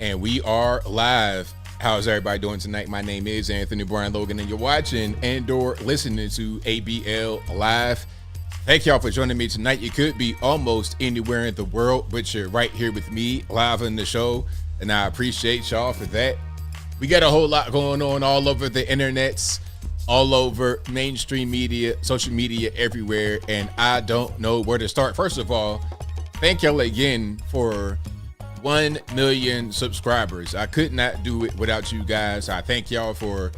And we are live. How's everybody doing tonight? My name is Anthony Brian Logan, and you're watching and/or listening to ABL Live. Thank y'all for joining me tonight. You could be almost anywhere in the world, but you're right here with me live on the show, and I appreciate y'all for that. We got a whole lot going on all over the internets, all over mainstream media, social media, everywhere, and I don't know where to start. First of all, thank y'all again for 1 million subscribers. I could not do it without you guys. I thank y'all for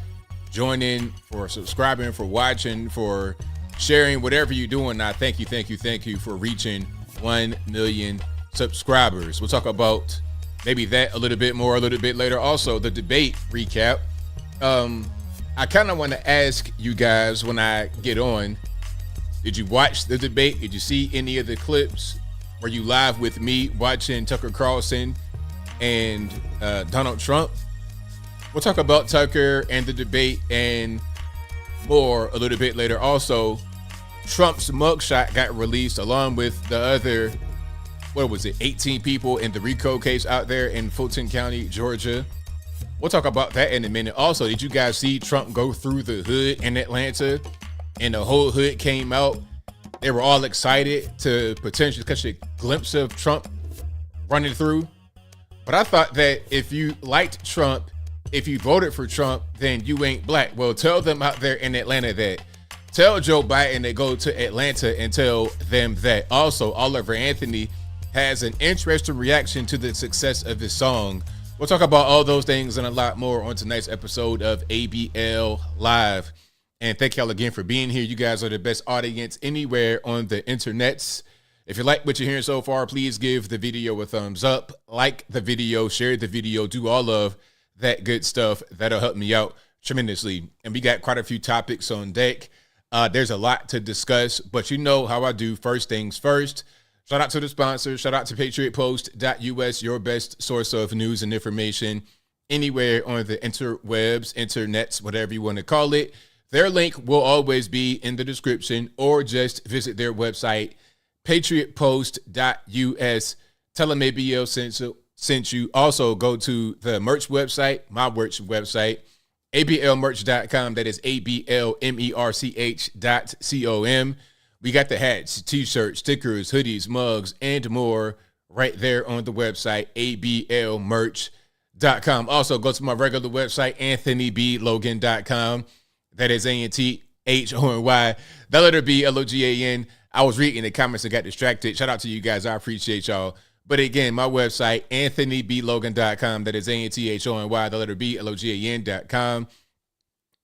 joining, for subscribing, for watching, for sharing, whatever you're doing. I thank you for reaching 1 million subscribers. We'll talk about maybe that a little bit more a little bit later. Also, the debate recap. I kind of want to ask you guys when I get on, did you watch the debate? Did you see any of the clips? Were you live with me watching Tucker Carlson and Donald Trump? We'll talk about Tucker and the debate and more a little bit later. Also, Trump's mugshot got released along with the other, 18 people in the RICO case out there in Fulton County, Georgia. We'll talk about that in a minute. Also, did you guys see Trump go through the hood in Atlanta and the whole hood came out? They were all excited to potentially catch a glimpse of Trump running through. But I thought that if you liked Trump, if you voted for Trump, then you ain't black. Well, tell them out there in Atlanta that. Tell Joe Biden to go to Atlanta and tell them that. Also, Oliver Anthony has an interesting reaction to the success of his song. We'll talk about all those things and a lot more on tonight's episode of ABL Live. And thank y'all again for being here. You guys are the best audience anywhere on the internets. If you like what you're hearing so far, please give the video a thumbs up, like the video, share the video, do all of that good stuff. That'll help me out tremendously. And we got quite a few topics on deck. There's a lot to discuss, but you know how I do. First things first. Shout out to the sponsors. Shout out to patriotpost.us, your best source of news and information anywhere on the interwebs, internets, whatever you want to call it. Their link will always be in the description, or just visit their website, patriotpost.us. Tell them ABL sent you. Also, go to the merch website, my merch website, ablmerch.com. That is ablmerch.com. We got the hats, t-shirts, stickers, hoodies, mugs, and more right there on the website, ablmerch.com. Also, go to my regular website, anthonyblogan.com. That is ANTHONY. The letter B, LOGAN. I was reading the comments and got distracted. Shout out to you guys. I appreciate y'all. But again, my website, anthonyblogan.com. That is ANTHONY. The letter B, LOGAN.com.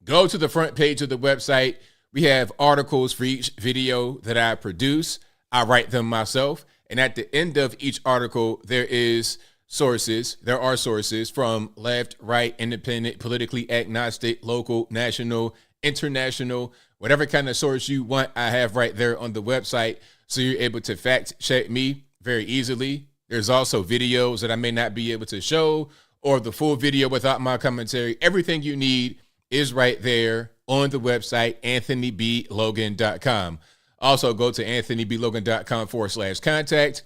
Go to the front page of the website. We have articles for each video that I produce. I write them myself. And at the end of each article, there are sources from left, right, independent, politically agnostic, local, national, international, whatever kind of source you want, I have right there on the website. So you're able to fact check me very easily. There's also videos that I may not be able to show, or the full video without my commentary. Everything you need is right there on the website, anthonyblogan.com. Also go to anthonyblogan.com/contact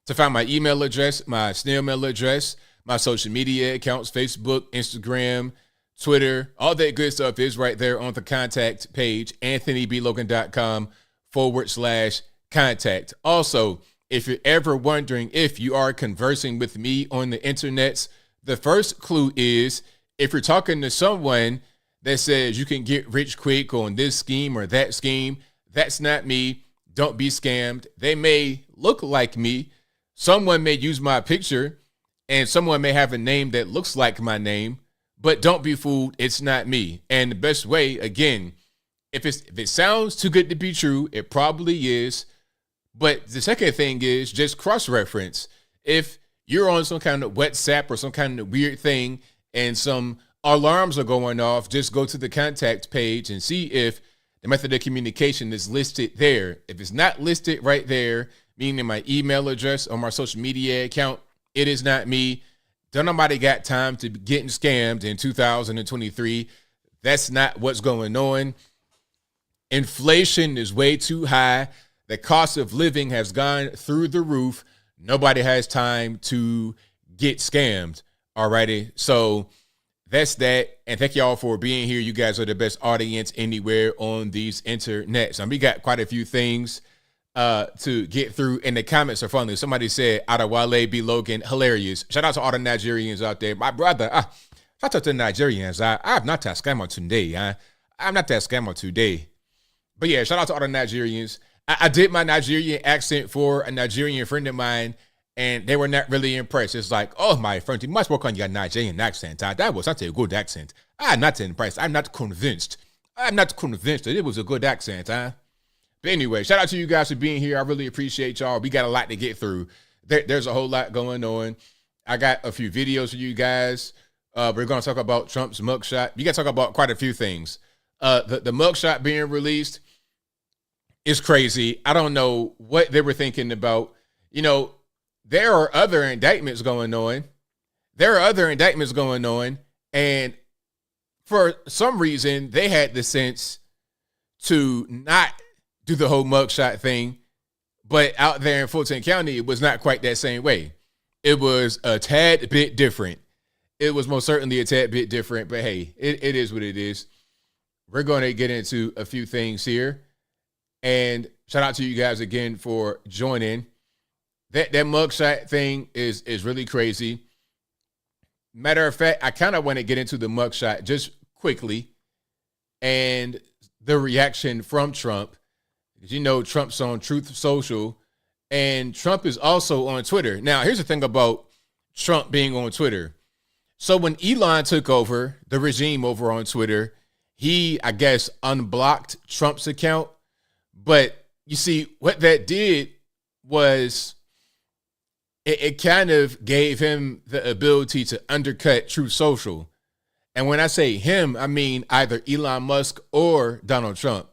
to find my email address, my snail mail address, my social media accounts, Facebook, Instagram, Twitter, all that good stuff is right there on the contact page, anthonyblogan.com/contact. Also, if you're ever wondering if you are conversing with me on the internets, the first clue is if you're talking to someone that says you can get rich quick on this scheme or that scheme, that's not me. Don't be scammed. They may look like me. Someone may use my picture, and someone may have a name that looks like my name, but don't be fooled. It's not me. And the best way, again, if it sounds too good to be true, it probably is. But the second thing is just cross-reference. If you're on some kind of WhatsApp or some kind of weird thing and some alarms are going off, just go to the contact page and see if the method of communication is listed there. If it's not listed right there, meaning my email address or my social media account, it is not me. Don't nobody got time to be getting scammed in 2023. That's not what's going on. Inflation is way too high. The cost of living has gone through the roof. Nobody has time to get scammed. Alrighty. So that's that. And thank y'all for being here. You guys are the best audience anywhere on these internets. And we got quite a few things to get through. And the comments are funny. Somebody said, Adewale B. Logan, hilarious. Shout out to all the Nigerians out there. My brother, shout out to the Nigerians. I'm not that scammer today. I'm not that scammer today. But yeah, shout out to all the Nigerians. I did my Nigerian accent for a Nigerian friend of mine, and they were not really impressed. It's like, oh, my friend, you must work on your Nigerian accent. That was not a good accent. I'm not impressed. I'm not convinced. I'm not convinced that it was a good accent. But anyway, shout out to you guys for being here. I really appreciate y'all. We got a lot to get through. There's a whole lot going on. I got a few videos for you guys. We're going to talk about Trump's mugshot. We got to talk about quite a few things. The mugshot being released is crazy. I don't know what they were thinking about. You know, there are other indictments going on. And for some reason, they had the sense to not do the whole mugshot thing. But out there in Fulton County, it was not quite that same way. It was a tad bit different. It was most certainly a tad bit different. But hey, it is what it is. We're going to get into a few things here. And shout out to you guys again for joining. That mugshot thing is really crazy. Matter of fact, I kind of want to get into the mugshot just quickly and the reaction from Trump. Because you know Trump's on Truth Social, and Trump is also on Twitter. Now, here's the thing about Trump being on Twitter. So when Elon took over the regime over on Twitter, he, I guess, unblocked Trump's account. But you see, what that did was it kind of gave him the ability to undercut Truth Social. And when I say him, I mean either Elon Musk or Donald Trump.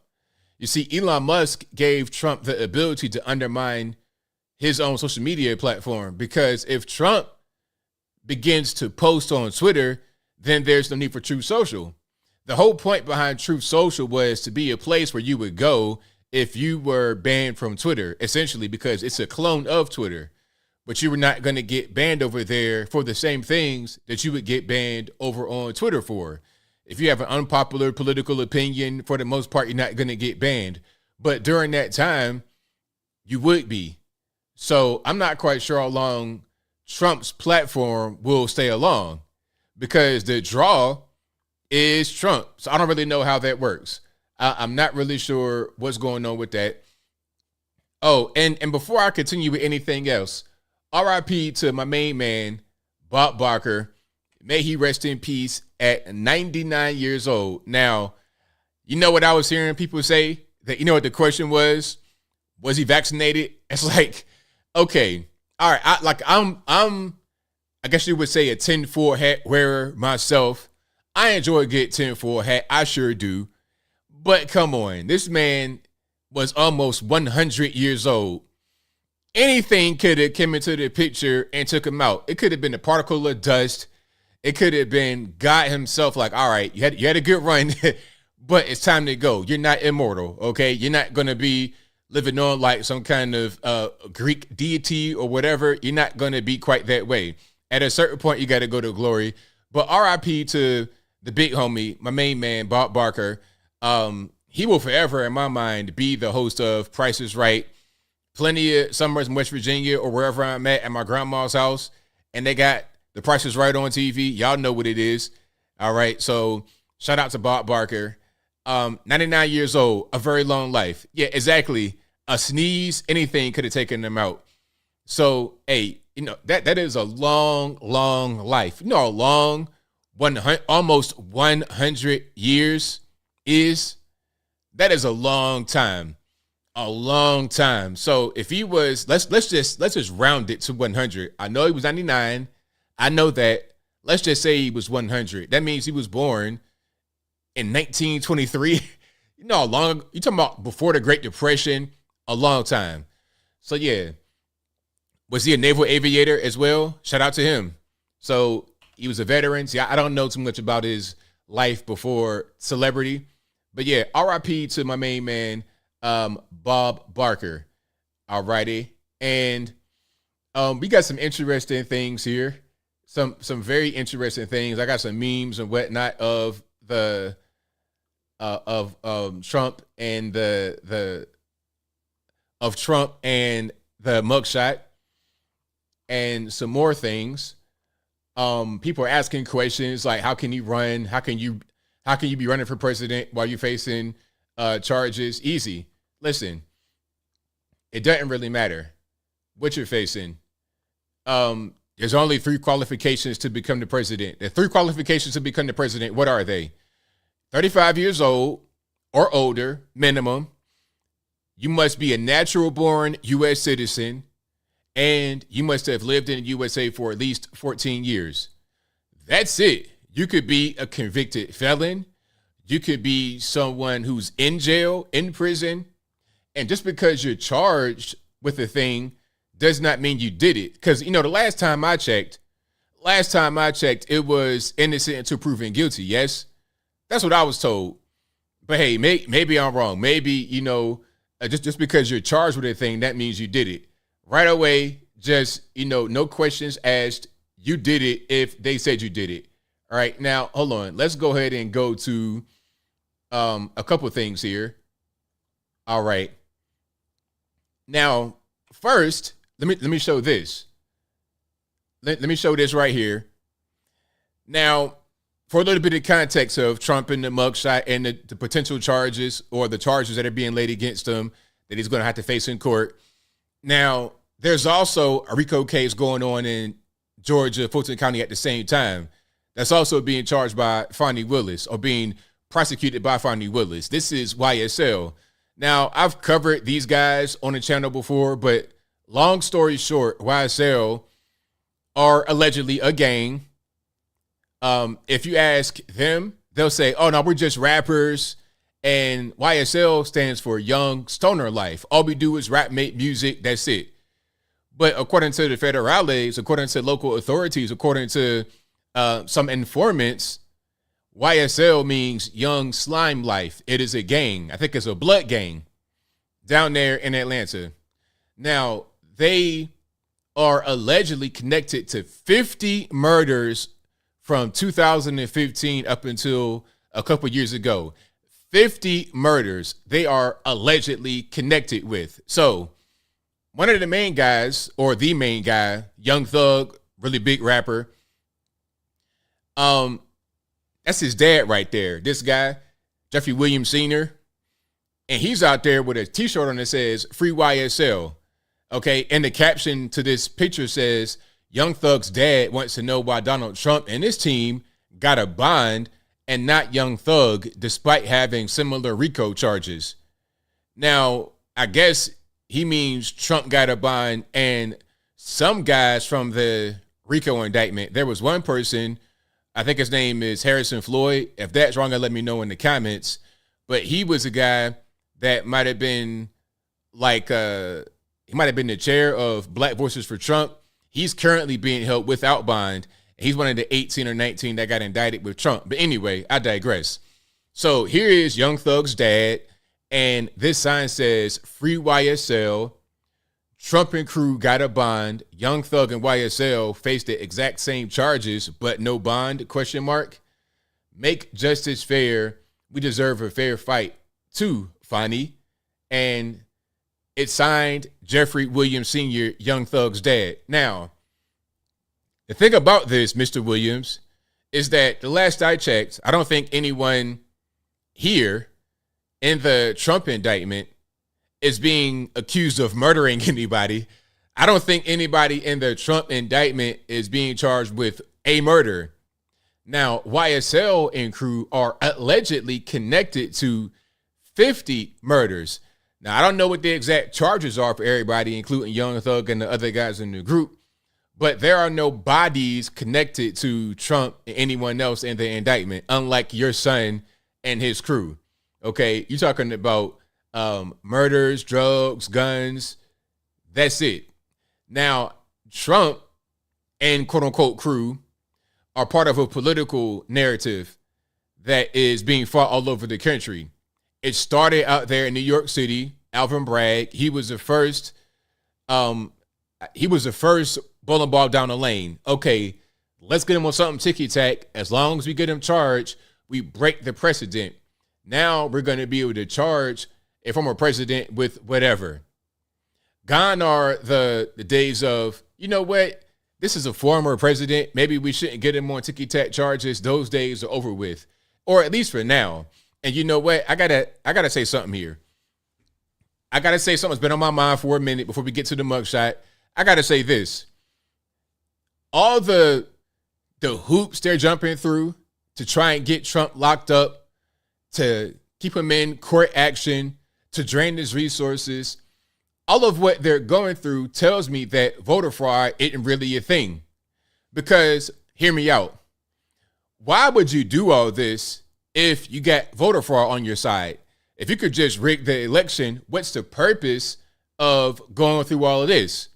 You see, Elon Musk gave Trump the ability to undermine his own social media platform, because if Trump begins to post on Twitter, then there's no need for Truth Social. The whole point behind Truth Social was to be a place where you would go if you were banned from Twitter, essentially, because it's a clone of Twitter. But you were not going to get banned over there for the same things that you would get banned over on Twitter for. If you have an unpopular political opinion, for the most part, you're not going to get banned. But during that time, you would be. So I'm not quite sure how long Trump's platform will stay along, because the draw is Trump. So I don't really know how that works. I'm not really sure what's going on with that. Oh, and before I continue with anything else, RIP to my main man, Bob Barker. May he rest in peace at 99 years old. Now, you know what I was hearing people say? That, you know what the question was? Was he vaccinated? It's like, okay, all right. I guess you would say a tinfoil hat wearer myself. I enjoy a good tinfoil hat. I sure do. But come on, this man was almost 100 years old. Anything could have come into the picture and took him out. It could have been a particle of dust. It could have been God himself, like, all right, you had a good run, but it's time to go. You're not immortal, okay? You're not going to be living on like some kind of Greek deity or whatever. You're not going to be quite that way. At a certain point, you got to go to glory. But RIP to the big homie, my main man, Bob Barker. He will forever, in my mind, be the host of Price is Right. Plenty of summers in West Virginia or wherever I'm at my grandma's house, and they got the Price is Right on TV. Y'all know what it is. All right, so shout out to Bob Barker. 99 years old, a very long life. Yeah, exactly. A sneeze, anything could have taken them out. So, hey, you know, that is a long, long life. You know how long 100, almost 100 years is? That is a long time. A long time. So if he was, let's just round it to 100. I know he was 99. I know that. Let's just say he was 100. That means he was born in 1923. You know how long, you talking about before the Great Depression, a long time. So yeah. Was he a naval aviator as well? Shout out to him. So he was a veteran. See, I don't know too much about his life before celebrity. But yeah, RIP to my main man, Bob Barker. All righty. And we got some interesting things here. some very interesting things. I got some memes and whatnot of the Trump and the mugshot, and some more things. People are asking questions like, how can you run? How can you be running for president while you're facing charges? Easy. Listen, it doesn't really matter what you're facing. There's only 3 qualifications to become the president. The 3 qualifications to become the president, what are they? 35 years old or older, minimum. You must be a natural-born U.S. citizen, and you must have lived in the USA for at least 14 years. That's it. You could be a convicted felon. You could be someone who's in jail, in prison. And just because you're charged with a thing does not mean you did it. Because, the last time I checked, it was innocent until proven guilty. Yes, that's what I was told. But hey, maybe I'm wrong. Maybe, just because you're charged with a thing, that means you did it. Right away, just, no questions asked. You did it if they said you did it. All right, now, hold on. Let's go ahead and go to a couple things here. All right. Now, first, let me show this. Let me show this right here. Now, for a little bit of context of Trump and the mugshot and the potential charges or the charges that are being laid against him that he's going to have to face in court. Now, there's also a RICO case going on in Georgia, Fulton County at the same time. That's also being charged by Fonnie Willis or being prosecuted by Fonnie Willis. This is YSL. Now, I've covered these guys on the channel before, but long story short, YSL are allegedly a gang. If you ask them, they'll say, oh, no, we're just rappers. And YSL stands for Young Stoner Life. All we do is rap, make music. That's it. But according to the federales, according to local authorities, according to some informants, YSL means Young Slime Life. It is a gang. I think it's a blood gang down there in Atlanta. Now, they are allegedly connected to 50 murders from 2015 up until a couple years ago. 50 murders they are allegedly connected with. So one of the main guys, or the main guy, Young Thug, really big rapper, that's his dad right there. This guy, Jeffrey Williams Sr., and he's out there with a t-shirt on that says Free YSL. Okay, and the caption to this picture says, Young Thug's dad wants to know why Donald Trump and his team got a bond and not Young Thug, despite having similar RICO charges. Now, I guess he means Trump got a bond and some guys from the RICO indictment. There was one person, I think his name is Harrison Floyd. If that's wrong, let me know in the comments. But he was a guy that might have been like, he might have been the chair of Black Voices for Trump. He's currently being held without bond. He's one of the 18 or 19 that got indicted with Trump. But anyway, I digress. So here is Young Thug's dad, and this sign says Free YSL. Trump and crew got a bond. Young Thug and YSL face the exact same charges, but no bond, ? Make justice fair. We deserve a fair fight too, Fonnie. And it's signed Jeffrey Williams Sr., Young Thug's dad. Now, the thing about this, Mr. Williams, is that the last I checked, I don't think anyone here in the Trump indictment is being accused of murdering anybody. I don't think anybody in the Trump indictment is being charged with a murder. Now, YSL and crew are allegedly connected to 50 murders. Now, I don't know what the exact charges are for everybody, including Young Thug and the other guys in the group, but there are no bodies connected to Trump and anyone else in the indictment, unlike your son and his crew. Okay, you're talking about murders, drugs, guns. That's it. Now, Trump and quote unquote crew are part of a political narrative that is being fought all over the country. It started out there in New York City. Alvin Bragg, he was the first bowling ball down the lane. Okay, Let's get him on something ticky-tack. As long as we get him charged, we break the precedent. Now we're going to be able to charge a former president with whatever. Gone are the days of, you know what? This is a former president. Maybe we shouldn't get him on ticky-tack charges. Those days are over with, or at least for now. And you know what? I gotta say something here. I gotta say something that's been on my mind for a minute before we get to the mugshot. I gotta say this. All the hoops they're jumping through to try and get Trump locked up, to keep him in court action, to drain his resources, all of what they're going through tells me that voter fraud isn't really a thing. Because, hear me out, why would you do all this if you got voter fraud on your side? If you could just rig the election, what's the purpose of going through all of this?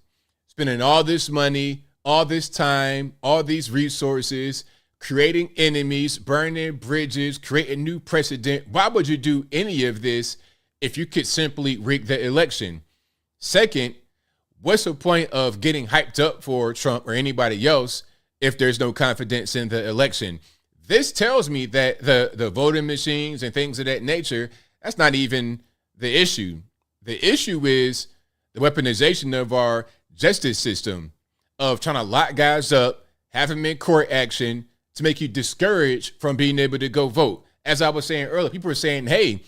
Spending all this money, all this time, all these resources, creating enemies, burning bridges, creating new precedent. Why would you do any of this if you could simply rig the election? Second, what's the point of getting hyped up for Trump or anybody else if there's no confidence in the election? This tells me that the voting machines and things of that nature, that's not even the issue. The issue is the weaponization of our justice system, of trying to lock guys up, have them in court action to make you discouraged from being able to go vote. As I was saying earlier, people were saying, hey,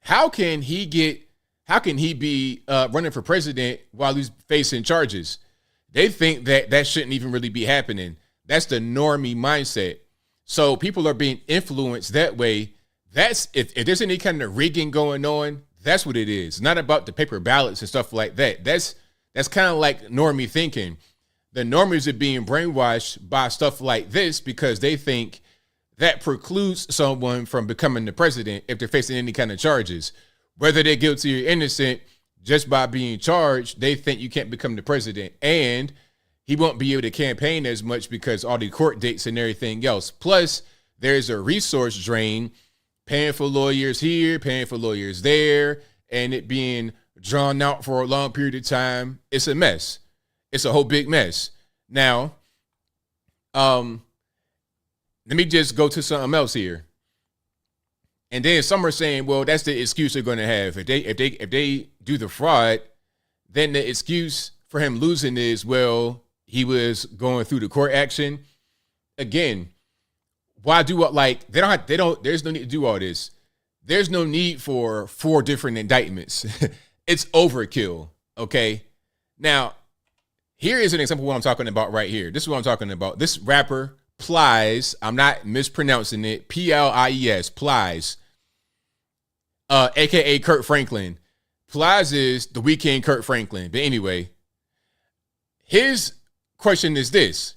how can he be running for president while he's facing charges? They think that shouldn't even really be happening. That's the normie mindset. So people are being influenced that way. That's if there's any kind of rigging going on, that's what it is. It's not about the paper ballots and stuff like that. That's kind of like normie thinking. The normies are being brainwashed by stuff like this because they think that precludes someone from becoming the president if they're facing any kind of charges. Whether they're guilty or innocent, just by being charged, they think you can't become the president. And he won't be able to campaign as much because all the court dates and everything else. Plus, there's a resource drain, paying for lawyers here, paying for lawyers there, and it being drawn out for a long period of time. It's a mess. It's a whole big mess. Now, let me just go to something else here. And then some are saying, well, that's the excuse they're going to have. If they do the fraud, then the excuse for him losing is, well, he was going through the court action. Again, why do what? Like there's no need to do all this. There's no need for 4 different indictments. It's overkill. Okay. Now, here is an example of what I'm talking about right here. This is what I'm talking about. This rapper, Plies, I'm not mispronouncing it, Plies, Plies, aka Kurt Franklin. Plies is the weekend Kurt Franklin. But anyway, his question is this.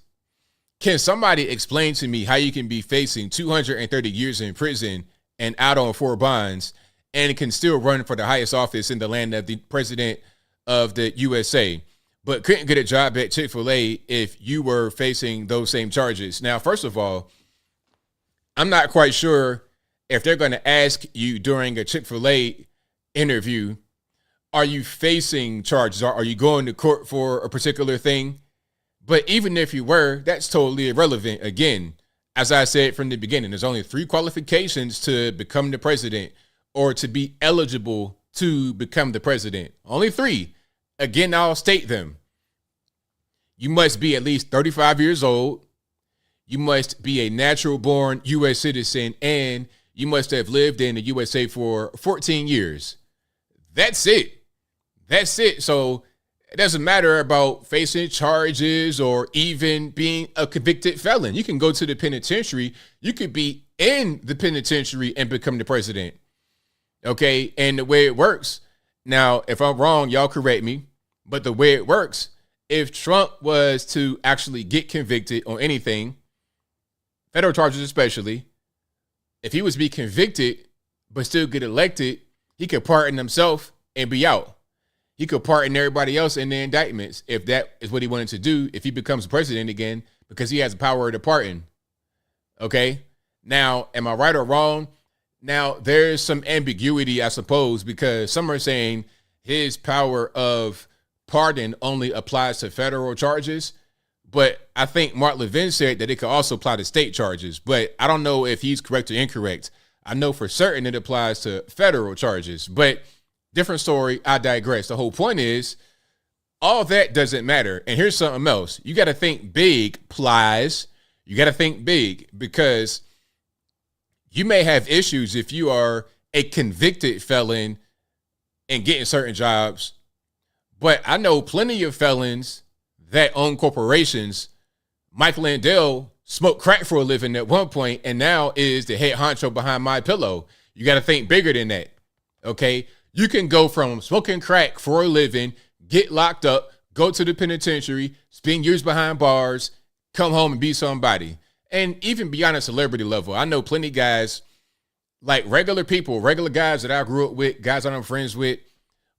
Can somebody explain to me how you can be facing 230 years in prison and out on 4 bonds and can still run for the highest office in the land of the president of the USA, but couldn't get a job at Chick-fil-A if you were facing those same charges? Now, first of all, I'm not quite sure if they're going to ask you during a Chick-fil-A interview, are you facing charges? Are you going to court for a particular thing? But even if you were, that's totally irrelevant. Again, as I said from the beginning, there's only 3 qualifications to become the president or to be eligible to become the president. Only 3. Again, I'll state them. You must be at least 35 years old. You must be a natural born U.S. citizen, and you must have lived in the USA for 14 years. That's it. That's it. So it doesn't matter about facing charges or even being a convicted felon. You can go to the penitentiary. You could be in the penitentiary and become the president. Okay. And the way it works, now, if I'm wrong, y'all correct me, but the way it works, if Trump was to actually get convicted on anything, federal charges especially, if he was to be convicted but still get elected, he could pardon himself and be out. He could pardon everybody else in the indictments if that is what he wanted to do if he becomes president again, because he has the power to pardon. Okay? Now, am I right or wrong? Now, there's some ambiguity, I suppose, because some are saying his power of pardon only applies to federal charges, But I think Mark Levin said that it could also apply to state charges, but I don't know if he's correct or incorrect. I know for certain it applies to federal charges, but different story. I digress. The whole point is all that doesn't matter. And here's something else. You got to think big, Plies. You got to think big, because you may have issues if you are a convicted felon and getting certain jobs. But I know plenty of felons that own corporations. Mike Lindell smoked crack for a living at one point and now is the head honcho behind My Pillow. You got to think bigger than that, okay? You can go from smoking crack for a living, get locked up, go to the penitentiary, spend years behind bars, come home and be somebody. And even beyond a celebrity level, I know plenty of guys, like regular people, regular guys that I grew up with, guys that I'm friends with,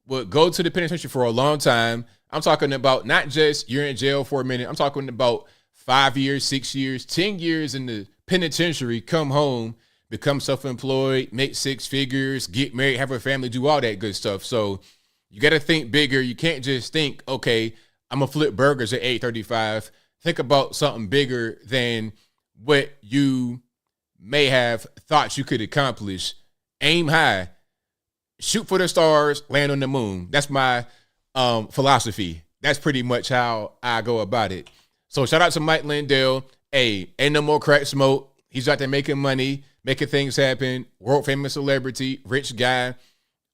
would go to the penitentiary for a long time. I'm talking about not just you're in jail for a minute. I'm talking about 5 years, 6 years, 10 years in the penitentiary, come home, become self-employed, make six figures, get married, have a family, do all that good stuff. So you got to think bigger. You can't just think, okay, I'm going to flip burgers at 8:35. Think about something bigger than what you may have thought you could accomplish. Aim high, shoot for the stars, land on the moon. That's my philosophy. That's pretty much how I go about it. So shout out to Mike Lindell. Hey, ain't no more crack smoke. He's out there making money, making things happen. World famous celebrity, rich guy,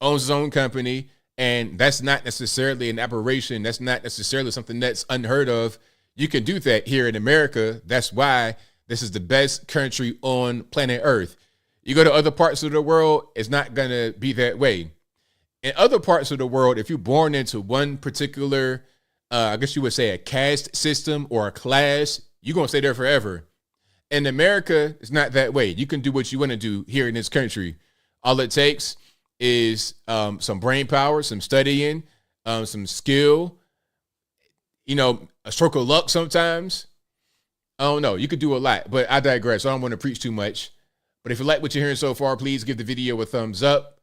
owns his own company. And that's not necessarily an aberration. That's not necessarily something that's unheard of. You can do that here in America. That's why this is the best country on planet Earth. You go to other parts of the world, it's not going to be that way. In other parts of the world, if you're born into one particular, I guess you would say a caste system or a class, you're going to stay there forever. In America, it's not that way. You can do what you want to do here in this country. All it takes is some brain power, some studying, some skill, a stroke of luck sometimes. I don't know. You could do a lot, but I digress. I don't want to preach too much. But if you like what you're hearing so far, please give the video a thumbs up.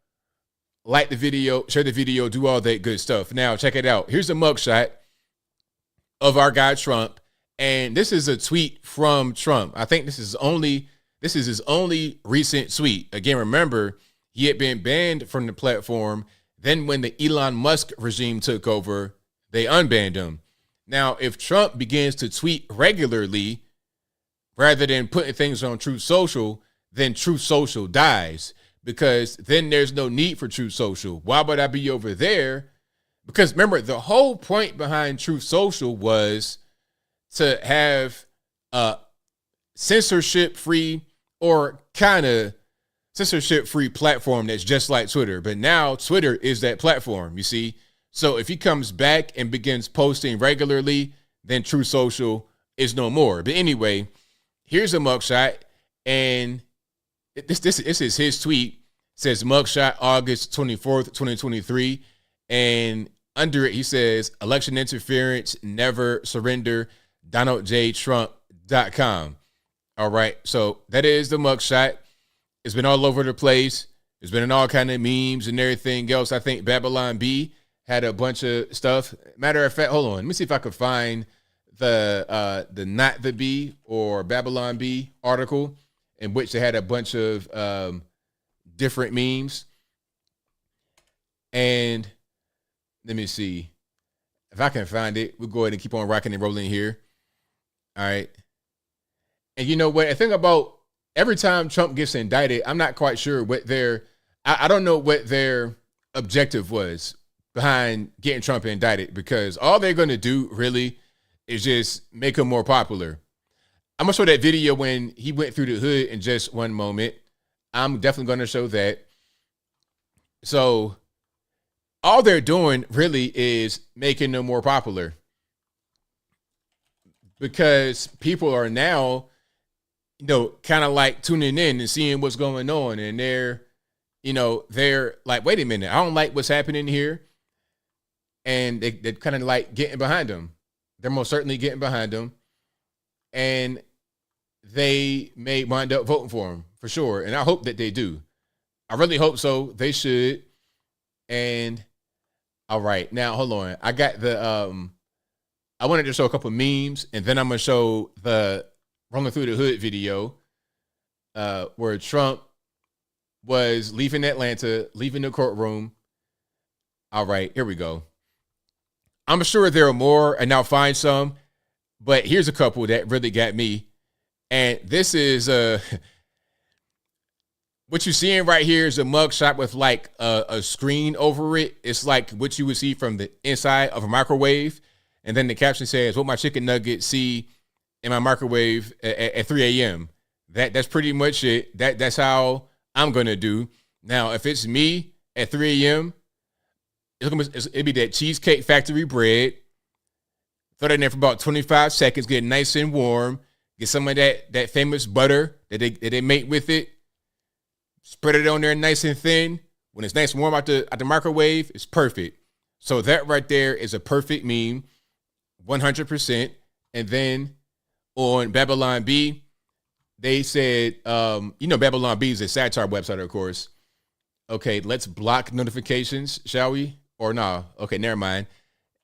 Like the video, share the video, do all that good stuff. Now, check it out. Here's a mugshot of our guy Trump. And this is a tweet from Trump. I think this is his only recent tweet. Again, remember, he had been banned from the platform. Then when the Elon Musk regime took over, they unbanned him. Now, if Trump begins to tweet regularly rather than putting things on Truth Social, then Truth Social dies, because then there's no need for Truth Social. Why would I be over there? Because remember, the whole point behind Truth Social was to have a censorship-free or kind of censorship-free platform that's just like Twitter. But now Twitter is that platform, you see? So if he comes back and begins posting regularly, then Truth Social is no more. But anyway, here's a mugshot, and this is his tweet. It says mugshot August 24th, 2023. And under it, he says, election interference, never surrender, DonaldJTrump.com. All right. So that is the mugshot. It's been all over the place. It's been in all kind of memes and everything else. I think Babylon B had a bunch of stuff. Matter of fact, hold on. Let me see if I could find the Not the B or Babylon B article in which they had a bunch of different memes. And let me see if I can find it. We'll go ahead and keep on rocking and rolling here. All right. And you know what? I think about every time Trump gets indicted, I'm not quite sure what I don't know what their objective was behind getting Trump indicted, because all they're going to do really is just make him more popular. I'm going to show that video when he went through the hood in just one moment. I'm definitely going to show that. So all they're doing really is making him more popular, because people are now, kind of like tuning in and seeing what's going on. And they're like, wait a minute, I don't like what's happening here. And they're kind of like getting behind him. They're most certainly getting behind him. And they may wind up voting for him for sure. And I hope that they do. I really hope so. They should. And all right, now hold on. I got the I wanted to show a couple memes, and then I'm going to show the Rolling Through the Hood video where Trump was leaving Atlanta, leaving the courtroom. All right, here we go. I'm sure there are more, and I'll find some, but here's a couple that really got me. And this is what you're seeing right here is a mugshot with like a screen over it. It's like what you would see from the inside of a microwave. And then the caption says, "What my chicken nuggets see in my microwave at 3 a.m." That's pretty much it. That's how I'm going to do. Now, if it's me at 3 a.m., it'll be that Cheesecake Factory bread. Throw that in there for about 25 seconds, get it nice and warm. Get some of that famous butter that they make with it. Spread it on there nice and thin. When it's nice and warm out the microwave, it's perfect. So that right there is a perfect meme, 100%. And then on Babylon B, they said, Babylon B is a satire website, of course. Okay, let's block notifications, shall we? Or nah? Okay, never mind.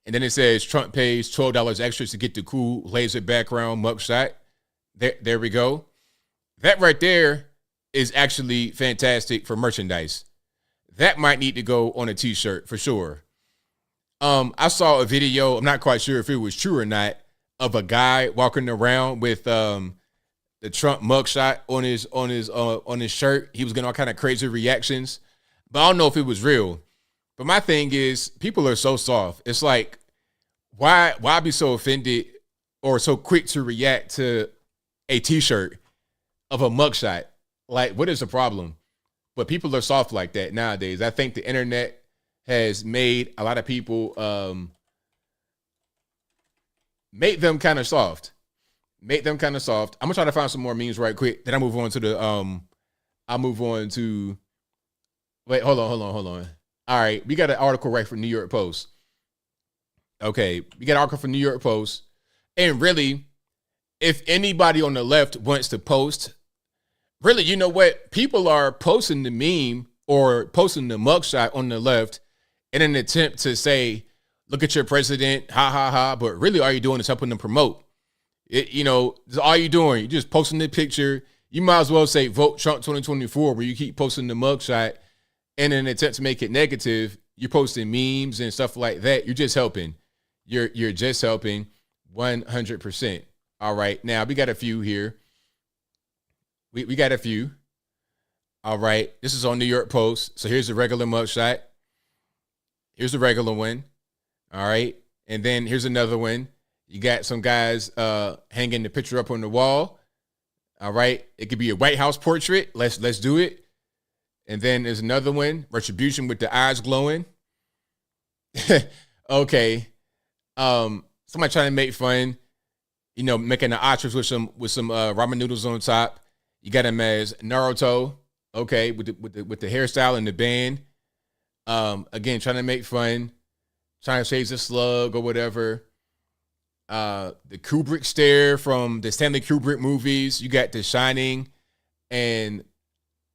And then it says Trump pays $12 extra to get the cool laser background mugshot. There we go. That right there is actually fantastic for merchandise. That might need to go on a t-shirt for sure. I saw a video, I'm not quite sure if it was true or not, of a guy walking around with the Trump mugshot on his shirt. He was getting all kind of crazy reactions, but I don't know if it was real. But my thing is, people are so soft. It's like, why be so offended or so quick to react to a t-shirt of a mugshot? Like, what is the problem? But people are soft like that nowadays. I think the internet has made a lot of people, made them kind of soft. I'm gonna try to find some more memes right quick. Then I move on to wait, hold on. All right, we got an article right from New York Post. Okay, we got an article from New York Post. And really, if anybody on the left wants to post, really, you know what? People are posting the meme or posting the mugshot on the left in an attempt to say, look at your president, ha, ha, ha. But really, all you're doing is helping them promote. That's all you're doing. You're just posting the picture. You might as well say, vote Trump 2024, where you keep posting the mugshot in an attempt to make it negative. You're posting memes and stuff like that. You're just helping. You're just helping 100%. All right. Now, we got a few here. We got a few. All right. This is on New York Post. So here's the regular mugshot. Here's the regular one. All right. And then here's another one. You got some guys hanging the picture up on the wall. All right. It could be a White House portrait. Let's do it. And then there's another one, retribution with the eyes glowing. Okay. Somebody trying to make fun, making the ostrich with some ramen noodles on top. You got him as Naruto, okay, with the hairstyle and the band. Again, trying to make fun, trying to chase a slug or whatever. The Kubrick stare from the Stanley Kubrick movies. You got The Shining, and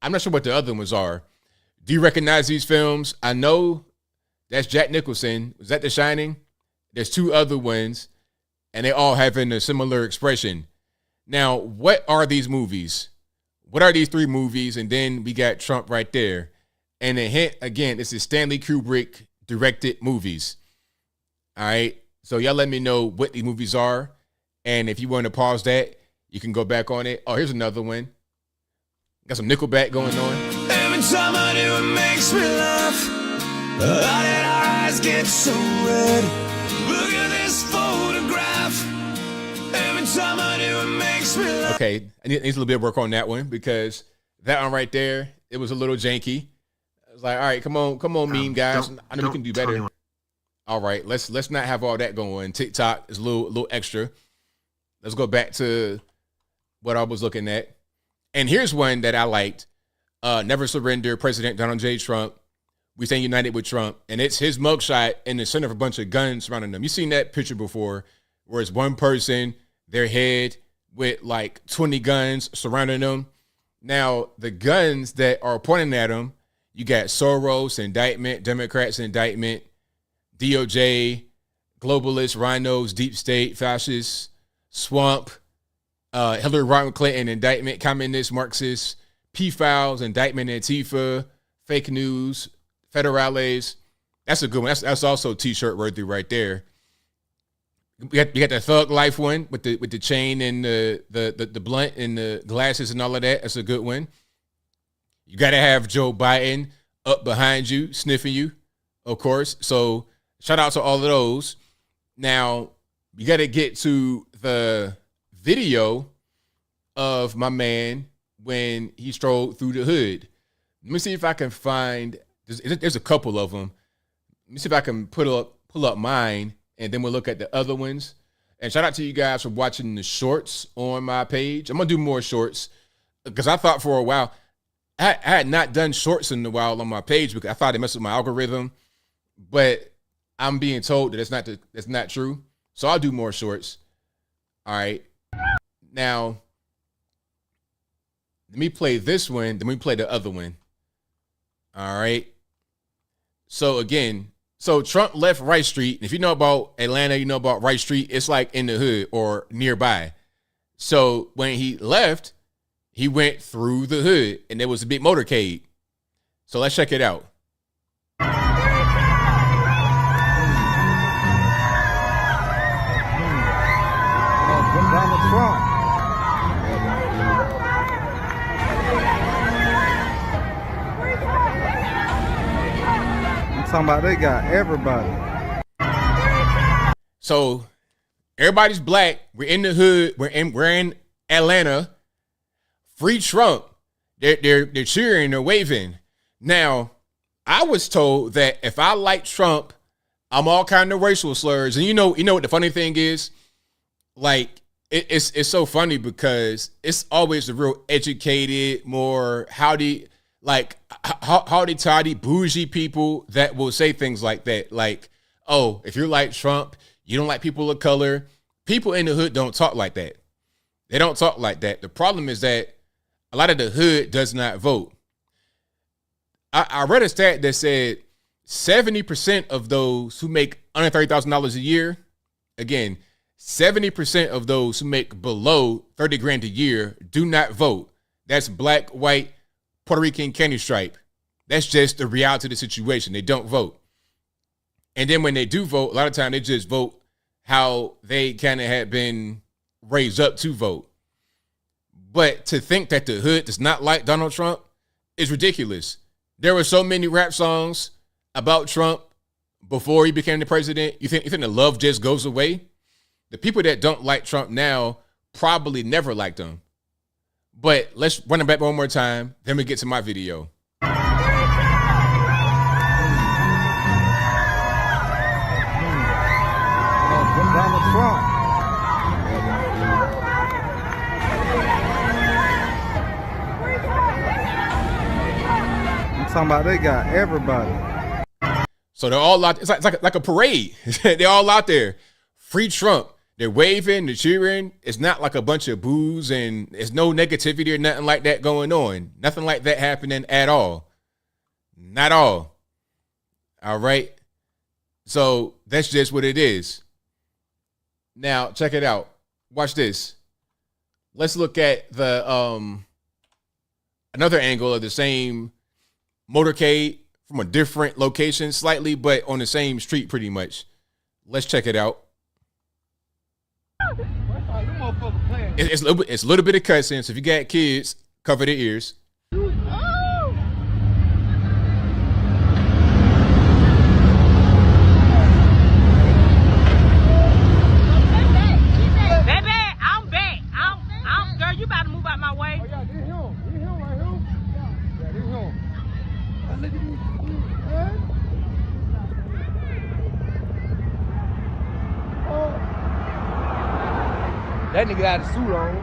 I'm not sure what the other ones are. Do you recognize these films? I know that's Jack Nicholson. Was that The Shining? There's two other ones, and they all having a similar expression. Now, what are these movies? What are these three movies? And then we got Trump right there. And a hint, again, this is Stanley Kubrick directed movies. All right. So y'all let me know what these movies are. And if you want to pause that, you can go back on it. Oh, here's another one. Got some Nickelback going on. Every time I do, it makes me laugh. How did our eyes get so red? Look at this photograph. Every time I do, it makes me laugh. Okay, I need a little bit of work on that one because that one right there, it was a little janky. I was like, all right, come on, meme guys. I know we can do better. All right, let's not have all that going. TikTok is a little extra. Let's go back to what I was looking at. And here's one that I liked. Never surrender, President Donald J. Trump. We stand united with Trump. And it's his mugshot in the center of a bunch of guns surrounding them. You've seen that picture before where it's one person, their head with like 20 guns surrounding them. Now, the guns that are pointing at them, you got Soros, indictment, Democrats, indictment, DOJ, globalists, rhinos, deep state, fascists, swamp, Hillary Rodham Clinton, indictment, communist, Marxist, P-Files, indictment, Antifa, fake news, federales. That's a good one. That's also t-shirt worthy right there. You got the Thug Life one with the chain and the blunt and the glasses and all of that. That's a good one. You got to have Joe Biden up behind you, sniffing you, of course. So shout out to all of those. Now, you got to get to the video of my man when he strolled through the hood. Let me see if I can find, there's a couple of them. Let me see if I can pull up mine, and then we'll look at the other ones. And shout out to you guys for watching the shorts on my page. I'm going to do more shorts because I thought for a while, I had not done shorts in a while on my page because I thought it messed with my algorithm, but I'm being told that that's not true. So I'll do more shorts. All right. Now, let me play this one. Then we play the other one. All right. So again, Trump left Wright Street. If you know about Atlanta, you know about Wright Street. It's like in the hood or nearby. So when he left, he went through the hood and there was a big motorcade. So let's check it out. Donald Trump. I'm talking about they got everybody. So everybody's black. We're in the hood. We're in Atlanta. Free Trump. They're cheering. They're waving. Now, I was told that if I like Trump, I'm all kind of racial slurs. And you know what the funny thing is? Like, it's so funny because it's always the real educated, more howdy toddy, bougie people that will say things like that. Like, oh, if you're like Trump, you don't like people of color. People in the hood don't talk like that. They don't talk like that. The problem is that a lot of the hood does not vote. I read a stat that said 70% of those who make under $30,000 a year, again, 70% of those who make below 30 grand a year do not vote. That's black, white, Puerto Rican, candy stripe. That's just the reality of the situation. They don't vote. And then when they do vote, a lot of time they just vote how they kind of had been raised up to vote. But to think that the hood does not like Donald Trump is ridiculous. There were so many rap songs about Trump before he became the president. You think the love just goes away? The people that don't like Trump now probably never liked him. But let's run it back one more time. Then we get to my video. Donald Trump. I'm talking about they got everybody. So they're all out. It's like a parade. They're all out there. Free Trump. They're waving, they're cheering. It's not like a bunch of boos and there's no negativity or nothing like that going on. Nothing like that happening at all. Not all. All right. So that's just what it is. Now, check it out. Watch this. Let's look at the another angle of the same motorcade from a different location slightly, but on the same street pretty much. Let's check it out. It's a little bit of cussing, so if you got kids, cover their ears. That nigga had a suit on.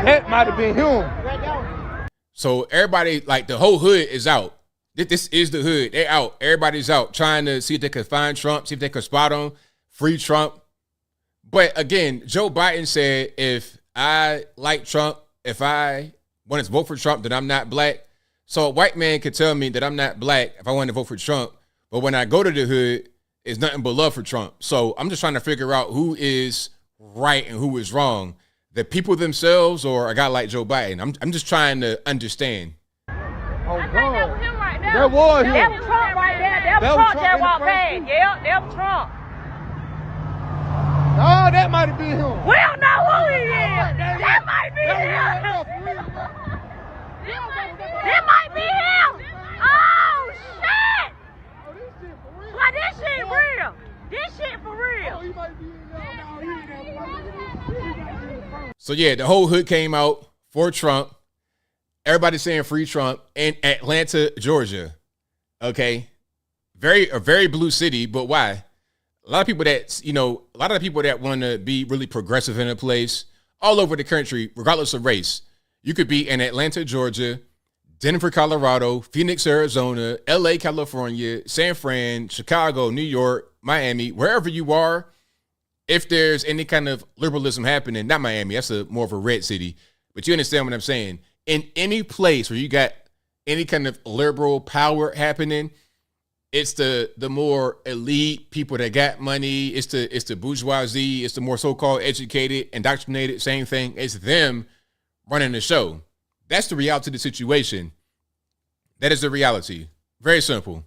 That might have been him. So everybody, like the whole hood is out. This is the hood. They're out. Everybody's out trying to see if they could find Trump, see if they could spot him, free Trump. But again, Joe Biden said, if I like Trump, if I want to vote for Trump, then I'm not black. So a white man could tell me that I'm not black if I want to vote for Trump. But when I go to the hood, it's nothing but love for Trump. So I'm just trying to figure out who is right and who is wrong. The people themselves or a guy like Joe Biden. I'm just trying to understand. Oh, I think that was him right there. That was him. That was Trump right there. That was Trump that walked past. Yeah, that was Trump. Oh, that might have been him. We don't know who he is. That might be him. That might be him. Oh, shit. Well, this shit real. This shit for real. So yeah, the whole hood came out for Trump. Everybody's saying free Trump in Atlanta, Georgia. Okay. A very blue city, but why? A lot of people that want to be really progressive in a place all over the country, regardless of race. You could be in Atlanta, Georgia, Denver, Colorado, Phoenix, Arizona, LA, California, San Fran, Chicago, New York, Miami, wherever you are. If there's any kind of liberalism happening, not Miami, that's more of a red city, but you understand what I'm saying. In any place where you got any kind of liberal power happening, it's the more elite people that got money. It's the bourgeoisie. It's the more so-called educated, indoctrinated, same thing. It's them running the show. That's the reality of the situation. That is the reality. Very simple.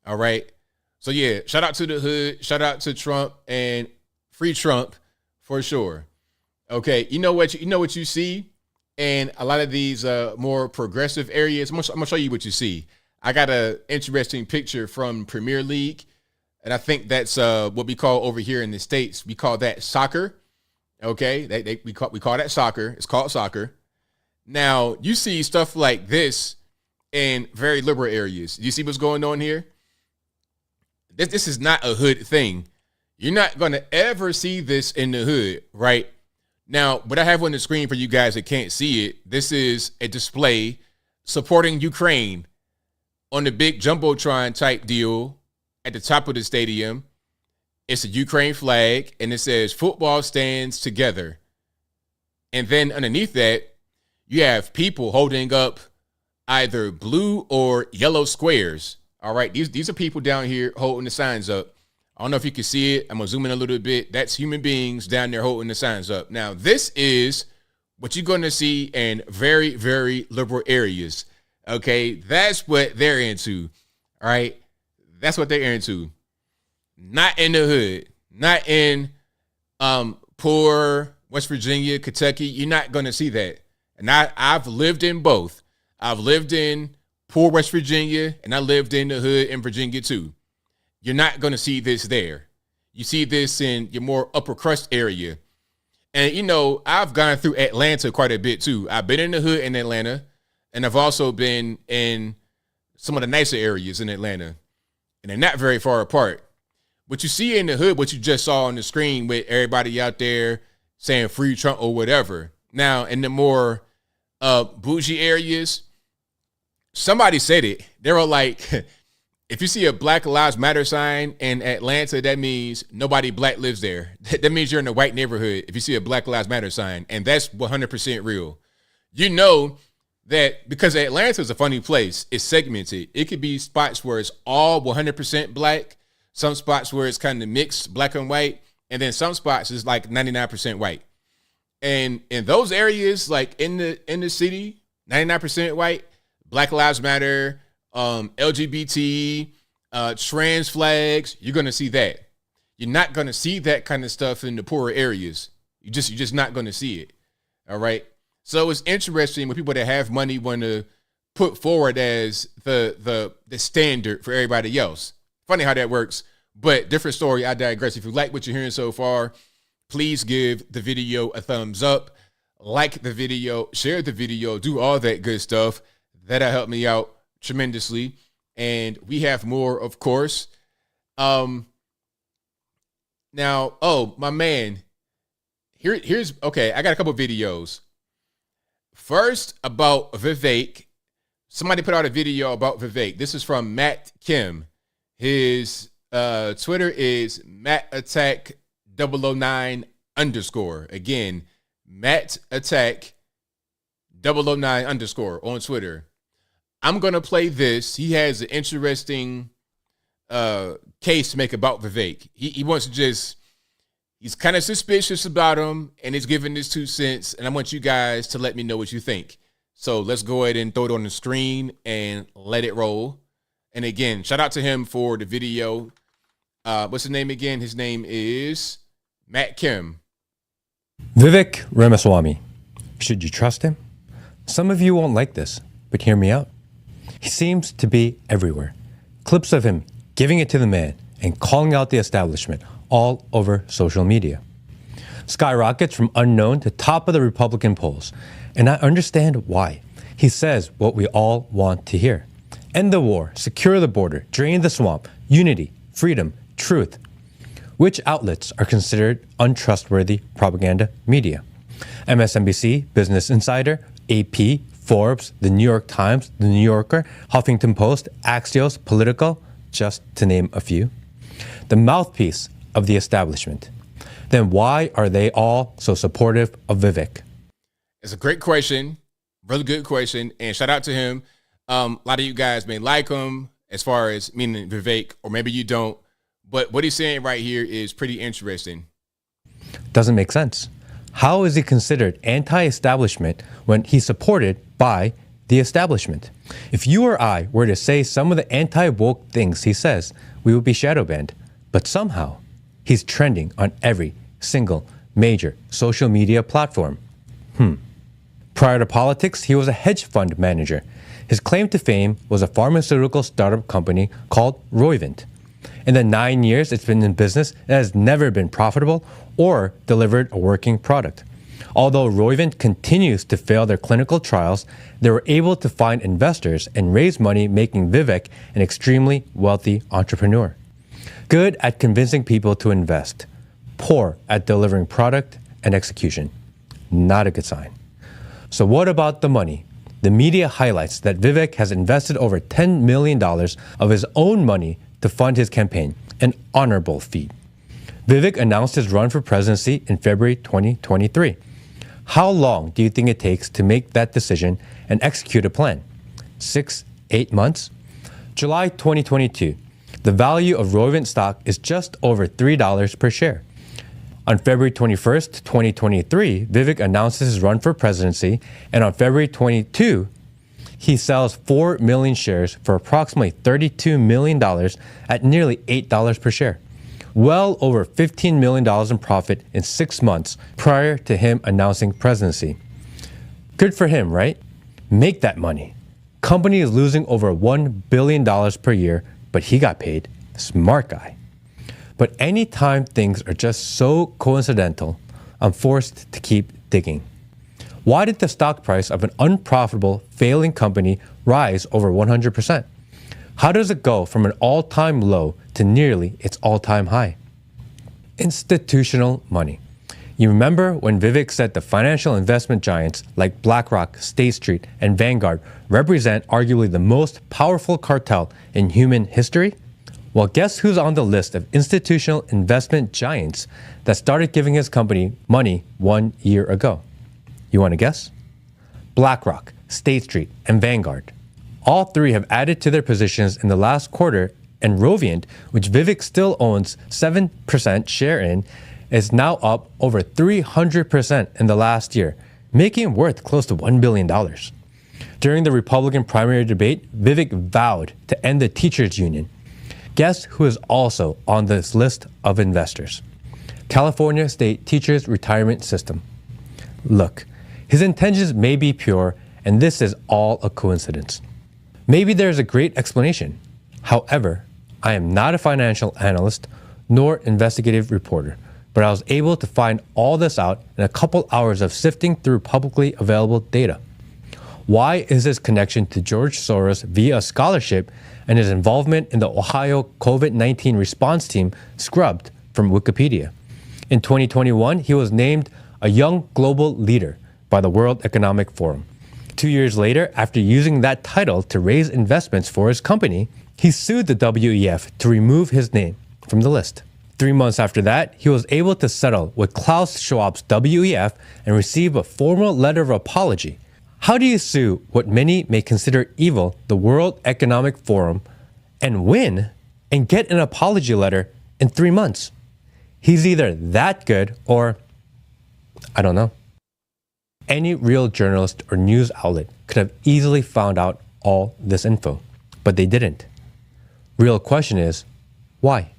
All right. So yeah, shout out to the hood. Shout out to Trump and free Trump for sure. Okay. You know what you see in a lot of these more progressive areas. I'm gonna show you what you see. I got an interesting picture from Premier League, and I think that's what we call over here in the States. We call that soccer. Okay, we call that soccer. It's called soccer. Now you see stuff like this in very liberal areas. You see what's going on here? This is not a hood thing. You're not gonna ever see this in the hood, right? Now, what I have on the screen for you guys that can't see it, this is a display supporting Ukraine on the big Jumbotron type deal at the top of the stadium. It's a Ukraine flag, and it says football stands together. And then underneath that, you have people holding up either blue or yellow squares. All right, these are people down here holding the signs up. I don't know if you can see it. I'm going to zoom in a little bit. That's human beings down there holding the signs up. Now, this is what you're going to see in very, very liberal areas. Okay, that's what they're into. All right, that's what they're into. Not in the hood, not in poor West Virginia, Kentucky. You're not going to see that. And I've lived in both. I've lived in poor West Virginia, and I lived in the hood in Virginia too. You're not going to see this there. You see this in your more upper crust area. And, I've gone through Atlanta quite a bit too. I've been in the hood in Atlanta. And I've also been in some of the nicer areas in Atlanta, and they're not very far apart. What you see in the hood, what you just saw on the screen with everybody out there saying free Trump or whatever. Now, in the more bougie areas, somebody said it. They were like, if you see a Black Lives Matter sign in Atlanta, that means nobody black lives there. That means you're in a white neighborhood if you see a Black Lives Matter sign, and that's 100% real. That because Atlanta is a funny place, it's segmented. It could be spots where it's all 100% black, some spots where it's kind of mixed black and white, and then some spots is like 99% white. And in those areas, like in the city, 99% white, Black Lives Matter, LGBT, trans flags, you're gonna see that. You're not gonna see that kind of stuff in the poorer areas. You're just not gonna see it. All right. So it's interesting when people that have money want to put forward as the standard for everybody else. Funny how that works, but different story. I digress. If you like what you're hearing so far, please give the video a thumbs up, like the video, share the video, do all that good stuff. That'll help me out tremendously. And we have more, of course. Now, my man, here's okay. I got a couple videos. First, about Vivek. Somebody put out a video about Vivek. This is from Matt Kim. His Twitter is MattAttack009 _. Again, MattAttack009 _ on Twitter. I'm going to play this. He has an interesting case to make about Vivek. He wants to he's kind of suspicious about him, and he's giving his 2 cents, and I want you guys to let me know what you think. So let's go ahead and throw it on the screen and let it roll. And again, shout out to him for the video. What's his name again? His name is Matt Kim. Vivek Ramaswamy. Should you trust him? Some of you won't like this, but hear me out. He seems to be everywhere. Clips of him giving it to the man and calling out the establishment all over social media. Skyrockets from unknown to top of the Republican polls. And I understand why. He says what we all want to hear. End the war, secure the border, drain the swamp, unity, freedom, truth. Which outlets are considered untrustworthy propaganda media? MSNBC, Business Insider, AP, Forbes, The New York Times, The New Yorker, Huffington Post, Axios, Politico, just to name a few. The mouthpiece of the establishment. Then why are they all so supportive of Vivek? It's a great question, really good question, and shout out to him. A lot of you guys may like him as far as meaning Vivek, or maybe you don't, but what he's saying right here is pretty interesting. Doesn't make sense. How is he considered anti-establishment when he's supported by the establishment? If you or I were to say some of the anti-woke things he says, we would be shadow banned. But somehow, he's trending on every single major social media platform. Prior to politics, he was a hedge fund manager. His claim to fame was a pharmaceutical startup company called Roivant. In the 9 years it's been in business, it has never been profitable or delivered a working product. Although Roivant continues to fail their clinical trials, they were able to find investors and raise money, making Vivek an extremely wealthy entrepreneur. Good at convincing people to invest, poor at delivering product and execution. Not a good sign. So what about the money? The media highlights that Vivek has invested over $10 million of his own money to fund his campaign, an honorable feat. Vivek announced his run for presidency in February 2023. How long do you think it takes to make that decision and execute a plan? 6, 8 months? July 2022. The value of Roivant stock is just over $3 per share. On February 21st, 2023, Vivek announces his run for presidency, and on February 22, he sells 4 million shares for approximately $32 million at nearly $8 per share. Well over $15 million in profit in 6 months prior to him announcing presidency. Good for him, right? Make that money. Company is losing over $1 billion per year, but he got paid. Smart guy. But anytime things are just so coincidental, I'm forced to keep digging. Why did the stock price of an unprofitable, failing company rise over 100%? How does it go from an all-time low to nearly its all-time high? Institutional money. You remember when Vivek said the financial investment giants like BlackRock, State Street, and Vanguard represent arguably the most powerful cartel in human history? Well, guess who's on the list of institutional investment giants that started giving his company money 1 year ago? You want to guess? BlackRock, State Street, and Vanguard. All three have added to their positions in the last quarter, and Roivant, which Vivek still owns 7% share in, is now up over 300% in the last year, making it worth close to $1 billion. During the Republican primary debate, Vivek vowed to end the teachers' union. Guess who is also on this list of investors? California State Teachers Retirement System. Look, his intentions may be pure, and this is all a coincidence. Maybe there's a great explanation. However, I am not a financial analyst nor investigative reporter, but I was able to find all this out in a couple hours of sifting through publicly available data. Why is his connection to George Soros via a scholarship and his involvement in the Ohio COVID-19 response team scrubbed from Wikipedia? In 2021, he was named a Young Global Leader by the World Economic Forum. 2 years later, after using that title to raise investments for his company, he sued the WEF to remove his name from the list. 3 months after that, he was able to settle with Klaus Schwab's WEF and receive a formal letter of apology. How do you sue what many may consider evil, the World Economic Forum, and win and get an apology letter in 3 months. He's either that good or I don't know. Any real journalist or news outlet could have easily found out all this info, but they didn't. Real question is, why?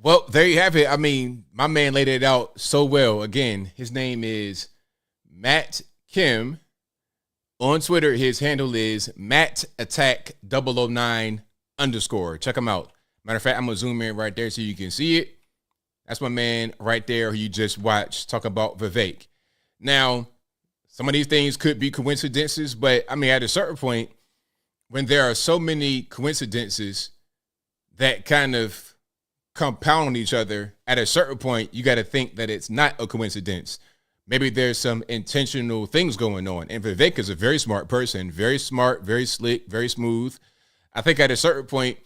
Well, there you have it. I mean, my man laid it out so well. Again, his name is Matt Kim. On Twitter, his handle is MattAttack009 _. Check him out. Matter of fact, I'm going to zoom in right there so you can see it. That's my man right there who you just watched talk about Vivek. Now, some of these things could be coincidences, but I mean, at a certain point, when there are so many coincidences that kind of compound on each other, at a certain point, you got to think that it's not a coincidence. Maybe there's some intentional things going on. And Vivek is a very smart person, very smart, very slick, very smooth. I think at a certain point,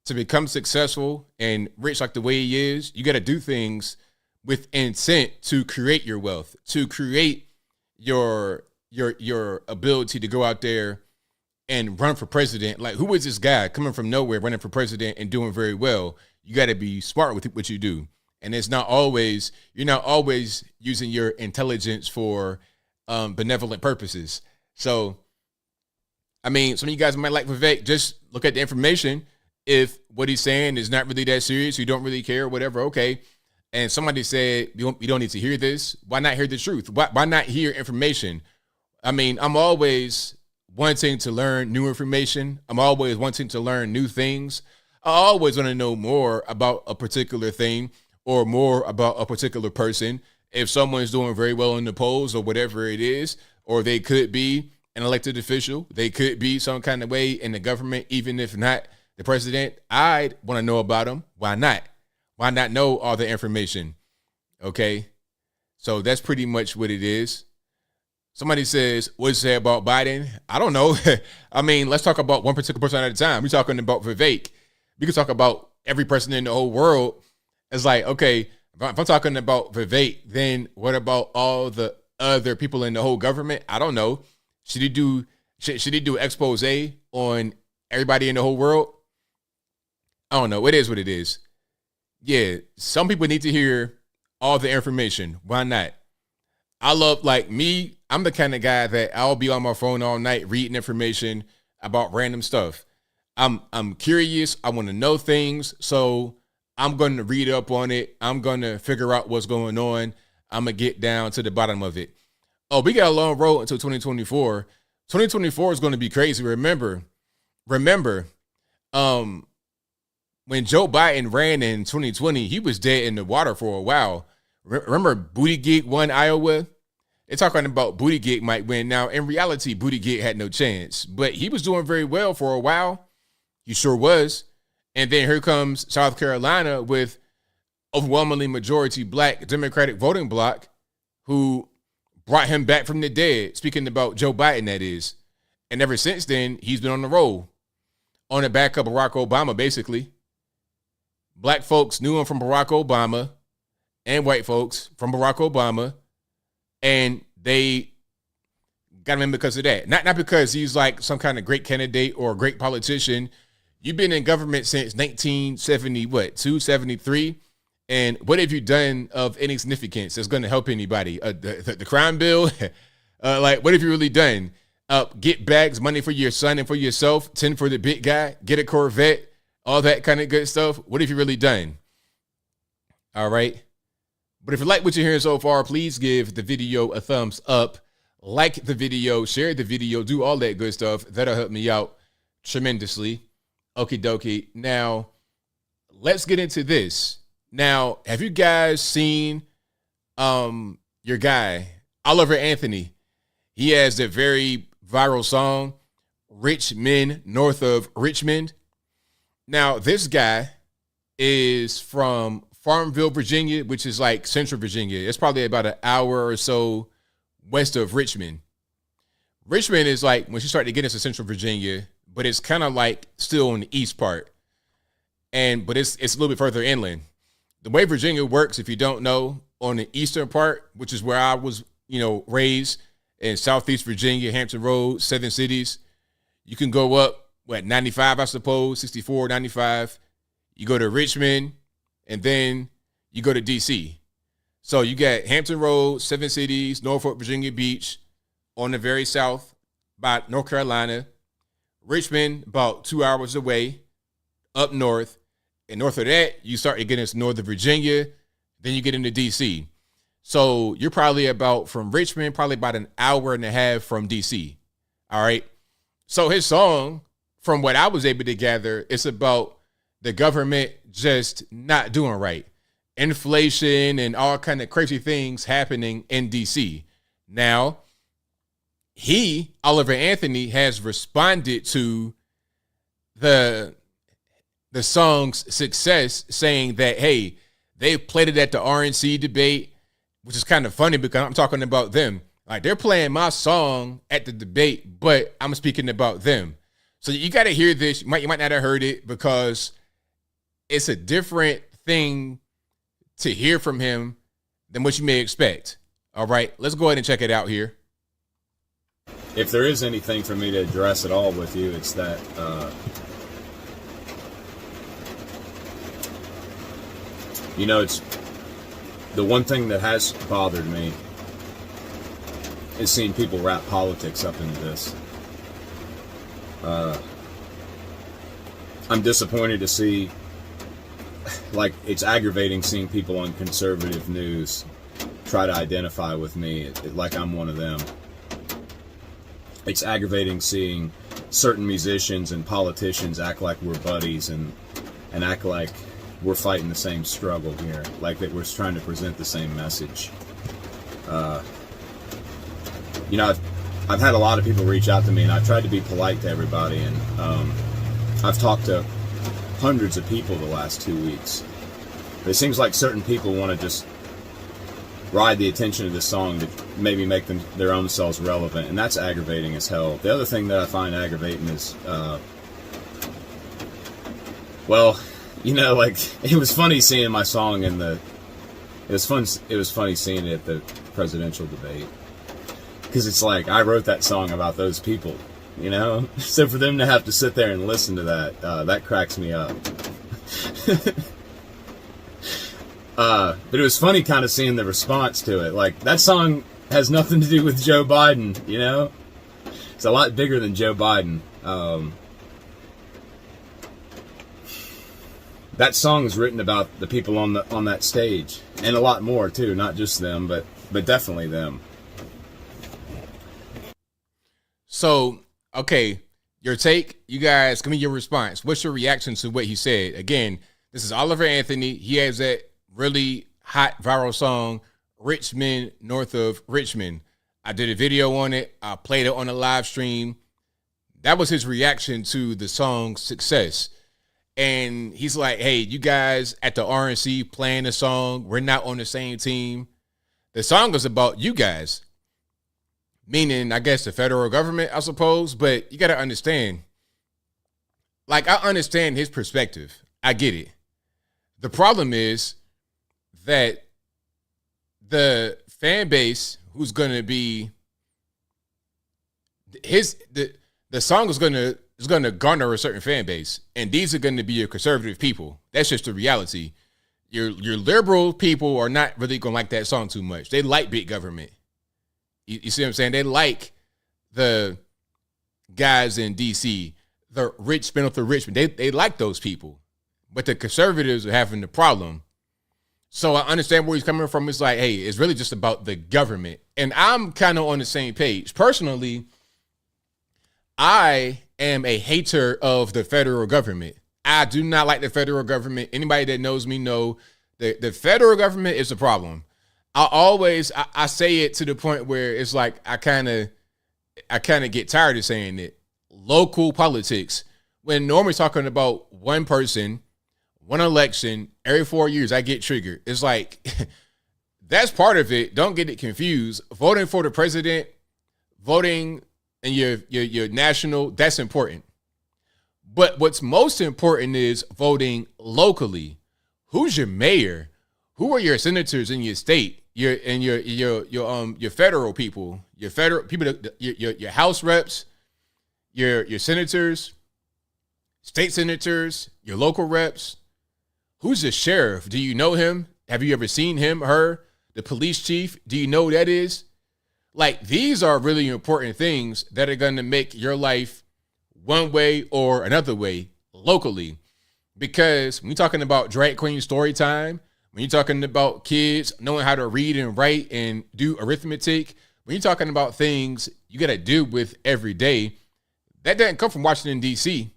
to become successful and rich like the way he is, you got to do things with intent to create your wealth, to create your ability to go out there and run for president. Like, who is this guy coming from nowhere, running for president and doing very well? You got to be smart with what you do. And you're not always using your intelligence for benevolent purposes. So, I mean, some of you guys might like Vivek. Just look at the information. If what he's saying is not really that serious, you don't really care, whatever, okay. And somebody said, you don't need to hear this. Why not hear the truth? Why not hear information? I mean, I'm always wanting to learn new information. I'm always wanting to learn new things. I always want to know more about a particular thing or more about a particular person. If someone's doing very well in the polls or whatever it is, or they could be an elected official, they could be some kind of way in the government, even if not the president, I'd want to know about them. Why not? Why not know all the information? Okay. So that's pretty much what it is. Somebody says, what'd you say about Biden? I don't know. I mean, let's talk about one particular person at a time. We're talking about Vivek. We can talk about every person in the whole world. It's like, okay, if I'm talking about Vivek, then what about all the other people in the whole government? I don't know. Should he do expose on everybody in the whole world? I don't know. It is what it is. Yeah, some people need to hear all the information. Why not? I love, like me, I'm the kind of guy that I'll be on my phone all night reading information about random stuff. I'm curious. I want to know things. So I'm going to read up on it. I'm going to figure out what's going on. I'm going to get down to the bottom of it. Oh, we got a long road until 2024. 2024 is going to be crazy. Remember, when Joe Biden ran in 2020, he was dead in the water for a while. Remember Buttigieg won Iowa? They're talking about Buttigieg might win. Now, in reality, Buttigieg had no chance, but he was doing very well for a while. He sure was. And then here comes South Carolina with overwhelmingly majority black Democratic voting bloc who brought him back from the dead, speaking about Joe Biden, that is. And ever since then, he's been on the roll, on the back of Barack Obama, basically. Black folks knew him from Barack Obama and white folks from Barack Obama, and they got him in because of that. Not because he's like some kind of great candidate or a great politician. You've been in government since 1973, and what have you done of any significance that's going to help anybody? The crime bill? Like, what have you really done? Get bags, money for your son and for yourself, 10 for the big guy, get a Corvette, all that kind of good stuff. What have you really done? All right. But if you like what you're hearing so far, please give the video a thumbs up, like the video, share the video, do all that good stuff. That'll help me out tremendously. Okie dokie. Now, let's get into this. Now, have you guys seen your guy, Oliver Anthony? He has the very viral song, Rich Men North of Richmond. Now, this guy is from Farmville, Virginia, which is like Central Virginia. It's probably about an hour or so west of Richmond. Richmond is like when you start to get into Central Virginia, but it's kind of like still on the east part. But it's a little bit further inland. The way Virginia works, if you don't know, on the eastern part, which is where I was, raised in Southeast Virginia, Hampton Roads, Seven Cities, you can go up what, 95, I suppose, 64, 95. You go to Richmond, and then you go to D.C. So you got Hampton Roads, 7 cities, Norfolk, Virginia Beach, on the very south by North Carolina. Richmond, about 2 hours away, up north. And north of that, you start to get into Northern Virginia, then you get into D.C. So you're probably from Richmond, probably about an hour and a half from D.C. All right. So his song, from what I was able to gather, it's about the government just not doing right. Inflation and all kind of crazy things happening in D.C. Now, Oliver Anthony, has responded to the song's success, saying that, hey, they played it at the RNC debate, which is kind of funny because I'm talking about them. Like, they're playing my song at the debate, but I'm speaking about them. So you got to hear this. You might not have heard it because it's a different thing to hear from him than what you may expect. All right, let's go ahead and check it out here. If there is anything for me to address at all with you, it's that it's the one thing that has bothered me is seeing people wrap politics up into this. I'm disappointed to see, like, it's aggravating seeing people on conservative news try to identify with me like I'm one of them. It's aggravating seeing certain musicians and politicians act like we're buddies and act like we're fighting the same struggle here, like that we're trying to present the same message. I've had a lot of people reach out to me, and I've tried to be polite to everybody, and I've talked to hundreds of people the last 2 weeks. But it seems like certain people want to just ride the attention of this song to maybe make them their own selves relevant, and that's aggravating as hell. The other thing that I find aggravating is, it was funny seeing my song it was funny seeing it at the presidential debate, because it's like I wrote that song about those people, so for them to have to sit there and listen to that cracks me up. But it was funny kind of seeing the response to it. Like, that song has nothing to do with Joe Biden, It's a lot bigger than Joe Biden. That song is written about the people on that stage, and a lot more too, not just them, but definitely them. So, okay, your take, you guys, give me your response. What's your reaction to what he said? Again, this is Oliver Anthony. He has that really hot viral song, Men North Of Richmond. I did a video on it. I played it on a live stream. That was his reaction to the song's success. And he's like, hey, you guys at the RNC playing the song, we're not on the same team. The song is about you guys, meaning, I guess, the federal government, I suppose. But you got to understand, like, I understand his perspective. I get it. The problem is that the fan base who's going to be the song is going to garner a certain fan base, and these are going to be your conservative people. That's just the reality. Your liberal people are not really going to like that song too much. They like big government. You see what I'm saying? They like the guys in D.C., the rich men of Richmond. They like those people, but the conservatives are having the problem. So I understand where he's coming from. It's like, hey, it's really just about the government. And I'm kind of on the same page. Personally, I am a hater of the federal government. I do not like the federal government. Anybody that knows me know that the federal government is a problem. I say it to the point where it's like I kind of get tired of saying it. Local politics, when normally talking about one person, one election, every 4 years, I get triggered. It's like, that's part of it. Don't get it confused. Voting for the president, voting in your national, that's important. But what's most important is voting locally. Who's your mayor? Who are your senators in your state? Your federal people, your House reps, your senators. state senators, your local reps. Who's the sheriff? Do you know him? Have you ever seen him, her? The police chief? Do you know who that is? Like, these are really important things that are going to make your life one way or another way locally. Because when you're talking about drag queen story time, when you're talking about kids knowing how to read and write and do arithmetic, when you're talking about things you got to deal with every day, that doesn't come from Washington, D.C.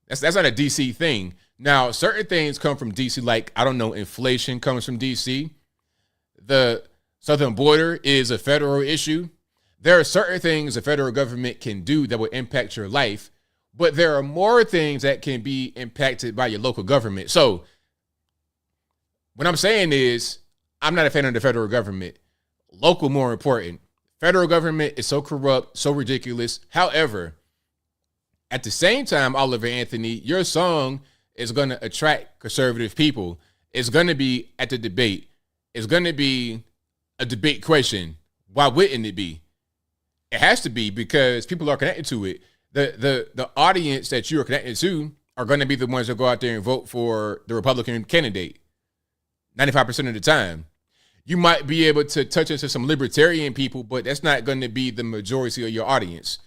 That's not a D.C. thing. Now, certain things come from D.C., like, I don't know, inflation comes from D.C. The southern border is a federal issue. There are certain things the federal government can do that will impact your life, but there are more things that can be impacted by your local government. So what I'm saying is, I'm not a fan of the federal government. Local more important. Federal government is so corrupt, so ridiculous. However, at the same time, Oliver Anthony, your song is going to attract conservative people. It's going to be at the debate. It's going to be a debate question. Why wouldn't it be? It has to be, because people are connected to it. The audience that you are connected to are going to be the ones that go out there and vote for the Republican candidate 95% of the time. You might be able to touch into some libertarian people, but that's not going to be the majority of your audience.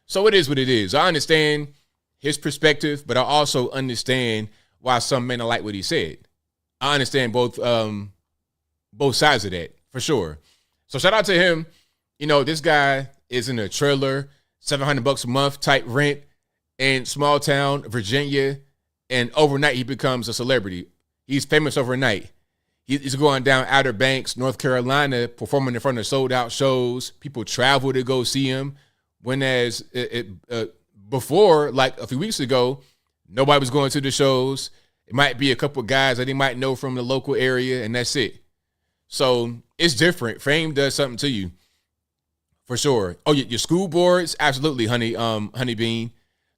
So it is what it is. I understand his perspective, but I also understand why some may not like what he said. I understand both sides of that, for sure. So shout out to him. You know, this guy is in a trailer, $700 a month type rent in small town Virginia, and overnight he becomes a celebrity. He's famous overnight. He's going down Outer Banks, North Carolina, performing in front of sold out shows. People travel to go see him. When before, like a few weeks ago, nobody was going to the shows. It might be a couple of guys that he might know from the local area, and that's it. So it's different. Fame does something to you, for sure. Oh, your school boards, absolutely, Honey Bean.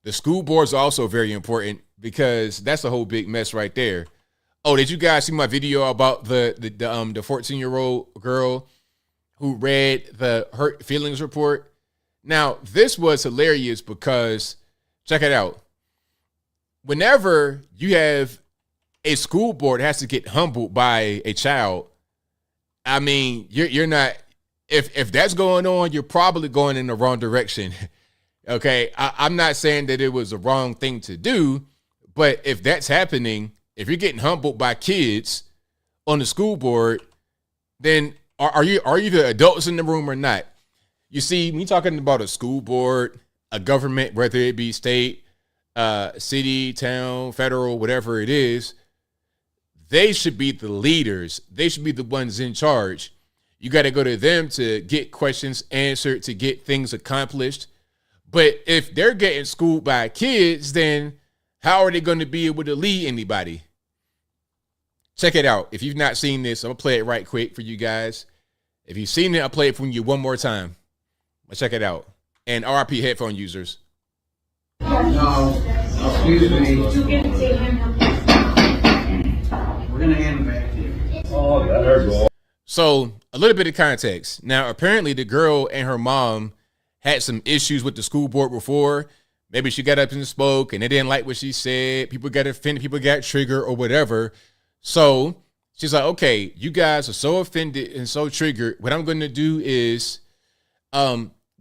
The school boards are also very important, because that's a whole big mess right there. Oh, did you guys see my video about the 14-year-old girl who read the hurt feelings report? Now, this was hilarious because, check it out. Whenever you have a school board that has to get humbled by a child, I mean, you're not, if that's going on, you're probably going in the wrong direction. Okay, I'm not saying that it was the wrong thing to do, but if that's happening, if you're getting humbled by kids on the school board, then are you the adults in the room or not? You see, when you're talking about a school board, a government, whether it be state, city, town, federal, whatever it is, they should be the leaders. They should be the ones in charge. You got to go to them to get questions answered, to get things accomplished. But if they're getting schooled by kids, then how are they going to be able to lead anybody? Check it out. If you've not seen this, I'm going to play it right quick for you guys. If you've seen it, I'll play it for you one more time. Check it out. And RIP headphone users. No, excuse me. We're going to hand them back to you. Oh, let her go. So, a little bit of context. Now, apparently the girl and her mom had some issues with the school board before. Maybe she got up and spoke and they didn't like what she said. People got offended, people got triggered or whatever. So, she's like, okay, you guys are so offended and so triggered. What I'm going to do is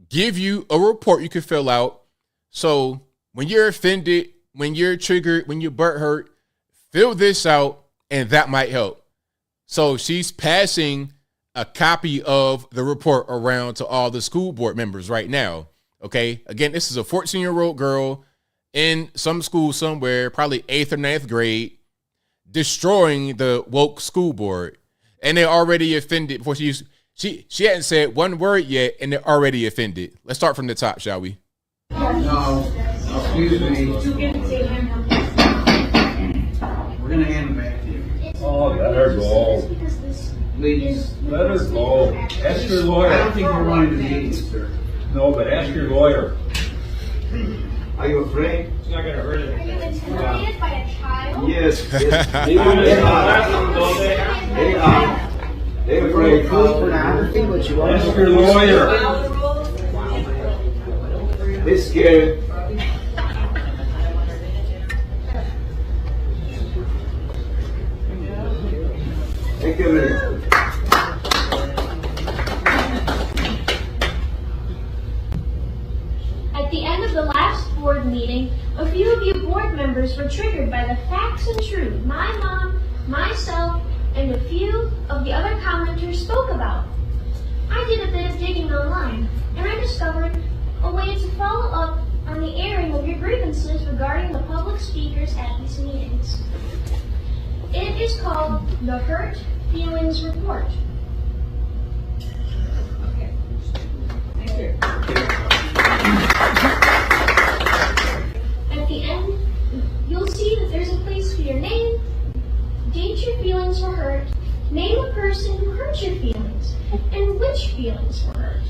give you a report you can fill out. So when you're offended, when you're triggered, when you're butthurt, fill this out and that might help. So she's passing a copy of the report around to all the school board members right now. Okay. Again, this is a 14-year-old girl in some school somewhere, probably 8th or 9th grade, destroying the woke school board. And they're already offended before she hadn't said one word yet, and they're already offended. Let's start from the top, shall we? No, excuse me. We're going to hand them back to you. Oh, let her go. Please. Let her go. Ask your lawyer. I don't think you're wanting to meet you, sir. No, but ask your lawyer. Are you afraid? It's not going to hurt Are you anything. intimidated by a child? Yes. They're afraid of pornography, but you want Ask your lawyer. They're scared. triggered by the facts and truth my mom, myself, and a few of the other commenters spoke about. I did a bit of digging online, and I discovered a way to follow up on the airing of your grievances regarding the public speakers at these meetings. It is called the Hurt Feelings Report. Okay. Thank you. At the end, you'll see that there's a place for your name, date your feelings were hurt, name a person who hurt your feelings, and which feelings were hurt.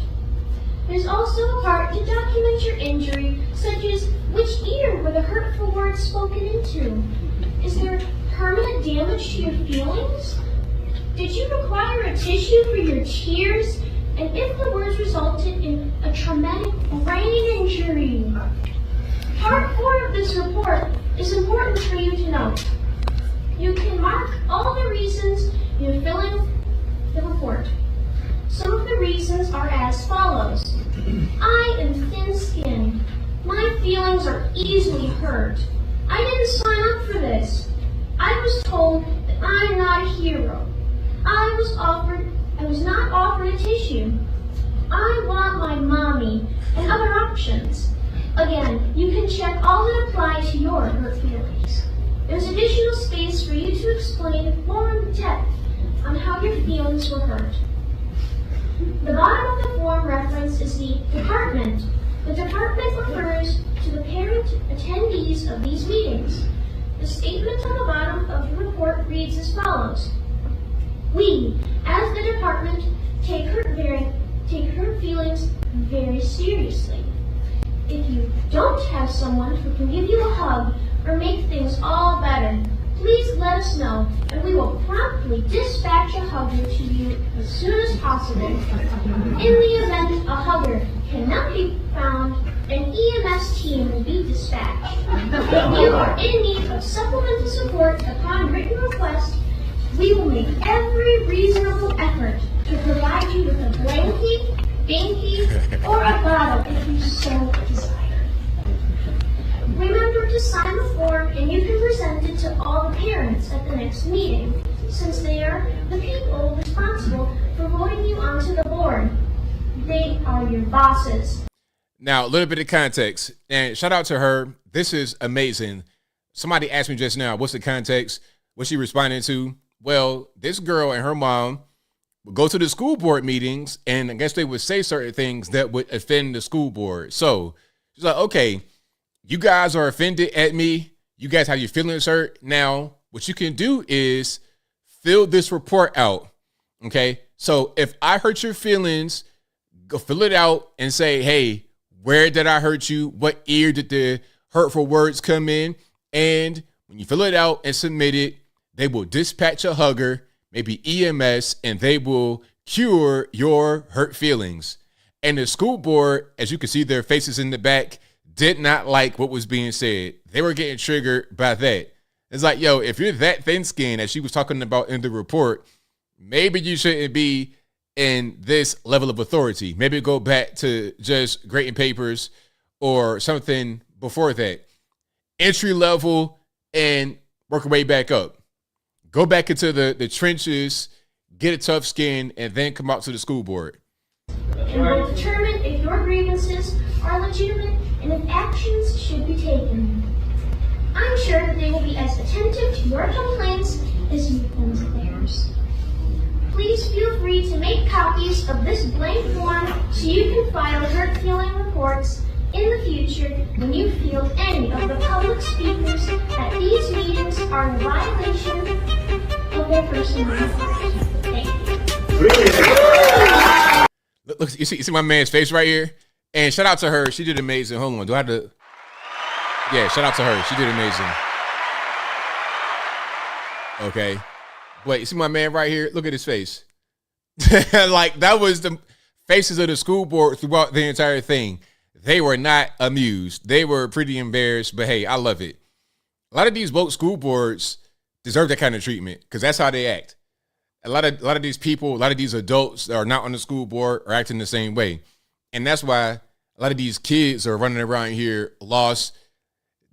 There's also a part to document your injury, such as which ear were the hurtful words spoken into. Is there permanent damage to your feelings? Did you require a tissue for your tears? And if the words resulted in a traumatic brain injury? Part 4 of this report is important for you to know. You can mark all the reasons you fill in the report. Some of the reasons are as follows. I am thin-skinned. My feelings are easily hurt. I didn't sign up for this. I was told that I'm not a hero. I was not offered a tissue. I want my mommy, and other options. Again, you can check all that apply to your hurt feelings. There's additional space for you to explain more in depth on how your feelings were hurt. The bottom of the form reference is the department. The department refers to the parent attendees of these meetings. The statement on the bottom of the report reads as follows. We, as the department, take hurt feelings very seriously. If you don't have someone who can give you a hug or make things all better, please let us know, and we will promptly dispatch a hugger to you as soon as possible. In the event a hugger cannot be found, an EMS team will be dispatched. If you are in need of supplemental support upon written request, we will make every reasonable effort to provide you with a blankie, binky, or a bottle if you so desire. Remember to sign the form, and you can present it to all the parents at the next meeting, since they are the people responsible for voting you onto the board. They are your bosses. Now, a little bit of context, and shout out to her. This is amazing. Somebody asked me just now, what's the context? What's she responding to? Well, this girl and her mom would go to the school board meetings, and I guess they would say certain things that would offend the school board. So she's like, okay, you guys are offended at me. You guys have your feelings hurt. Now, what you can do is fill this report out. Okay. So if I hurt your feelings, go fill it out and say, hey, where did I hurt you? What ear did the hurtful words come in? And when you fill it out and submit it, they will dispatch a hugger, maybe EMS, and they will cure your hurt feelings. And the school board, as you can see their faces in the back, did not like what was being said. They were getting triggered by that. It's like, yo, if you're that thin-skinned, as she was talking about in the report, maybe you shouldn't be in this level of authority. Maybe go back to just grading papers or something before that. Entry level and work your way back up. Go back into the trenches, get a tough skin, and then come out to the school board. And will determine if your grievances are legitimate and if actions should be taken. I'm sure that they will be as attentive to your complaints as you've been to theirs. Please feel free to make copies of this blank form so you can file hurt feeling reports in the future when you feel any of the public speakers at these meetings are in violation of their personal rights. Thank you. Look, you see my man's face right here? And shout out to her. She did amazing. Hold on. Do I have to? Yeah, shout out to her. She did amazing. Okay. Wait, you see my man right here? Look at his face. Like, that was the faces of the school board throughout the entire thing. They were not amused. They were pretty embarrassed, but hey, I love it. A lot of these woke school boards deserve that kind of treatment because that's how they act. A lot of these people, a lot of these adults that are not on the school board are acting the same way. And that's why a lot of these kids are running around here lost,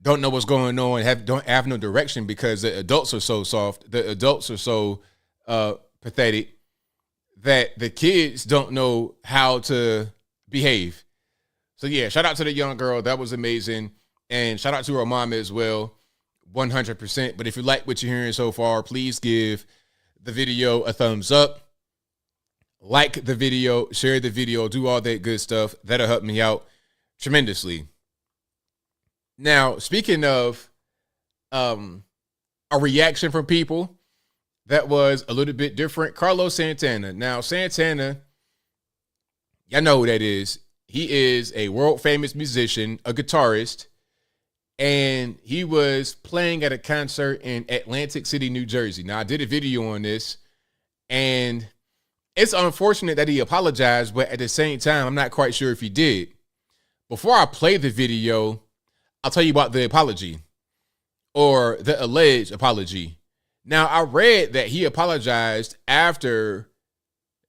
don't know what's going on, don't have no direction because the adults are so soft, the adults are so pathetic that the kids don't know how to behave. So yeah, shout out to the young girl. That was amazing. And shout out to her mom as well, 100%. But if you like what you're hearing so far, please give the video a thumbs up. Like the video, share the video, do all that good stuff. That'll help me out tremendously. Now, speaking of a reaction from people that was a little bit different, Carlos Santana. Now, Santana, y'all know who that is. He is a world famous musician, a guitarist, and he was playing at a concert in Atlantic City, New Jersey. Now, I did a video on this, and it's unfortunate that he apologized, but at the same time, I'm not quite sure if he did. Before I play the video, I'll tell you about the apology or the alleged apology. Now, I read that he apologized after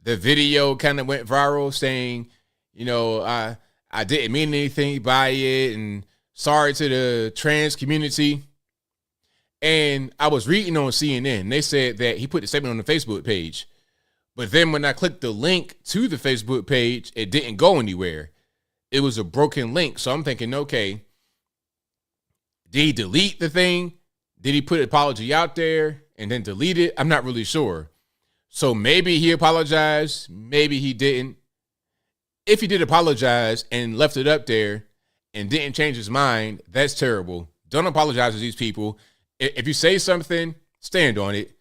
the video kind of went viral saying, you know, I didn't mean anything by it and sorry to the trans community. And I was reading on CNN. They said that he put the statement on the Facebook page. But then when I clicked the link to the Facebook page, it didn't go anywhere. It was a broken link. So I'm thinking, okay, did he delete the thing? Did he put an apology out there and then delete it? I'm not really sure. So maybe he apologized. Maybe he didn't. If he did apologize and left it up there and didn't change his mind, that's terrible. Don't apologize to these people. If you say something, stand on it.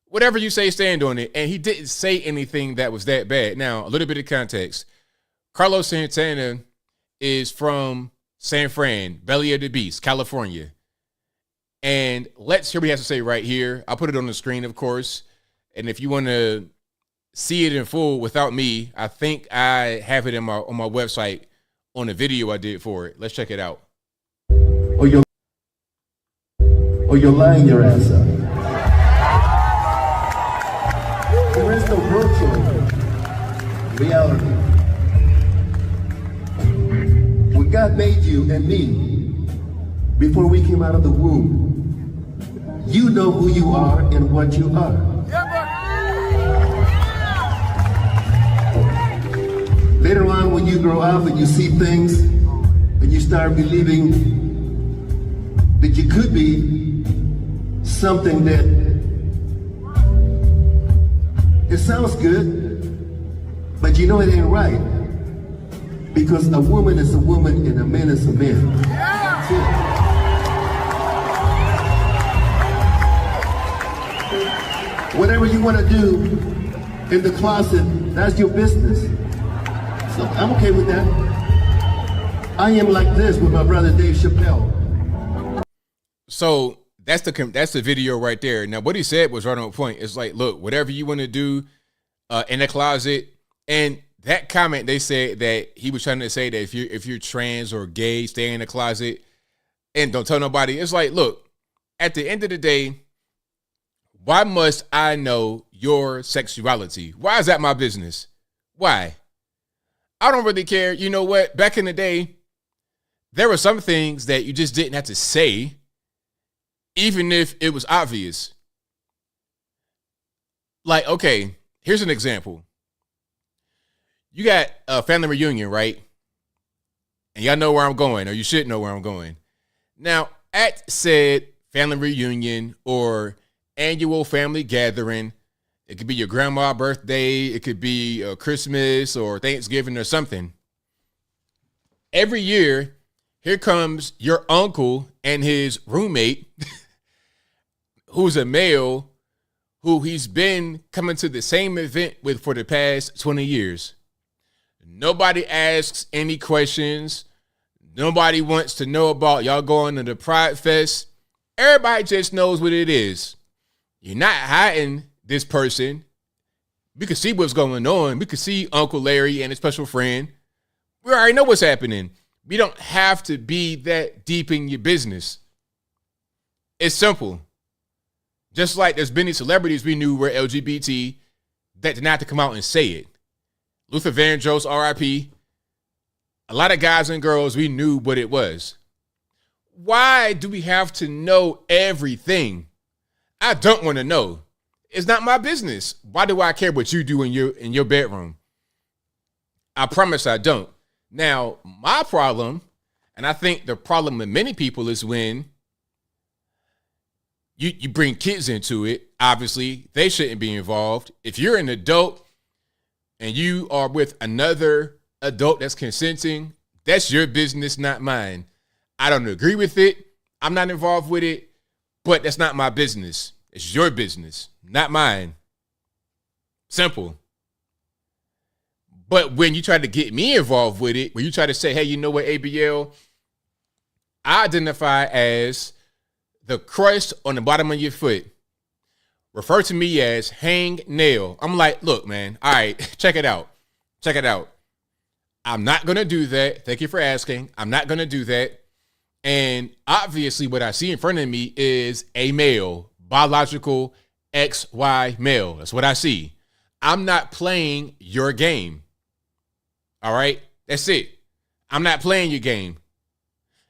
Whatever you say, stand on it. And he didn't say anything that was that bad. Now, a little bit of context. Carlos Santana is from San Fran, Belly of the Beast, California. And let's hear what he has to say right here. I'll put it on the screen, of course. And if you want to see it in full without me, I think I have it on my website on the video I did for it. Let's check it out. Or you're lying your ass up. There is no virtual reality. When God made you and me, before we came out of the womb, you know who you are and what you are. Later on, when you grow up and you see things and you start believing that you could be something that it sounds good, but you know it ain't right. Because a woman is a woman and a man is a man. That's it. Whatever you want to do in the closet, that's your business. So I'm okay with that. I am like this with my brother Dave Chappelle. So that's the video right there. Now, what he said was right on point. It's like, look, whatever you want to do in the closet. And that comment, they said that he was trying to say that if you're trans or gay, stay in the closet and don't tell nobody. It's like, look, at the end of the day, why must I know your sexuality? Why is that my business? Why? I don't really care. You know what? Back in the day, there were some things that you just didn't have to say, even if it was obvious. Like, okay, here's an example. You got a family reunion, right? And y'all know where I'm going, or you should know where I'm going. Now, at said family reunion or annual family gathering, it could be your grandma's birthday, it could be Christmas or Thanksgiving or something. Every year, here comes your uncle and his roommate, who's a male, who he's been coming to the same event with for the past 20 years. Nobody asks any questions. Nobody wants to know about y'all going to the Pride Fest. Everybody just knows what it is. You're not hiding this person. We can see what's going on. We can see Uncle Larry and his special friend. We already know what's happening. We don't have to be that deep in your business. It's simple. Just like there's many celebrities we knew were LGBT that did not have to come out and say it. Luther Vandross, RIP. A lot of guys and girls, we knew what it was. Why do we have to know everything? I don't want to know. It's not my business. Why do I care what you do in your bedroom? I promise I don't. Now, my problem, and I think the problem with many people, is when you bring kids into it. Obviously, they shouldn't be involved. If you're an adult and you are with another adult that's consenting, that's your business, not mine. I don't agree with it. I'm not involved with it, but that's not my business. It's your business, not mine. Simple. But when you try to get me involved with it, when you try to say, hey, you know what, ABL, I identify as the crust on the bottom of your foot. Refer to me as hang nail. I'm like, look, man, all right, check it out. Check it out. I'm not going to do that. Thank you for asking. I'm not going to do that. And obviously what I see in front of me is a male, biological XY male. That's what I see. I'm not playing your game. All right? That's it. I'm not playing your game.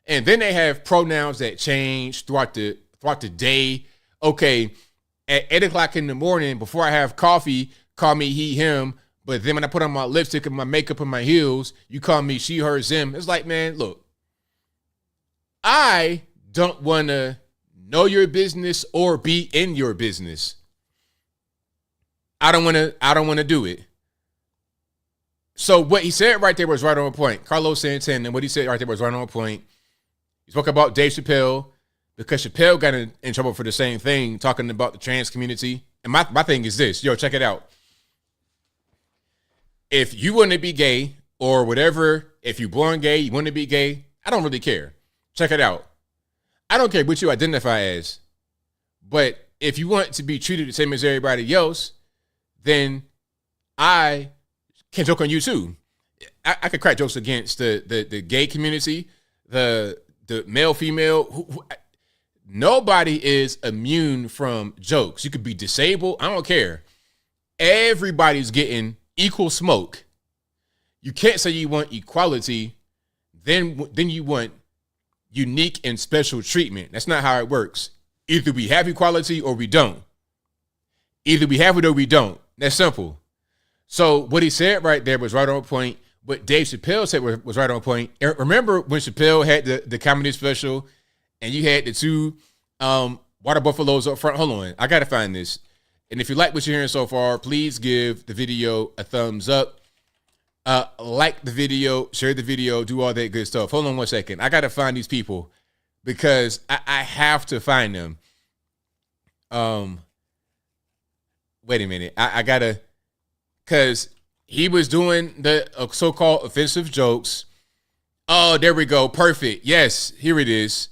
And then they have pronouns that change throughout the day. Okay, at 8 o'clock in the morning, before I have coffee, call me he, him. But then when I put on my lipstick and my makeup and my heels, you call me she, her, him. It's like, man, look, I don't want to know your business or be in your business. I don't want to do it. So what he said right there was right on point. Carlos Santana, and what he said right there was right on point. He spoke about Dave Chappelle because Chappelle got in trouble for the same thing, talking about the trans community. And my thing is this. Yo, check it out. If you want to be gay or whatever, if you're born gay, you want to be gay, I don't really care. Check it out. I don't care what you identify as. But if you want to be treated the same as everybody else, then I can joke on you too. I could crack jokes against the gay community, the male, female. Nobody is immune from jokes. You could be disabled. I don't care. Everybody's getting equal smoke. You can't say you want equality, then you want unique and special treatment. That's not how it works. Either we have equality or we don't. Either we have it or we don't. That's simple. So what he said right there was right on point. What Dave Chappelle said was right on point. Remember when Chappelle had the comedy special and you had the two water buffaloes up front? Hold on. I got to find this. And if you like what you're hearing so far, please give the video a thumbs up. Like the video, share the video, do all that good stuff. Hold on one second. I got to find these people because I have to find them. Wait a minute. I got to, because he was doing the so-called offensive jokes. Oh, there we go. Perfect. Yes, here it is.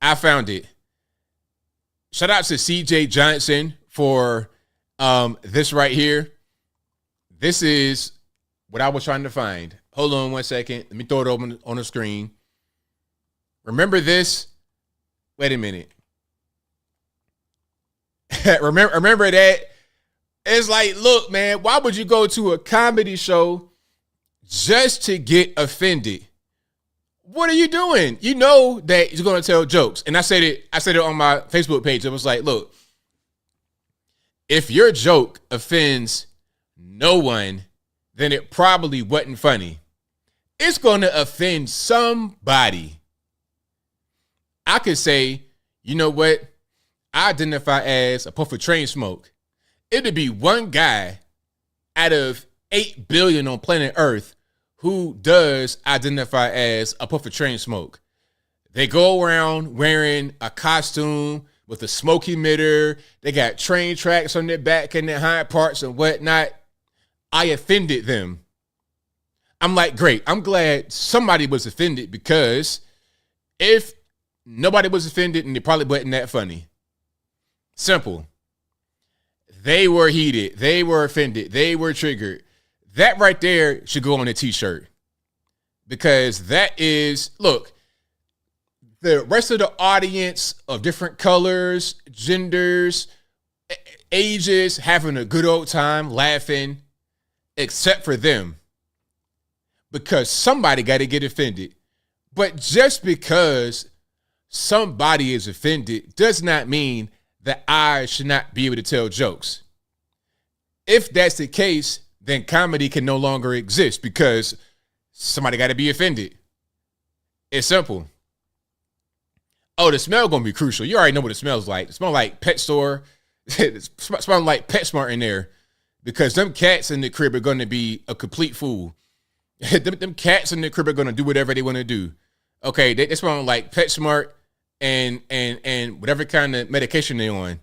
I found it. Shout out to CJ Johnson for this right here. This is what I was trying to find. Hold on one second. Let me throw it open on the screen. Remember this? Wait a minute. remember that? It's like, look, man, why would you go to a comedy show just to get offended? What are you doing? You know that he's going to tell jokes. And I said it on my Facebook page. It was like, look, if your joke offends no one, then it probably wasn't funny. It's going to offend somebody. I could say, you know what? I identify as a puff of train smoke. It'd be one guy out of 8 billion on planet Earth who does identify as a puff of train smoke. They go around wearing a costume with a smoke emitter. They got train tracks on their back and their hind parts and whatnot. I offended them. I'm like, great. I'm glad somebody was offended, because if nobody was offended, and it probably wasn't that funny. Simple. They were heated. They were offended. They were triggered. That right there should go on a t-shirt, because that is, look, the rest of the audience of different colors, genders, ages, having a good old time, laughing, except for them, because somebody got to get offended. But just because somebody is offended does not mean that I should not be able to tell jokes. If that's the case, then comedy can no longer exist because somebody got to be offended. It's simple. Oh, the smell gonna be crucial. You already know what it smells like. It smells like pet store. It smells like PetSmart in there because them cats in the crib are gonna be a complete fool. them cats in the crib are gonna do whatever they want to do. Okay, they smell like PetSmart and whatever kind of medication they're on,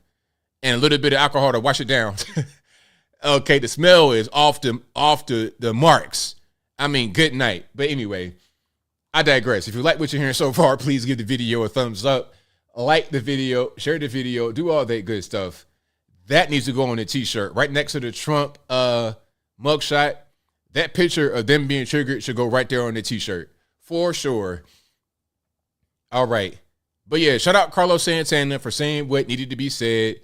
and a little bit of alcohol to wash it down. Okay, the smell is off the marks. I mean, good night. But anyway, I digress. If you like what you're hearing so far, please give the video a thumbs up. Like the video, share the video, do all that good stuff. That needs to go on the t-shirt. Right next to the Trump mugshot, that picture of them being triggered should go right there on the t-shirt. For sure. All right. But yeah, shout out Carlos Santana for saying what needed to be said.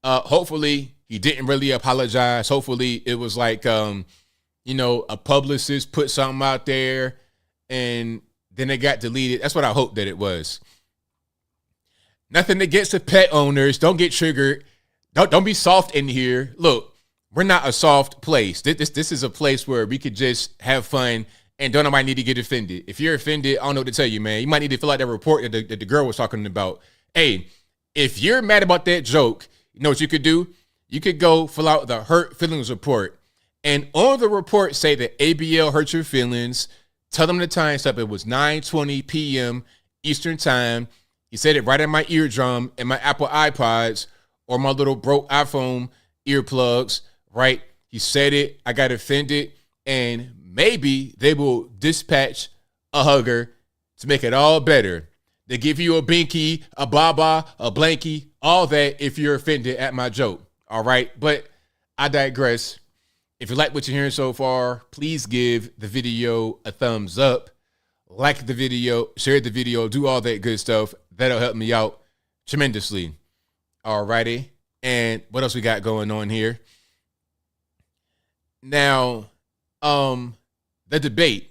Hopefully he didn't really apologize. Hopefully it was like, a publicist put something out there and then it got deleted. That's what I hope that it was. Nothing against the pet owners. Don't get triggered. Don't be soft in here. Look, we're not a soft place. This is a place where we could just have fun and don't nobody need to get offended. If you're offended, I don't know what to tell you, man. You might need to fill out that report that the girl was talking about. Hey, if you're mad about that joke, you know what you could do? You could go fill out the hurt feelings report. And on the report, say that ABL hurt your feelings. Tell them the time step. It was 9:20 p.m. Eastern time. He said it right in my eardrum and my Apple iPods or my little broke iPhone earplugs, right? He said it. I got offended. And maybe they will dispatch a hugger to make it all better. They give you a binky, a baba, a blankie, all that if you're offended at my joke. All right. But I digress. If you like what you're hearing so far, please give the video a thumbs up, like the video, share the video, do all that good stuff. That'll help me out tremendously. All righty. And what else we got going on here? Now, the debate.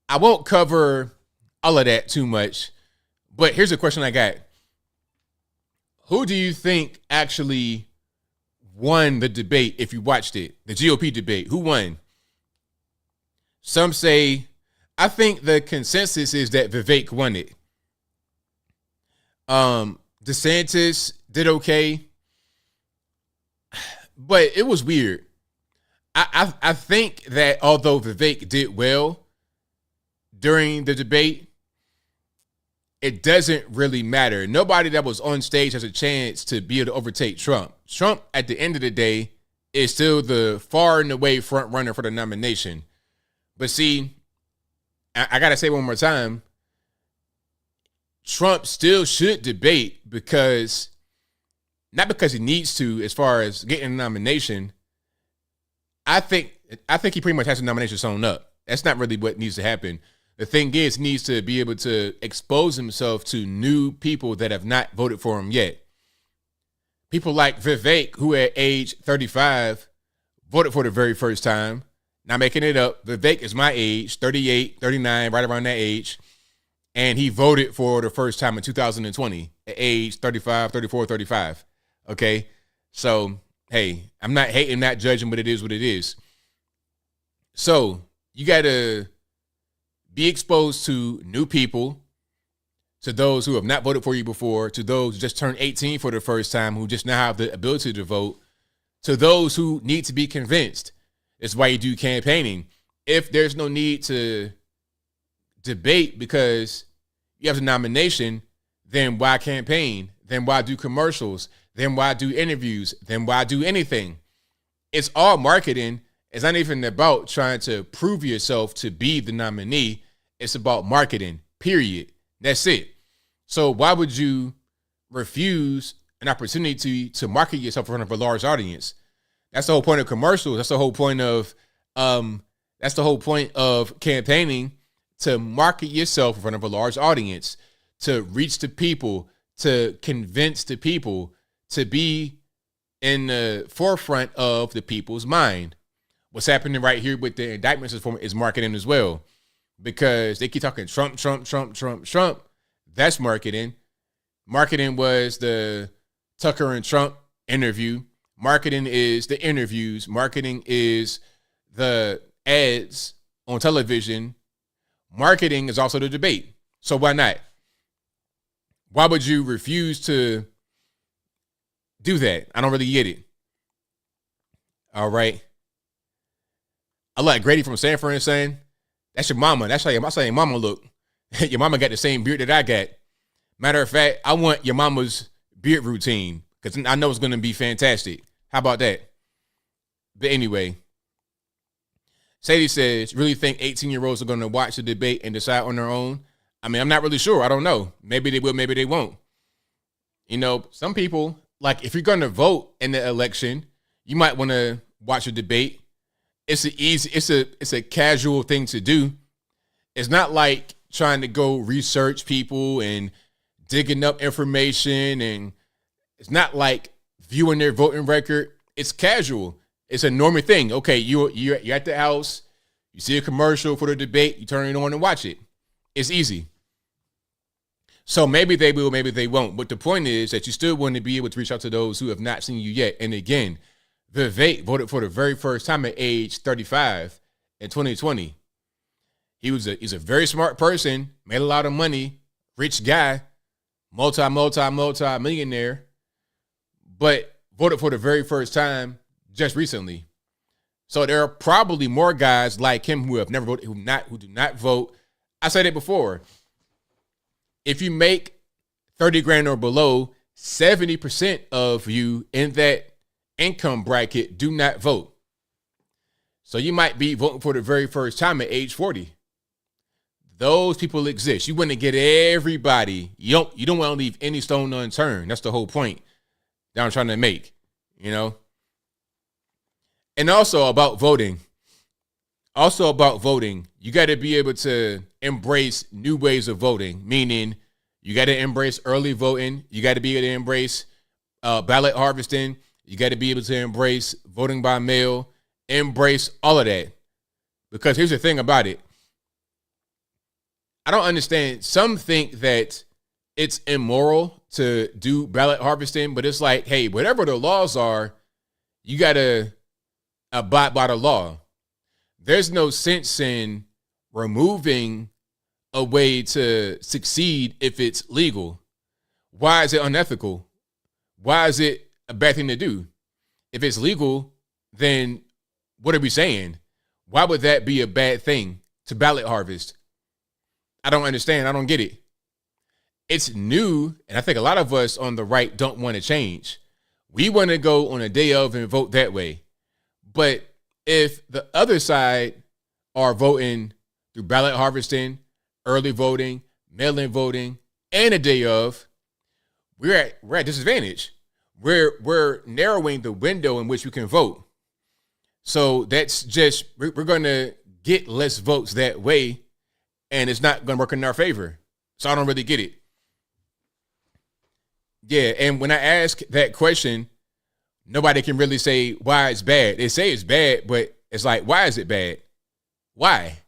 I won't cover all of that too much, but here's a question I got. Who do you think actually won the debate if you watched it? The GOP debate. Who won? Some say, I think the consensus is that Vivek won it. DeSantis did okay, but it was weird. I think that although Vivek did well during the debate, it doesn't really matter. Nobody that was on stage has a chance to be able to overtake Trump. Trump, at the end of the day, is still the far and away front runner for the nomination. But see, I got to say one more time, Trump still should debate not because he needs to as far as getting a nomination. I think he pretty much has the nomination sewn up. That's not really what needs to happen. The thing is, he needs to be able to expose himself to new people that have not voted for him yet. People like Vivek, who at age 35 voted for the very first time. Not making it up. Vivek is my age, 38, 39, right around that age. And he voted for the first time in 2020 at age 35, 34, 35. Okay. So, hey, I'm not hating, not judging, but it is what it is. So you got to be exposed to new people, to those who have not voted for you before, to those who just turned 18 for the first time, who just now have the ability to vote, to those who need to be convinced. It's why you do campaigning. If there's no need to debate because you have the nomination, then why campaign? Then why do commercials? Then why do interviews? Then why do anything? It's all marketing. It's not even about trying to prove yourself to be the nominee. It's about marketing, period. That's it. So why would you refuse an opportunity to market yourself in front of a large audience? That's the whole point of commercials. That's the whole point of campaigning, to market yourself in front of a large audience, to reach the people, to convince the people, to be in the forefront of the people's mind. What's happening right here with the indictments is marketing as well, because they keep talking Trump, Trump, Trump, Trump, Trump. That's marketing. Marketing was the Tucker and Trump interview. Marketing is the interviews. Marketing is the ads on television. Marketing is also the debate. So why not? Why would you refuse to do that? I don't really get it. All right. I like Grady from San Fran saying, that's your mama. That's how your mama look. Your mama got the same beard that I got. Matter of fact, I want your mama's beard routine because I know it's going to be fantastic. How about that? But anyway, Sadie says, really think 18-year-olds are going to watch the debate and decide on their own? I mean, I'm not really sure. I don't know. Maybe they will, maybe they won't. You know, some people, like if you're going to vote in the election, you might want to watch a debate. It's a casual thing to do. It's not like trying to go research people and digging up information, and it's not like viewing their voting record. It's casual. It's a normal thing. Okay, you're at the house, you see a commercial for the debate, you turn it on and watch it. It's easy. So maybe they will, maybe they won't. But the point is that you still want to be able to reach out to those who have not seen you yet. And again, Vivek voted for the very first time at age 35 in 2020. He's a very smart person, made a lot of money, rich guy, multi-millionaire, but voted for the very first time just recently. So there are probably more guys like him who have never voted, who do not vote. I said it before. If you make 30 grand or below, 70% of you in that income bracket do not vote. So you might be voting for the very first time at age 40. Those people exist. You want to get everybody. You don't want to leave any stone unturned. That's the whole point that I'm trying to make, you know? And also about voting, you got to be able to embrace new ways of voting, meaning you got to embrace early voting. You got to be able to embrace ballot harvesting. You got to be able to embrace voting by mail, embrace all of that. Because here's the thing about it. I don't understand. Some think that it's immoral to do ballot harvesting, but it's like, hey, whatever the laws are, you got to abide by the law. There's no sense in removing a way to succeed if it's legal. Why is it unethical? Why is it a bad thing to do? If it's legal, then what are we saying? Why would that be a bad thing to ballot harvest? I don't understand. I don't get it. It's new, and I think a lot of us on the right don't want to change. We want to go on a day of and vote that way. But if the other side are voting through ballot harvesting, early voting, mail-in voting, and a day of, we're at disadvantage. We're narrowing the window in which we can vote. So that's just, we're going to get less votes that way, and it's not going to work in our favor. So I don't really get it. Yeah, and when I ask that question, nobody can really say why it's bad. They say it's bad, but it's like, why is it bad? Why?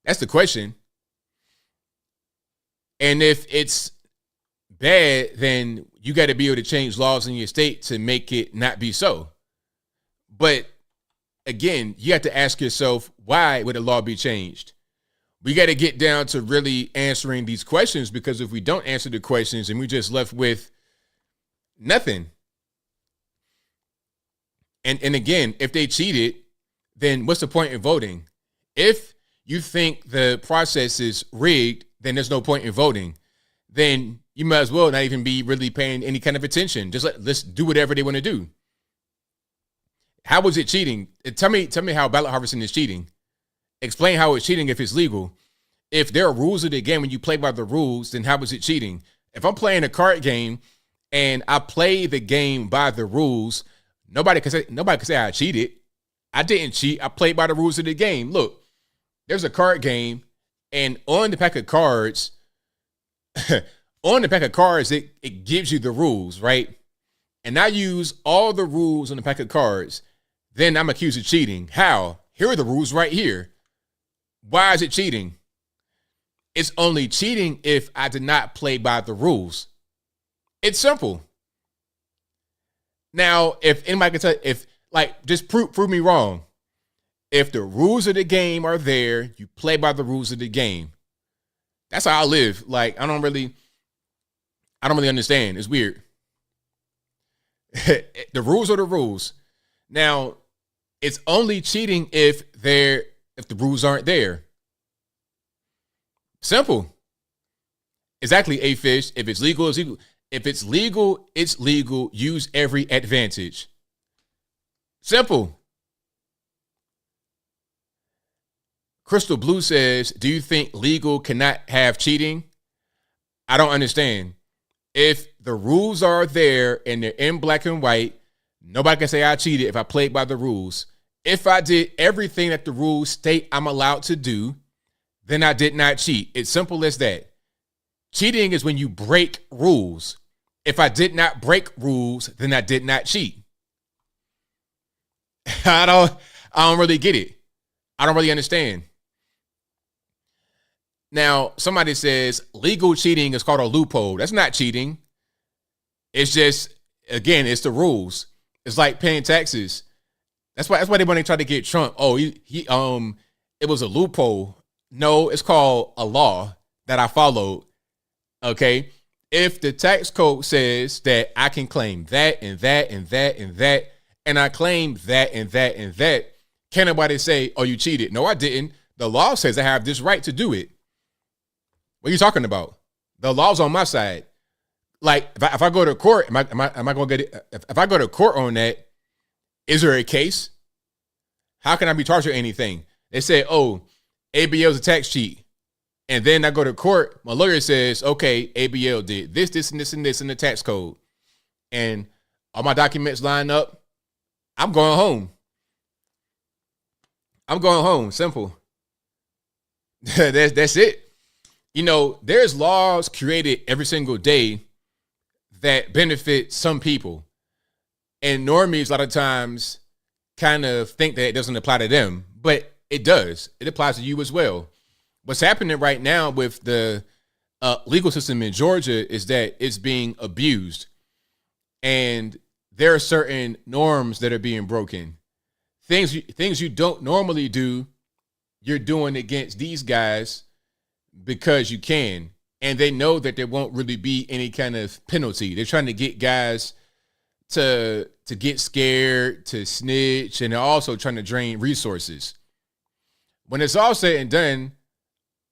That's the question. And if it's bad, then you got to be able to change laws in your state to make it not be so. But again, you have to ask yourself, why would a law be changed? We got to get down to really answering these questions, because if we don't answer the questions and we're just left with nothing. And again, if they cheated, then what's the point in voting? If you think the process is rigged, then there's no point in voting. Then you might as well not even be really paying any kind of attention. Just let's do whatever they want to do. How was it cheating? Tell me how ballot harvesting is cheating. Explain how it's cheating if it's legal. If there are rules of the game and you play by the rules, then how is it cheating? If I'm playing a card game and I play the game by the rules, nobody can say I cheated. I didn't cheat. I played by the rules of the game. Look, there's a card game, and on the pack of cards, it gives you the rules, right? And I use all the rules on the pack of cards. Then I'm accused of cheating. How? Here are the rules right here. Why is it cheating? It's only cheating if I did not play by the rules. It's simple. Now, if anybody can tell, if like, just prove me wrong. If the rules of the game are there, you play by the rules of the game. That's how I live. Like, I don't really understand. It's weird. The rules are the rules. Now, it's only cheating if the rules aren't there. Simple. Exactly, A Fish. If it's legal, it's legal. If it's legal, it's legal. Use every advantage. Simple. Crystal Blue says, do you think legal cannot have cheating? I don't understand. If the rules are there and they're in black and white, nobody can say I cheated if I played by the rules. If I did everything that the rules state I'm allowed to do, then I did not cheat. It's simple as that. Cheating is when you break rules. If I did not break rules, then I did not cheat. I don't really get it. I don't really understand. Now, somebody says legal cheating is called a loophole. That's not cheating. It's just, again, it's the rules. It's like paying taxes. That's why they want to try to get Trump. Oh, it was a loophole. No, it's called a law that I followed. Okay. If the tax code says that I can claim that and that and that and that, and I claim that and that and that, can't nobody say, oh, you cheated? No, I didn't. The law says I have this right to do it. What are you talking about? The law's on my side. Like, if I go to court, am I going to get it? If I go to court on that, is there a case? How can I be charged with anything? They say, oh, ABL is a tax cheat. And then I go to court. My lawyer says, okay, ABL did this, this, and this, and this in the tax code. And all my documents line up. I'm going home. I'm going home. Simple. That's it. You know, there's laws created every single day that benefit some people. And normies, a lot of times, kind of think that it doesn't apply to them. But it does. It applies to you as well. What's happening right now with the legal system in Georgia is that it's being abused. And there are certain norms that are being broken. Things you don't normally do, you're doing against these guys because you can. And they know that there won't really be any kind of penalty. They're trying to get guys to get scared, to snitch, and they're also trying to drain resources. When it's all said and done,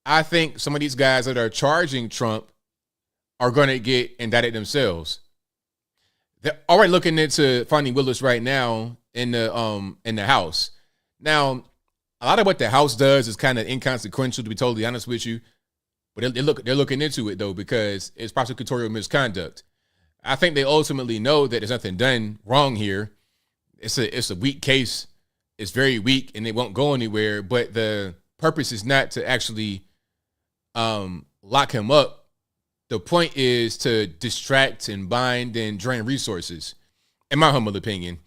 I think some of these guys that are charging Trump are going to get indicted themselves. They're already looking into finding Willis right now in the House. Now, a lot of what the House does is kind of inconsequential, to be totally honest with you. But they're looking into it, though, because it's prosecutorial misconduct. I think they ultimately know that there's nothing done wrong here. It's a weak case. It's very weak, and it won't go anywhere. But the purpose is not to actually lock him up. The point is to distract and bind and drain resources, in my humble opinion.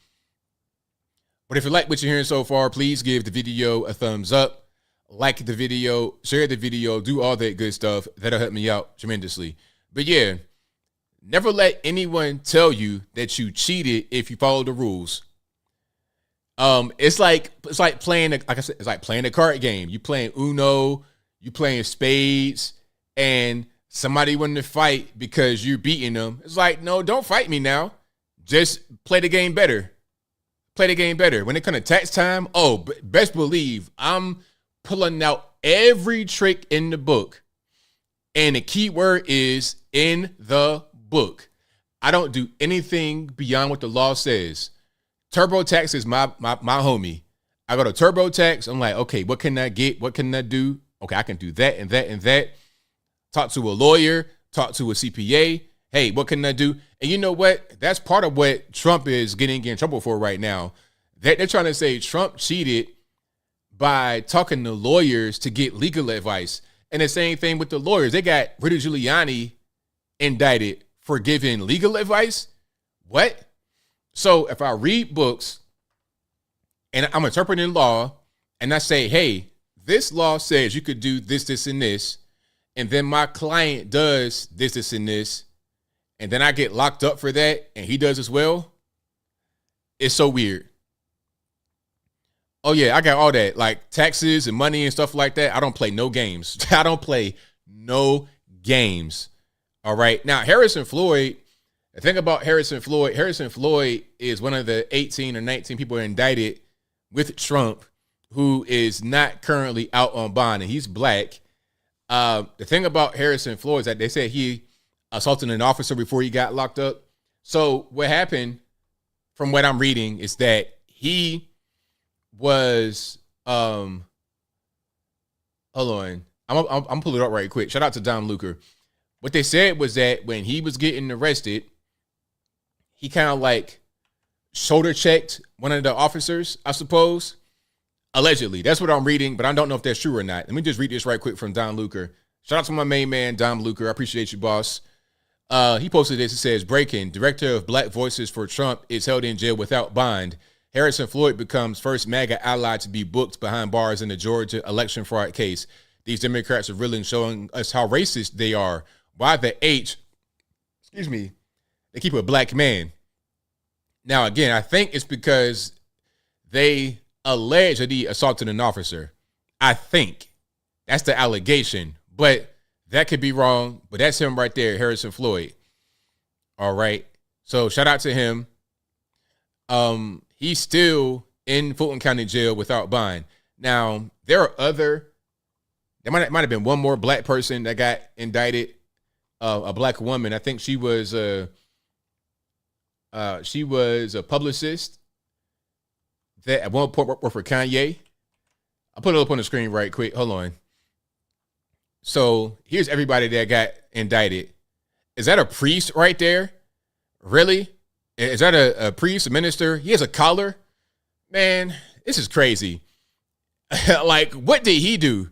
But if you like what you're hearing so far, please give the video a thumbs up. Like the video, share the video, do all that good stuff. That'll help me out tremendously. But yeah, never let anyone tell you that you cheated if you follow the rules. It's like playing it's like playing a card game. You playing Uno, you playing spades, and somebody wanting to fight because you're beating them. It's like, no, don't fight me now. Just play the game better. Play the game better. When it comes to tax time, best believe I'm pulling out every trick in the book. And the key word is in the book. I don't do anything beyond what the law says. TurboTax is my homie. I go to TurboTax. I'm like, okay, what can I get? What can I do? Okay, I can do that and that and that. Talk to a lawyer, talk to a CPA. Hey, what can I do? And you know what? That's part of what Trump is getting in trouble for right now. They're trying to say Trump cheated by talking to lawyers to get legal advice. And the same thing with the lawyers. They got Rudy Giuliani indicted for giving legal advice. What? So if I read books and I'm interpreting law and I say, hey, this law says you could do this, this, and this, and then my client does this, and this, and then I get locked up for that, and he does as well. It's so weird. Oh yeah, I got all that, like taxes and money and stuff like that. I don't play no games. I don't play no games. All right. Now, Harrison Floyd, the thing about Harrison Floyd is one of the 18 or 19 people indicted with Trump who is not currently out on bond, and he's black. The thing about Harrison Floyd is that they said he assaulted an officer before he got locked up. So what happened, from what I'm reading, is that he was hold on. I'm pulling it up right quick. Shout out to Don Luker. What they said was that when he was getting arrested, he kind of like shoulder checked one of the officers, I suppose. Allegedly. That's what I'm reading, but I don't know if that's true or not. Let me just read this right quick from Don Luker. Shout out to my main man, Don Luker. I appreciate you, boss. He posted this. It says, breaking, director of Black Voices for Trump is held in jail without bond. Harrison Floyd becomes first MAGA ally to be booked behind bars in the Georgia election fraud case. These Democrats are really showing us how racist they are. Why the H, they keep a black man. Now, again, I think it's because they allege that he assaulted an officer. I think that's the allegation, but that could be wrong. But that's him right there, Harrison Floyd. All right. So shout out to him. He's still in Fulton County jail without bond. Now, there might have been one more black person that got indicted, a black woman. I think she was a publicist that at one point worked for Kanye. I'll put it up on the screen right quick. Hold on. So here's everybody that got indicted. Is that a priest right there? Really? Is that a priest, a minister? He has a collar? Man, this is crazy. Like, what did he do?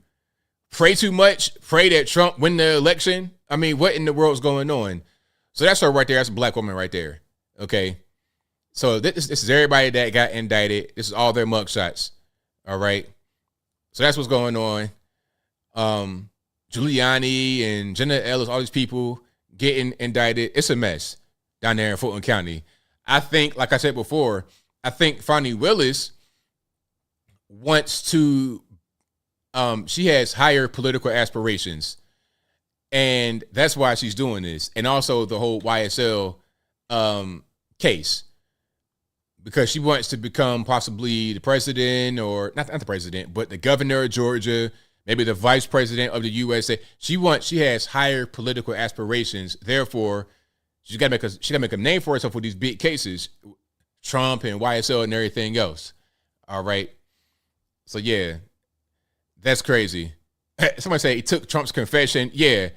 Pray too much? Pray that Trump win the election? I mean, what in the world's going on? So that's her right there. That's a black woman right there. Okay. So this is everybody that got indicted. This is all their mugshots. All right. So that's what's going on. Giuliani and Jenna Ellis, all these people getting indicted. It's a mess down there in Fulton County. I think, like I said before, I think Fani Willis wants to, she has higher political aspirations. And that's why she's doing this. And also the whole YSL case. Because she wants to become possibly the president, or not the president, but the governor of Georgia, maybe the vice president of the USA. She has higher political aspirations. Therefore, she got to make a name for herself with these big cases, Trump and YSL and everything else. All right. So yeah, that's crazy. Somebody say he took Trump's confession. Yeah.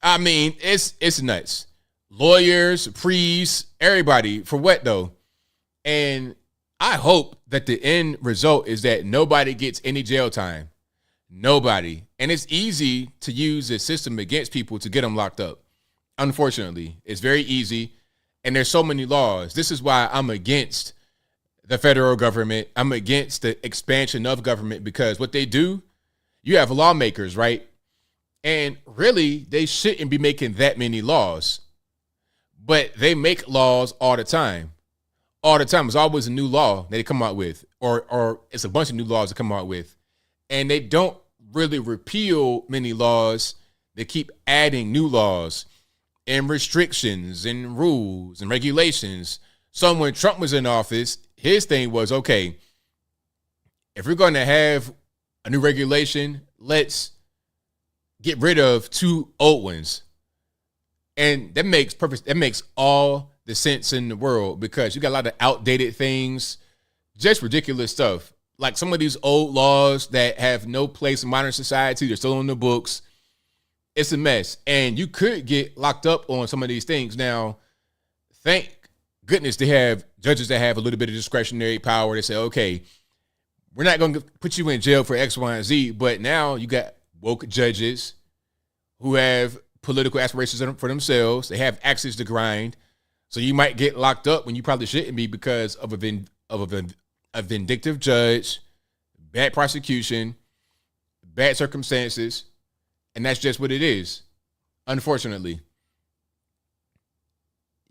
I mean, it's nuts. Lawyers, priests, everybody, for what though? And I hope that the end result is that nobody gets any jail time. Nobody. And it's easy to use the system against people to get them locked up. Unfortunately, it's very easy. And there's so many laws. This is why I'm against the federal government. I'm against the expansion of government, because what they do, you have lawmakers, right? And really, they shouldn't be making that many laws. But they make laws all the time. All the time. There's always a new law that they come out with, or it's a bunch of new laws to come out with. And they don't really repeal many laws. They keep adding new laws and restrictions and rules and regulations. So when Trump was in office, his thing was, okay, if we're going to have a new regulation, let's get rid of 2 old ones. And that makes all the sense in the world, because you got a lot of outdated things, just ridiculous stuff. Like some of these old laws that have no place in modern society, they're still on the books. It's a mess. And you could get locked up on some of these things. Now, thank goodness they have judges that have a little bit of discretionary power. They say, okay, we're not going to put you in jail for X, Y, and Z. But now you got woke judges who have political aspirations for themselves. They have axes to grind. So you might get locked up when you probably shouldn't be, because of a vindictive judge, bad prosecution, bad circumstances. And that's just what it is, unfortunately.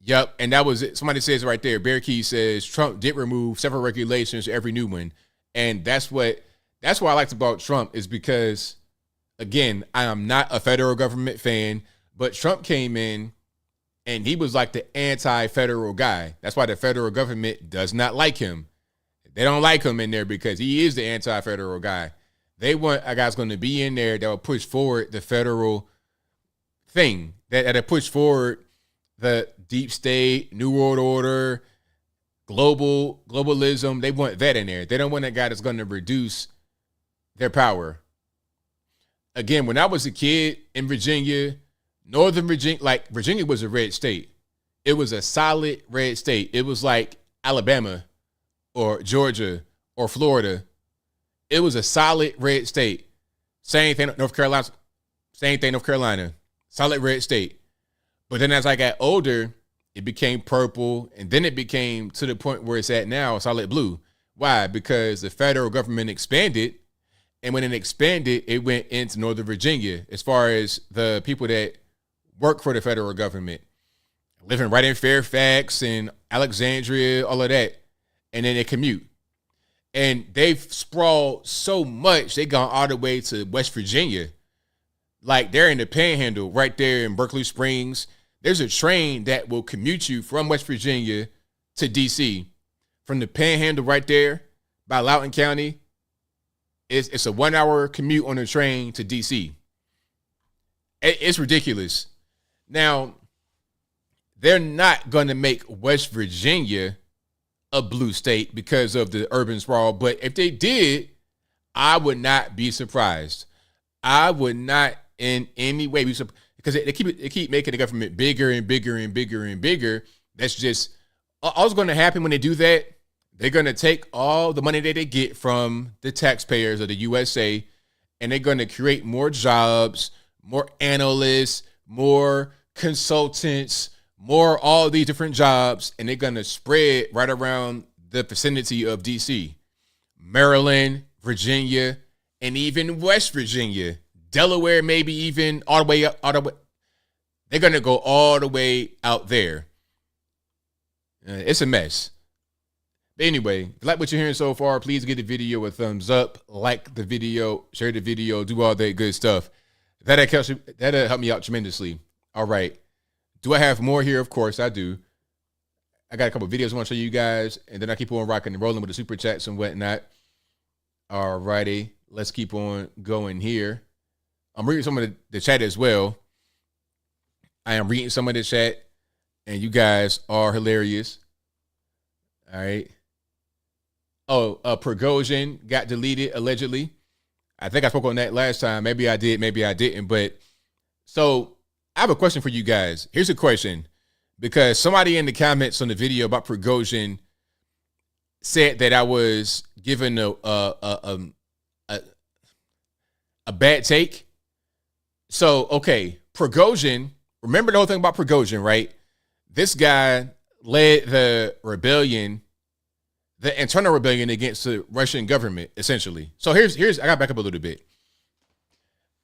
Yep, and that was it. Somebody says right there, Bear Key says Trump did remove several regulations for every new one. And that's what I liked about Trump, is because, again, I am not a federal government fan, but Trump came in and he was like the anti-federal guy. That's why the federal government does not like him. They don't like him in there because he is the anti-federal guy. They want a guy's going to be in there that will push forward the federal thing, that push forward the deep state, New World Order, globalism. They want that in there. They don't want a guy that's going to reduce their power. Again, when I was a kid in Virginia, Northern Virginia, like Virginia was a red state. It was a solid red state. It was like Alabama or Georgia or Florida. It was a solid red state. Same thing, North Carolina. Same thing, North Carolina. Solid red state. But then as I got older, it became purple, and then it became to the point where it's at now, solid blue. Why? Because the federal government expanded, and when it expanded, it went into Northern Virginia as far as the people that work for the federal government, living right in Fairfax and Alexandria, all of that, and then they commute. And they've sprawled so much, they gone all the way to West Virginia. Like, they're in the Panhandle right there in Berkeley Springs. There's a train that will commute you from West Virginia to D.C. From the Panhandle right there by Loudoun County. It's a 1 hour commute on the train to D.C. It's ridiculous. Now, they're not going to make West Virginia a blue state because of the urban sprawl. But if they did, I would not be surprised. I would not in any way be surprised, because they keep making the government bigger and bigger and bigger and bigger. That's just all's going to happen when they do that. They're going to take all the money that they get from the taxpayers of the USA, and they're going to create more jobs, more analysts, more consultants, more all these different jobs, and they're going to spread right around the vicinity of D.C., Maryland, Virginia, and even West Virginia, Delaware, maybe even all the way up. They're going to go all the way out there. It's a mess. But anyway, if you like what you're hearing so far, please give the video a thumbs up, like the video, share the video, do all that good stuff. That'll help me out tremendously. All right. Do I have more here? Of course I do. I got a couple of videos I want to show you guys, and then I keep on rocking and rolling with the super chats and whatnot. All righty. Let's keep on going here. I'm reading some of the chat as well. I am reading some of the chat, and you guys are hilarious. All right. Oh, Prigozhin got deleted, allegedly. I think I spoke on that last time. Maybe I did, maybe I didn't. But so I have a question for you guys. Here's a question, because somebody in the comments on the video about Prigozhin said that I was given a bad take. So, okay, Prigozhin, remember the whole thing about Prigozhin, right? This guy led the rebellion, the internal rebellion against the Russian government, essentially. So here's I got back up a little bit.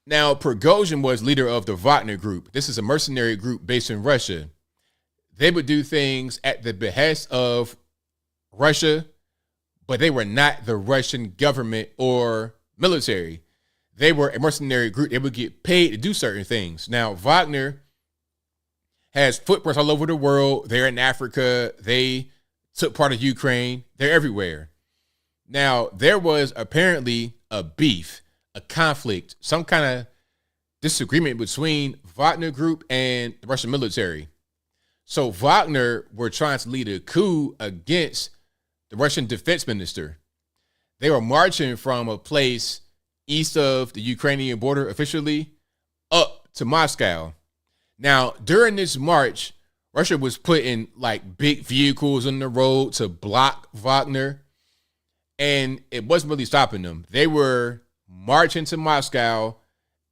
Now, Prigozhin was leader of the Wagner Group. This is a mercenary group based in Russia. They would do things at the behest of Russia, but they were not the Russian government or military. They were a mercenary group. They would get paid to do certain things. Now, Wagner has footprints all over the world. They're in Africa. They took part of Ukraine. They're everywhere. Now, there was apparently a beef, a conflict, some kind of disagreement between Wagner Group and the Russian military. So Wagner were trying to lead a coup against the Russian defense minister. They were marching from a place east of the Ukrainian border officially up to Moscow. Now, during this march, Russia was putting like big vehicles on the road to block Wagner, and it wasn't really stopping them. They were marching to Moscow.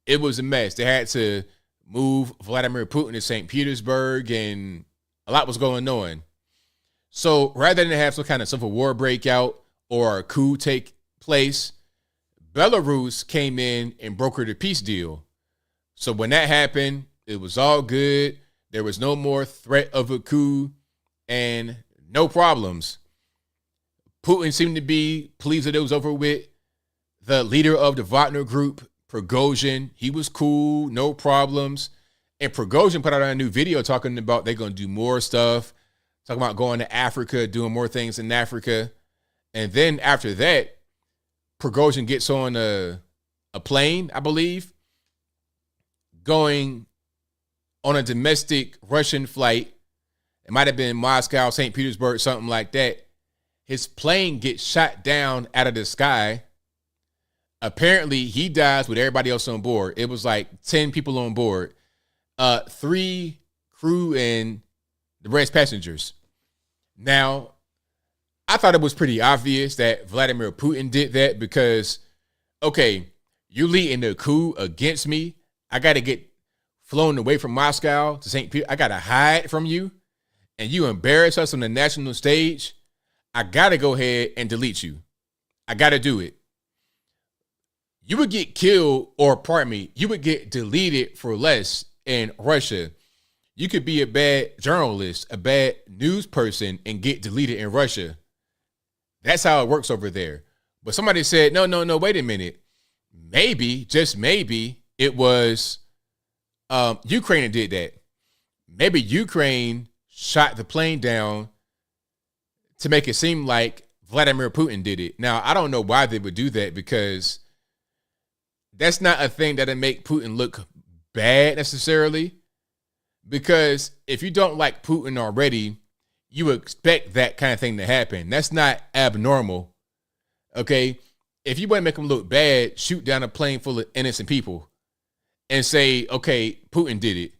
It was a mess. They had to move Vladimir Putin to St. Petersburg, and a lot was going on. So rather than have some kind of civil war breakout or a coup take place, Belarus came in and brokered a peace deal. So when that happened, it was all good. There was no more threat of a coup and no problems. Putin seemed to be pleased that it was over with. The leader of the Wagner group, Prigozhin, he was cool, no problems. And Prigozhin put out a new video talking about they're going to do more stuff, talking about going to Africa, doing more things in Africa. And then after that, Prigozhin gets on a plane, I believe, going on a domestic Russian flight. It might have been Moscow, St. Petersburg, something like that. His plane gets shot down out of the sky. Apparently, he dies with everybody else on board. It was like 10 people on board, 3 crew and the rest passengers. Now, I thought it was pretty obvious that Vladimir Putin did that because, okay, you're leading a coup against me. I got to get flown away from Moscow to St. Peter. I got to hide from you, and you embarrass us on the national stage. I got to go ahead and delete you. I got to do it. You would get killed, or pardon me, you would get deleted for less in Russia. You could be a bad journalist, a bad news person, and get deleted in Russia. That's how it works over there. But somebody said, no, wait a minute. Maybe, just maybe, it was Ukraine that did that. Maybe Ukraine shot the plane down to make it seem like Vladimir Putin did it. Now, I don't know why they would do that because that's not a thing that'll make Putin look bad necessarily. Because if you don't like Putin already, you expect that kind of thing to happen. That's not abnormal. Okay? If you want to make him look bad, shoot down a plane full of innocent people and say, okay, Putin did it.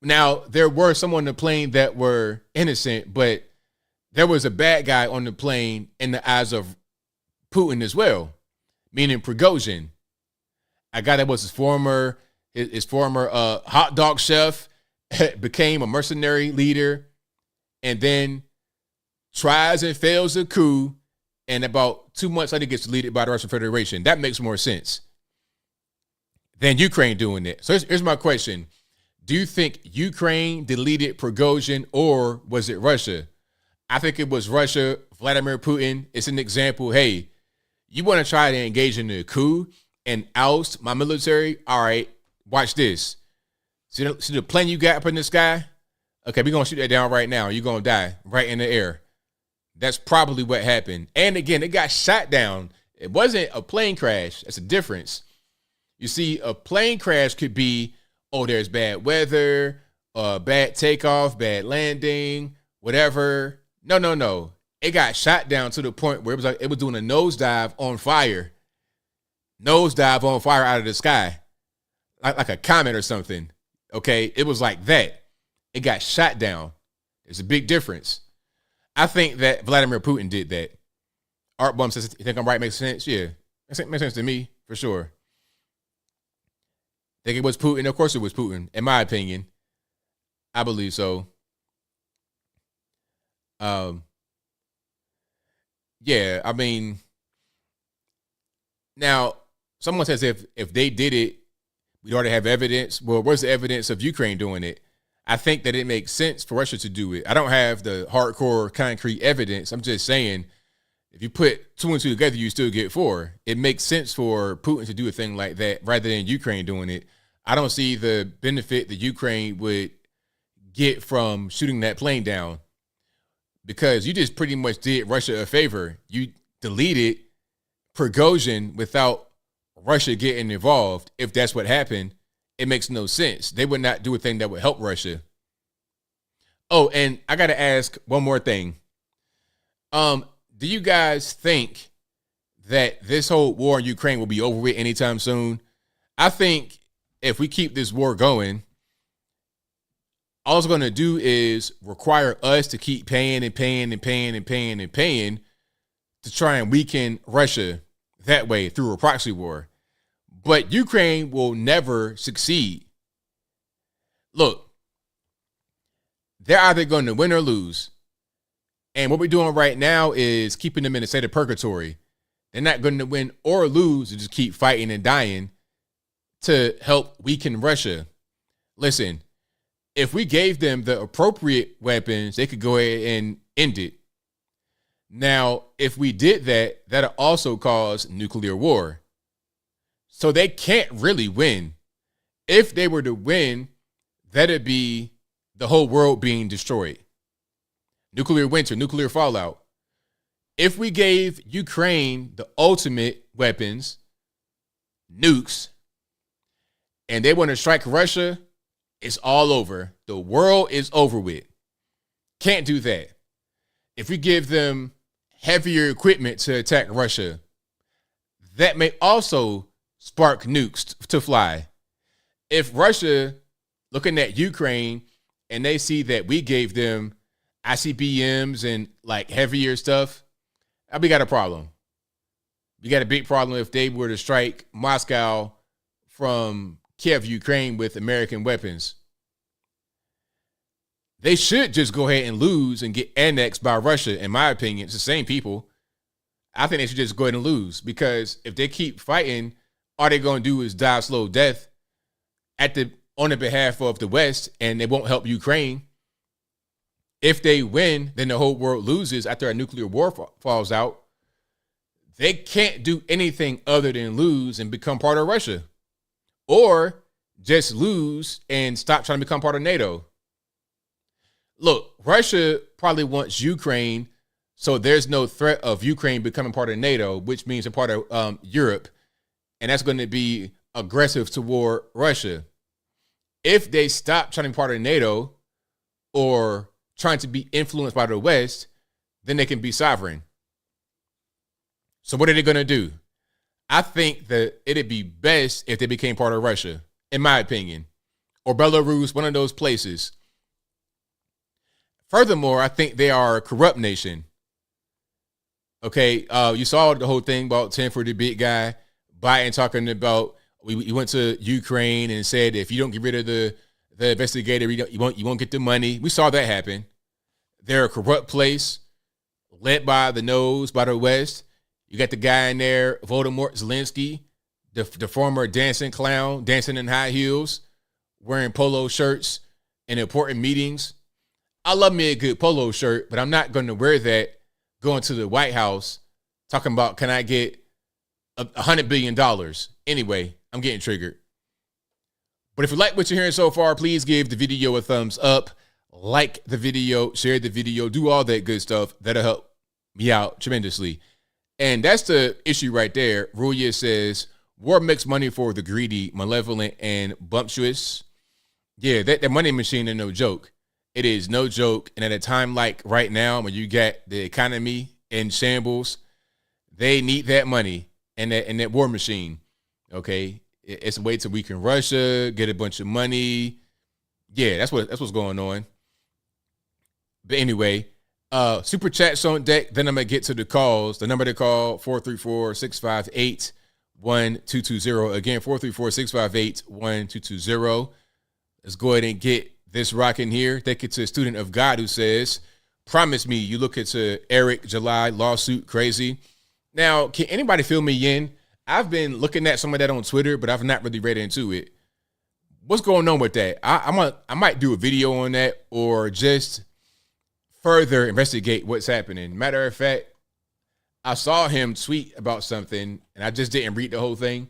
Now, there were some on the plane that were innocent, but there was a bad guy on the plane in the eyes of Putin as well, meaning Prigozhin. A guy that was his former hot dog chef, became a mercenary leader, and then tries and fails a coup, and about 2 months later gets deleted by the Russian Federation. That makes more sense than Ukraine doing it. So here's my question. Do you think Ukraine deleted Prigozhin, or was it Russia? I think it was Russia. Vladimir Putin, it's an example. Hey, you want to try to engage in a coup and oust my military? All right, watch this. See the plane you got up in the sky? Okay, we're going to shoot that down right now. You're going to die right in the air. That's probably what happened. And again, it got shot down. It wasn't a plane crash. That's a difference. You see, a plane crash could be, oh, there's bad weather, bad takeoff, bad landing, whatever. No. It got shot down to the point where it was doing a nosedive on fire. Nosedive on fire out of the sky. Like a comet or something. Okay? It was like that. It got shot down. There's a big difference. I think that Vladimir Putin did that. Art Bum says, you think I'm right? Makes sense? Yeah. Makes sense to me, for sure. Think it was Putin? Of course it was Putin, in my opinion. I believe so. Yeah, I mean, now, someone says if they did it, we'd already have evidence. Well, where's the evidence of Ukraine doing it? I think that it makes sense for Russia to do it. I don't have the hardcore concrete evidence. I'm just saying, if you put 2 and 2 together, you still get 4. It makes sense for Putin to do a thing like that rather than Ukraine doing it. I don't see the benefit that Ukraine would get from shooting that plane down, because you just pretty much did Russia a favor. You deleted Prigozhin without Russia getting involved. If that's what happened, it makes no sense. They would not do a thing that would help Russia. Oh, and I got to ask one more thing. Do you guys think that this whole war in Ukraine will be over with anytime soon? I think if we keep this war going, all it's going to do is require us to keep paying to try and weaken Russia that way through a proxy war. But Ukraine will never succeed. Look, they're either going to win or lose. And what we're doing right now is keeping them in a state of purgatory. They're not going to win or lose, to just keep fighting and dying to help weaken Russia. Listen, if we gave them the appropriate weapons, they could go ahead and end it. Now, if we did that, that'll also cause nuclear war. So they can't really win. If they were to win, that'd be the whole world being destroyed. Nuclear winter, nuclear fallout. If we gave Ukraine the ultimate weapons, nukes, and they want to strike Russia, it's all over. The world is over with. Can't do that. If we give them heavier equipment to attack Russia, that may also spark nukes to fly. If Russia looking at Ukraine and they see that we gave them ICBMs and like heavier stuff, we got a problem. We got a big problem if they were to strike Moscow from Kiev, Ukraine with American weapons. They should just go ahead and lose and get annexed by Russia, in my opinion. It's the same people. I think they should just go ahead and lose, because if they keep fighting, all they're going to do is die a slow death on the behalf of the West, and they won't help Ukraine. If they win, then the whole world loses after a nuclear war falls out. They can't do anything other than lose and become part of Russia, or just lose and stop trying to become part of NATO. Look, Russia probably wants Ukraine, so there's no threat of Ukraine becoming part of NATO, which means a part of Europe, and that's going to be aggressive toward Russia. If they stop trying to be part of NATO or trying to be influenced by the West, then they can be sovereign. So what are they going to do? I think that it'd be best if they became part of Russia, in my opinion, or Belarus, one of those places. Furthermore, I think they are a corrupt nation. Okay, you saw the whole thing about 10 for the big guy, Biden talking about, we went to Ukraine and said, if you don't get rid of the investigator, you won't get the money. We saw that happen. They're a corrupt place, led by the nose, by the West. You got the guy in there, Voldemort Zelensky, the former dancing clown, dancing in high heels, wearing polo shirts in important meetings. I love me a good polo shirt, but I'm not going to wear that going to the White House talking about, can I get $100 billion? Anyway, I'm getting triggered. But if you like what you're hearing so far, please give the video a thumbs up, like the video, share the video, do all that good stuff. That'll help me out tremendously. And that's the issue right there. Ruya says, war makes money for the greedy, malevolent, and bumptious. Yeah, that money machine is no joke. It is no joke. And at a time like right now, when you get the economy in shambles, they need that money and that war machine. Okay, it's a way to weaken Russia, get a bunch of money. Yeah, that's what's going on. But anyway, super chat's on deck. Then I'm gonna get to the calls. The number to call 434-658-1220. Again, 434-658-1220. Let's go ahead and get this rocking here. Thank you to a student of God who says, promise me you look into Eric July lawsuit crazy. Now, can anybody fill me in? I've been looking at some of that on Twitter, but I've not really read into it. What's going on with that? I might do a video on that, or just further investigate what's happening. Matter of fact, I saw him tweet about something and I just didn't read the whole thing.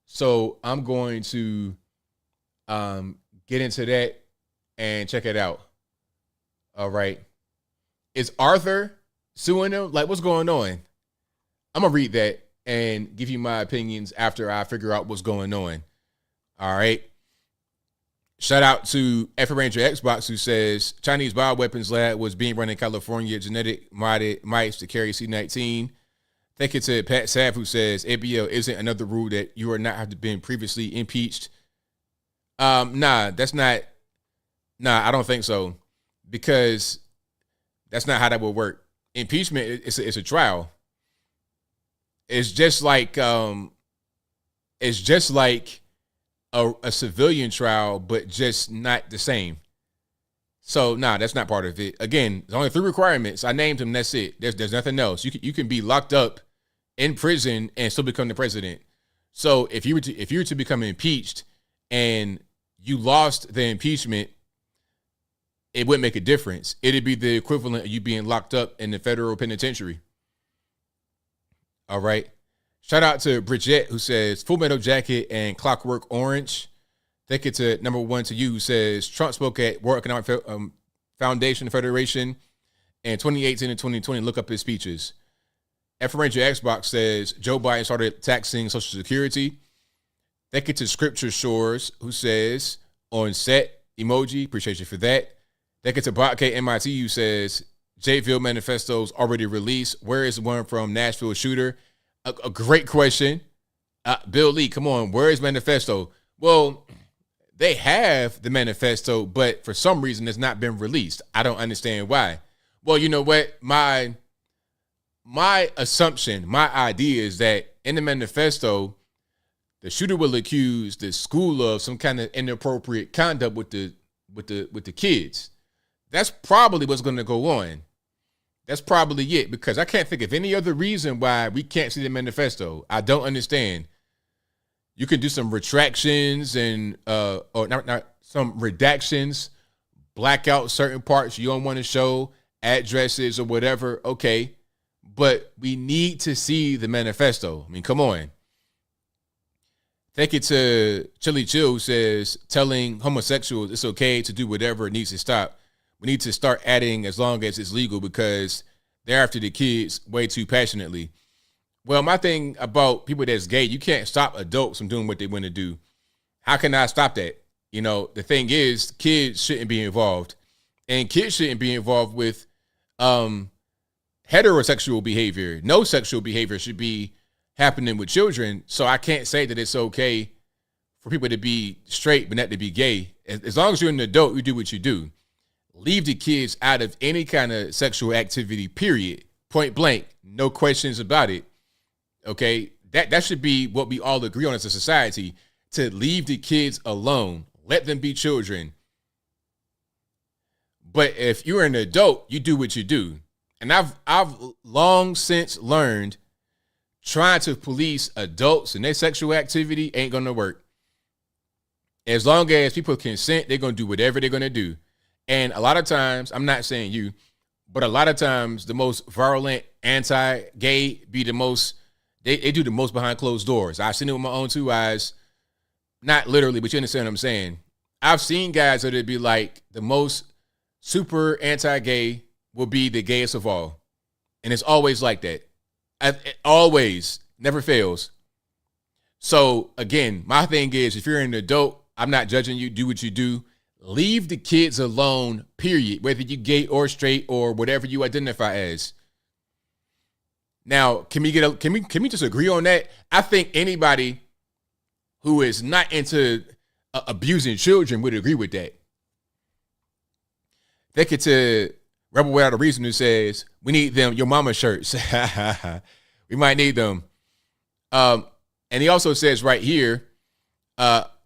So I'm going to get into that and check it out. All right. Is Arthur suing him? Like, what's going on? I'm going to read that and give you my opinions after I figure out what's going on. All right. Shout out to F Ranger Xbox, who says Chinese bioweapons lab was being run in California, genetic modded mice to carry C-19. Thank you to Pat Sav, who says ABL isn't another rule that you are not have been previously impeached. Nah, that's not. Nah, I don't think so, because that's not how that would work. Impeachment is a trial. It's just like a civilian trial, but just not the same. So nah, that's not part of it. Again, there's only 3 requirements. I named them. That's it. There's nothing else. You can be locked up in prison and still become the president. So if you were to become impeached and you lost the impeachment, it wouldn't make a difference. It'd be the equivalent of you being locked up in the federal penitentiary. All right. Shout out to Bridget, who says Full Metal Jacket and Clockwork Orange. Thank you to number one to you, who says Trump spoke at World Economic Foundation Federation in 2018 and 2020. Look up his speeches. F Ranger Xbox says Joe Biden started taxing Social Security. Thank you to Scripture Shores, who says on set emoji. Appreciate you for that. Thank you to Bobcat MIT, who says Jayville manifesto's already released. Where is the one from Nashville shooter? A great question. Bill Lee, come on. Where is manifesto? Well, they have the manifesto, but for some reason it's not been released. I don't understand why. Well, you know what? My assumption, my idea is that in the manifesto, the shooter will accuse the school of some kind of inappropriate conduct with the kids. That's probably what's going to go on. That's probably it, because I can't think of any other reason why we can't see the manifesto. I don't understand. You can do some retractions and or not some redactions, black out certain parts you don't want to show, addresses or whatever. Okay, but we need to see the manifesto. I mean, come on. Thank you to Chili Chill, who says telling homosexuals it's okay to do whatever it needs to stop. We need to start adding as long as it's legal, because they're after the kids way too passionately. Well, my thing about people that's gay, you can't stop adults from doing what they want to do. How can I stop that? You know, the thing is, kids shouldn't be involved. And kids shouldn't be involved with heterosexual behavior. No sexual behavior should be happening with children. So I can't say that it's okay for people to be straight but not to be gay. As long as you're an adult, you do what you do. Leave the kids out of any kind of sexual activity, period. Point blank. No questions about it. Okay? That should be what we all agree on as a society, to leave the kids alone. Let them be children. But if you're an adult, you do what you do. And I've long since learned trying to police adults and their sexual activity ain't going to work. As long as people consent, they're going to do whatever they're going to do. And a lot of times, I'm not saying you, but a lot of times the most virulent anti-gay be the most, they do the most behind closed doors. I've seen it with my own two eyes. Not literally, but you understand what I'm saying. I've seen guys that would be like, the most super anti-gay will be the gayest of all. And it's always like that. It always, never fails. So again, my thing is, if you're an adult, I'm not judging you, do what you do. Leave the kids alone, period, whether you gay or straight or whatever you identify as. Now, can we just agree on that? I think anybody who is not into abusing children would agree with that. Thank you to Rebel Without a Reason, who says, we need them, your mama shirts. We might need them. And he also says right here,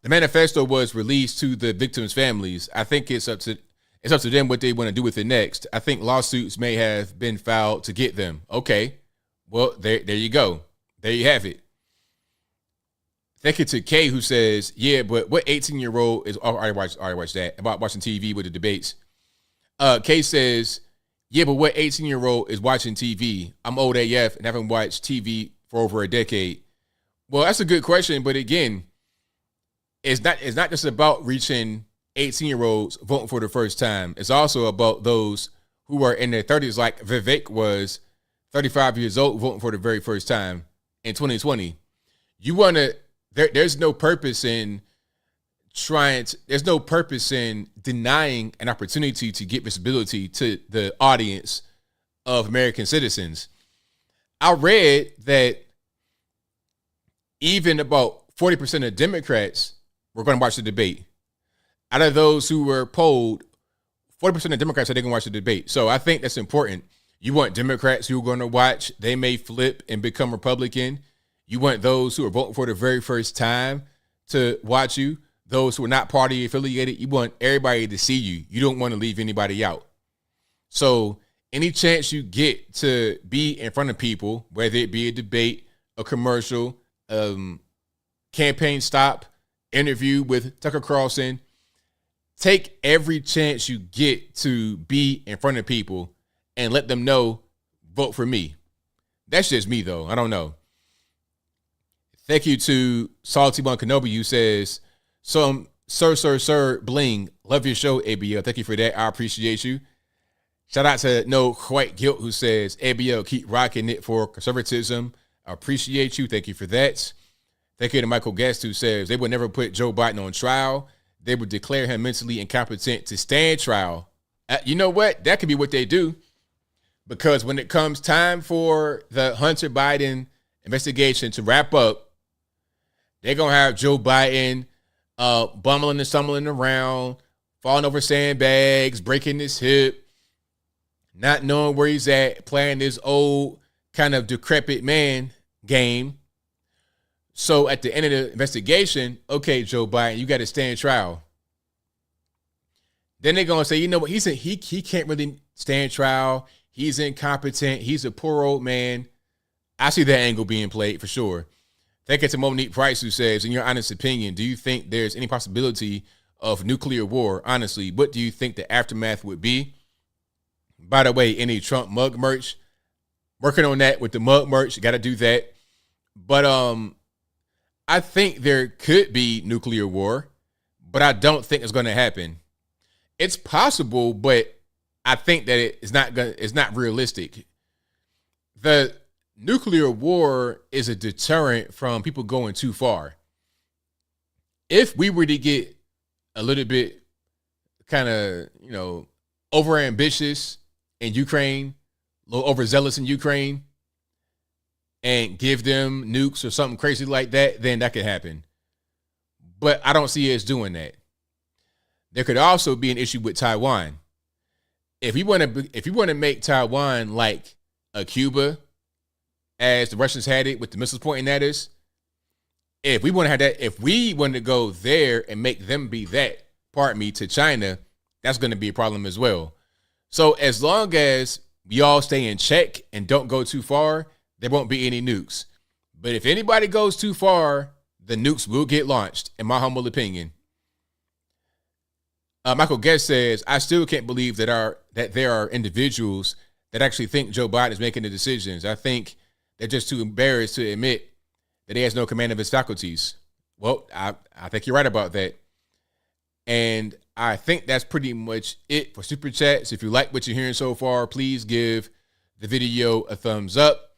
the manifesto was released to the victims' families. I think it's up to them what they want to do with it next. I think lawsuits may have been filed to get them. Okay. Well, there you go. There you have it. Thank you to Kay, who says, yeah, but what 18-year-old is, oh, I watched that, about watching TV with the debates. Kay says, yeah, but what 18-year-old is watching TV? I'm old AF and haven't watched TV for over a decade. Well, that's a good question, but again, it's not just about reaching 18-year-olds voting for the first time. It's also about those who are in their 30s, like Vivek was 35 years old voting for the very first time in 2020. You want to, there's no purpose in there's no purpose in denying an opportunity to get visibility to the audience of American citizens. I read that even about 40% of Democrats were going to watch the debate. Out of those who were polled, 40% of Democrats said they're going to watch the debate. So I think that's important. You want Democrats who are going to watch, they may flip and become Republican. You want those who are voting for the very first time to watch you. Those who are not party affiliated, you want everybody to see you. You don't want to leave anybody out. So any chance you get to be in front of people, whether it be a debate, a commercial, campaign stop interview with Tucker Carlson. Take every chance you get to be in front of people and let them know, vote for me. That's just me, though. I don't know. Thank you to Salty One Kenobi, who says, Sir, bling. Love your show, ABL. Thank you for that. I appreciate you. Shout out to No Quite Guilt, who says, ABL, keep rocking it for conservatism. I appreciate you. Thank you for that. Thank you to Michael Guest, who says, they would never put Joe Biden on trial. They would declare him mentally incompetent to stand trial. You know what? That could be what they do. Because when it comes time for the Hunter Biden investigation to wrap up, they're going to have Joe Biden bumbling and stumbling around, falling over sandbags, breaking his hip, not knowing where he's at, playing this old kind of decrepit man game. So at the end of the investigation, okay, Joe Biden, you got to stand trial. Then they're going to say, you know what, he can't really stand trial. He's incompetent. He's a poor old man. I see that angle being played for sure. Thank you to Monique Price, who says, in your honest opinion, do you think there's any possibility of nuclear war? Honestly, what do you think the aftermath would be? By the way, any Trump mug merch? Working on that with the mug merch. Got to do that. But I think there could be nuclear war, but I don't think it's going to happen. It's possible, but I think that it's not realistic. The nuclear war is a deterrent from people going too far. If we were to get a little bit kind of, overambitious in Ukraine, a little overzealous in Ukraine, and give them nukes or something crazy like that, then that could happen. But I don't see us doing that. There could also be an issue with Taiwan. If you want to make Taiwan like a Cuba, as the Russians had it with the missiles pointing at us, if we want to have that, if we want to go there and make them be that, to China, that's going to be a problem as well. So as long as we all stay in check and don't go too far, there won't be any nukes. But if anybody goes too far, the nukes will get launched, in my humble opinion. Michael Guest says, I still can't believe that there are individuals that actually think Joe Biden is making the decisions. I think they're just too embarrassed to admit that he has no command of his faculties. Well, I think you're right about that. And I think that's pretty much it for Super Chats. If you like what you're hearing so far, please give the video a thumbs up,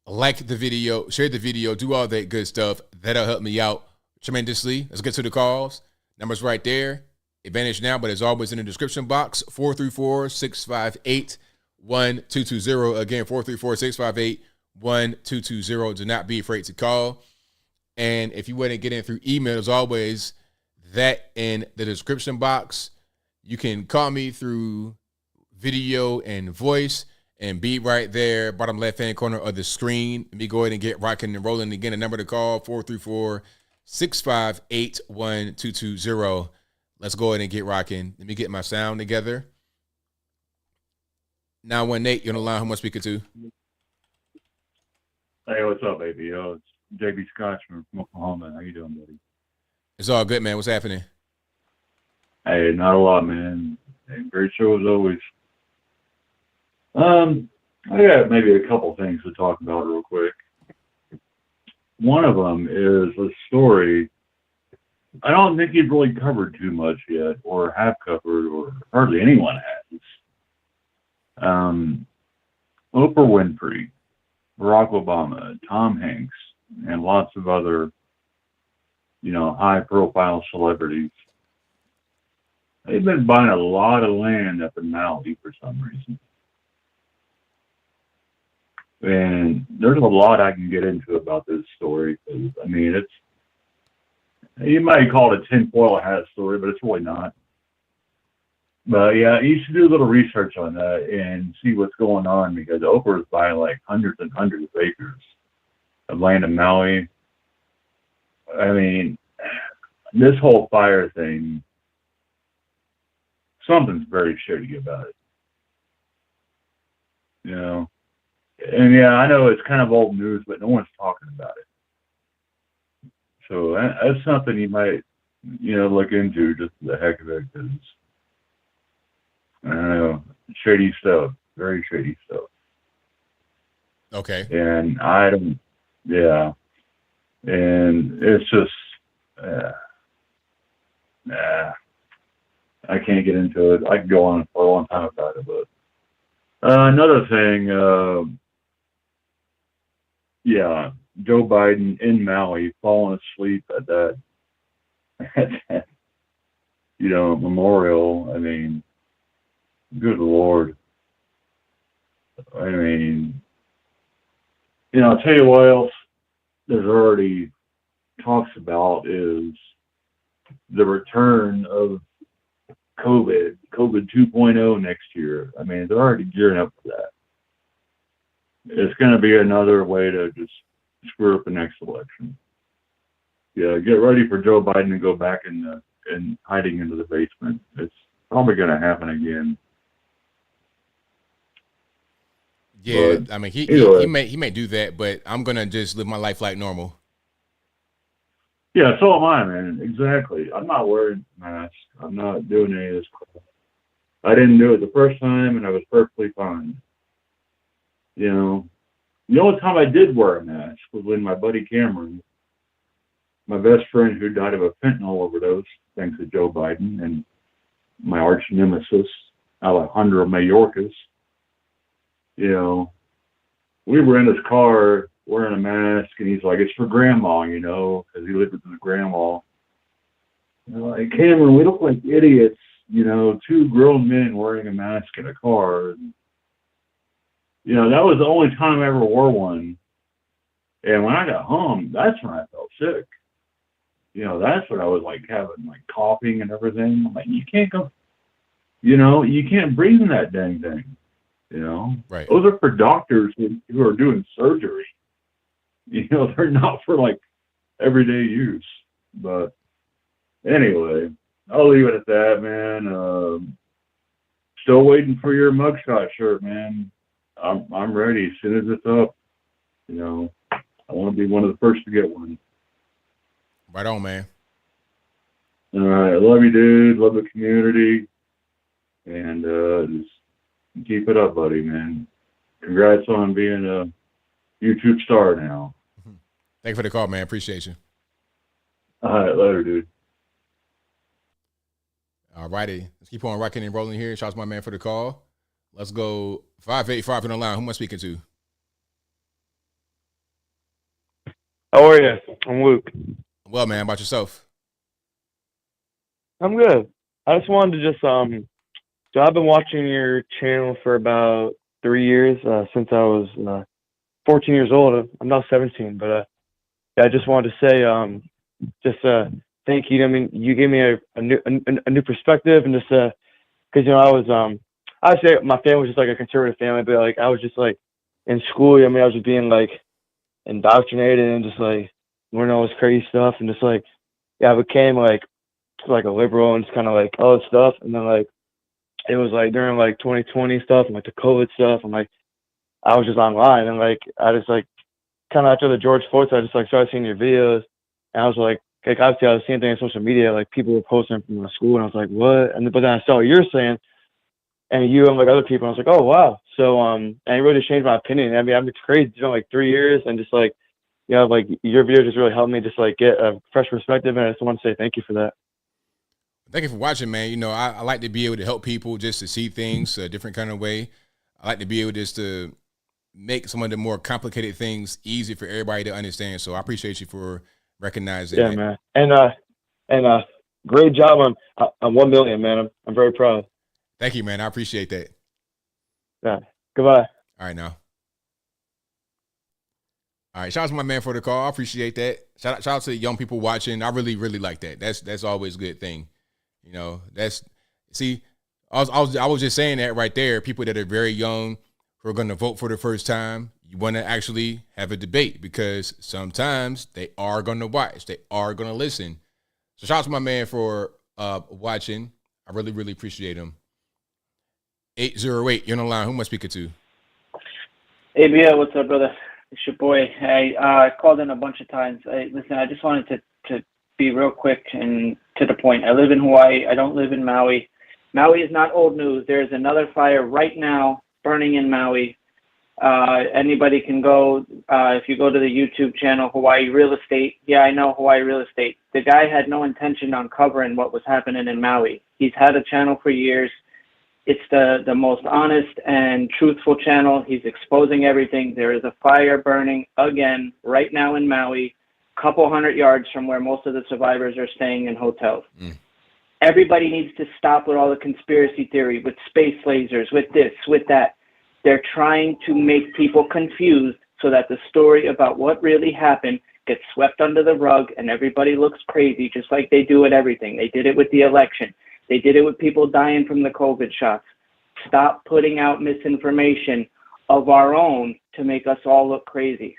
like the video, share the video, do all that good stuff. That'll help me out tremendously. Let's get to the calls. Numbers right there. Advantage now, but as always in the description box, 434-658-1220. Again, 434-658-1220. Do not be afraid to call. And if you want to get in through email, as always, that in the description box. You can call me through video and voice and be right there, bottom left-hand corner of the screen. Let me go ahead and get rocking and rolling. Again, the number to call, 434-658-1220. Let's go ahead and get rocking. Let me get my sound together. 918, you're on the line. Who am I speaking to? Hey, what's up, baby? It's JB Scotch from Oklahoma. How you doing, buddy? It's all good, man. What's happening? Hey, not a lot, man. Hey, great show as always. I got maybe a couple things to talk about real quick. One of them is a story I don't think you've really covered too much yet, or have covered, or hardly anyone has. Oprah Winfrey, Barack Obama, Tom Hanks, and lots of other, high-profile celebrities. They've been buying a lot of land up in Maui for some reason. And there's a lot I can get into about this story. It's, you might call it a tinfoil hat story, but it's really not. But yeah, you should do a little research on that and see what's going on, because Oprah is buying like hundreds and hundreds of acres of land in Maui. This whole fire thing, something's very shitty about it. And yeah, I know it's kind of old news, but no one's talking about it. So that's something you might, look into just for the heck of it, because I don't know, shady stuff, very shady stuff. Okay. And I don't, yeah, and it's just, I can't get into it. I could go on for a long time about it, but another thing, Joe Biden in Maui falling asleep at that, memorial. I mean, good Lord. I mean, I'll tell you what else there's already talks about is the return of COVID 2.0 next year. I mean, they're already gearing up for that. It's going to be another way to just screw up the next election. Yeah, get ready for Joe Biden to go back and hiding into the basement. It's probably going to happen again. Yeah, But I mean, he may do that, but I'm gonna just live my life like normal. yeah, so am I, man. Exactly. I'm not wearing masks. I'm not doing any of this crap. I didn't do it the first time, and I was perfectly fine. The only time I did wear a mask was when my buddy Cameron, my best friend who died of a fentanyl overdose, thanks to Joe Biden, and my arch nemesis, Alejandro Mayorkas, we were in his car wearing a mask, and he's like, it's for grandma, because he lived with his grandma. Like, Cameron, we look like idiots, two grown men wearing a mask in a car. And, that was the only time I ever wore one. And when I got home, that's when I felt sick. That's when I was like having like coughing and everything. I'm like, you can't go, you can't breathe in that dang thing. Right. Those are for doctors who are doing surgery. They're not for like everyday use. But anyway, I'll leave it at that, man. Still waiting for your mugshot shirt, man. I'm ready as soon as it's up. I want to be one of the first to get one. Right on, man. All right, love you, dude. Love the community, and just keep it up, buddy, man. Congrats on being a YouTube star now. Thank you for the call, man. Appreciate you. All right, later, dude. All righty. Let's keep on rocking and rolling here. Shout out to my man for the call. Let's go 585 on the line. Who am I speaking to? How are you? I'm Luke. Well, man, about yourself? I'm good. I just wanted to so I've been watching your channel for about 3 years, since I was 14 years old. I'm now 17, but I just wanted to say thank you. I mean, you gave me a new perspective, and just because I say my family was just like a conservative family, but like I was just like in school. I mean, I was just being like indoctrinated and just like learning all this crazy stuff, and just like I became like a liberal and just kind of like all this stuff, and then like it was like during like 2020 stuff and like the COVID stuff, and like I was just online, and like I just like kind of after the George Floyd, I just like started seeing your videos, and I was like obviously I was seeing things on social media, like people were posting from my school, and I was like, what? And but then I saw what you're saying, and you and like other people, and I was like, oh wow. So and it really just changed my opinion. I mean, it's crazy, like 3 years, and just like like your video just really helped me just like get a fresh perspective, and I just want to say thank you for that. Thank you for watching, man. I like to be able to help people just to see things a different kind of way. I like to be able just to make some of the more complicated things easy for everybody to understand. So I appreciate you for recognizing that. Man. And great job on 1 million, man. I'm very proud. Thank you, man. I appreciate that. Yeah. Goodbye. All right, now. All right, shout out to my man for the call. I appreciate that. Shout out to the young people watching. I really, really like that. That's always a good thing. I was just saying that right there. People that are very young who are going to vote for the first time, you want to actually have a debate, because sometimes they are going to watch, they are going to listen. So shout out to my man for watching. I really, really appreciate him. 808, you're on the line. Who am I speaking to? ABL, what's up, brother? It's your boy. Hey, I called in a bunch of times. Listen, I just wanted to to be real quick and to the point. I live in Hawaii. I don't live in Maui. Maui is not old news. There is another fire right now burning in Maui. Anybody can go, if you go to the YouTube channel, Hawaii Real Estate. Yeah, I know Hawaii Real Estate. The guy had no intention on covering what was happening in Maui. He's had a channel for years. It's the most honest and truthful channel. He's exposing everything. There is a fire burning again right now in Maui, a couple hundred yards from where most of the survivors are staying in hotels. Everybody needs to stop with all the conspiracy theory, with space lasers, with this, with that. They're trying to make people confused so that the story about what really happened gets swept under the rug and everybody looks crazy, just like they do at everything. They did it with the election. They did it with people dying from the COVID shots. Stop putting out misinformation of our own to make us all look crazy.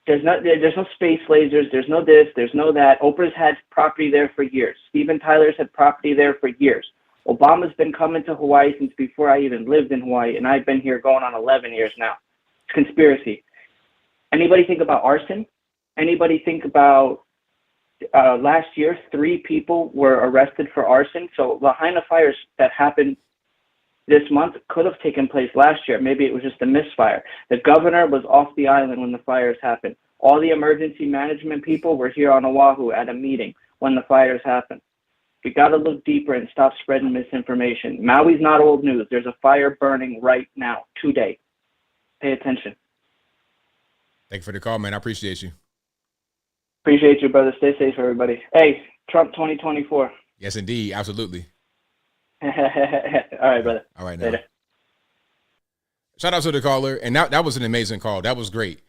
There's no space lasers. There's no this. There's no that. Oprah's had property there for years. Steven Tyler's had property there for years. Obama's been coming to Hawaii since before I even lived in Hawaii, and I've been here going on 11 years now. It's conspiracy. Anybody think about arson? Anybody think about last year, 3 people were arrested for arson? So behind the fires that happened this month could have taken place last year. Maybe it was just a misfire. The governor was off the island when the fires happened. All the emergency management people were here on Oahu at a meeting when the fires happened. You got to look deeper and stop spreading misinformation. Maui's not old news. There's a fire burning right now, today. Pay attention. Thank you for the call, man. I appreciate you. Appreciate you, brother. Stay safe, everybody. Hey, Trump 2024. Yes, indeed. Absolutely. All right, brother. All right, now. Later. Shout out to the caller. And that was an amazing call. That was great.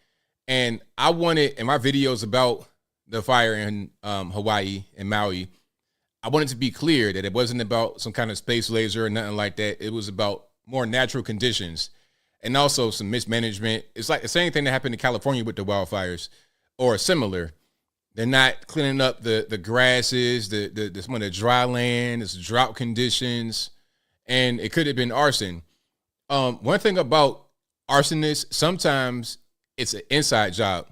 And I wanted, in my videos about the fire in Hawaii and Maui, I wanted to be clear that it wasn't about some kind of space laser or nothing like that. It was about more natural conditions and also some mismanagement. It's like the same thing that happened in California with the wildfires or similar. They're not cleaning up the grasses, some of the dry land, it's drought conditions, and it could have been arson. One thing about arsonists, sometimes it's an inside job.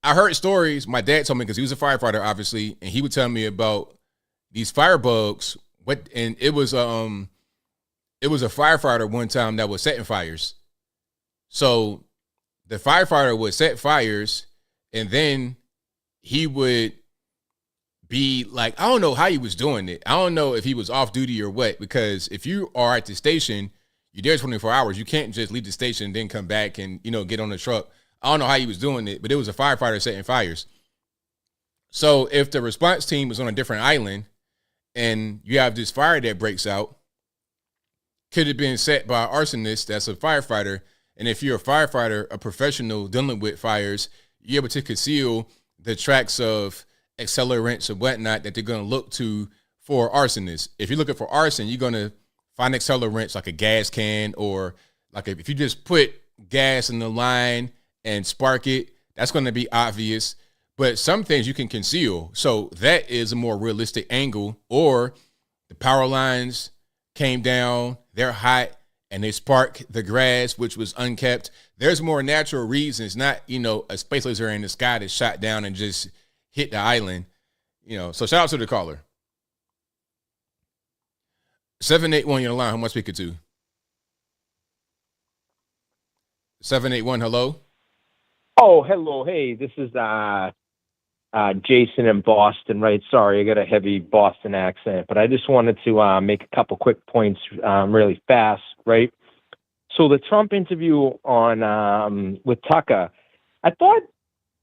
I heard stories, my dad told me, because he was a firefighter, obviously, and he would tell me about these firebugs. And it was a firefighter one time that was setting fires. So the firefighter would set fires, and then he would be like, I don't know how he was doing it. I don't know if he was off duty or what, because if you are at the station, you're there 24 hours. You can't just leave the station and then come back and, get on the truck. I don't know how he was doing it, but it was a firefighter setting fires. So if the response team was on a different island and you have this fire that breaks out, could have been set by an arsonist that's a firefighter. And if you're a firefighter, a professional dealing with fires, you're able to conceal the tracks of accelerants or whatnot that they're going to look to for arsonists. If you're looking for arson, you're going to find accelerants like a gas can, or like if you just put gas in the line and spark it, that's going to be obvious. But some things you can conceal. So that is a more realistic angle. Or the power lines came down, they're hot, and they spark the grass, which was unkept. There's more natural reasons, not, a space laser in the sky that shot down and just hit the island. So shout out to the caller. 781, you're on the line. Who am I speaking to? 781, hello? Oh, hello. Hey, this is Jason in Boston, right? Sorry, I got a heavy Boston accent, but I just wanted to make a couple quick points really fast, right? So the Trump interview on with Tucker, I thought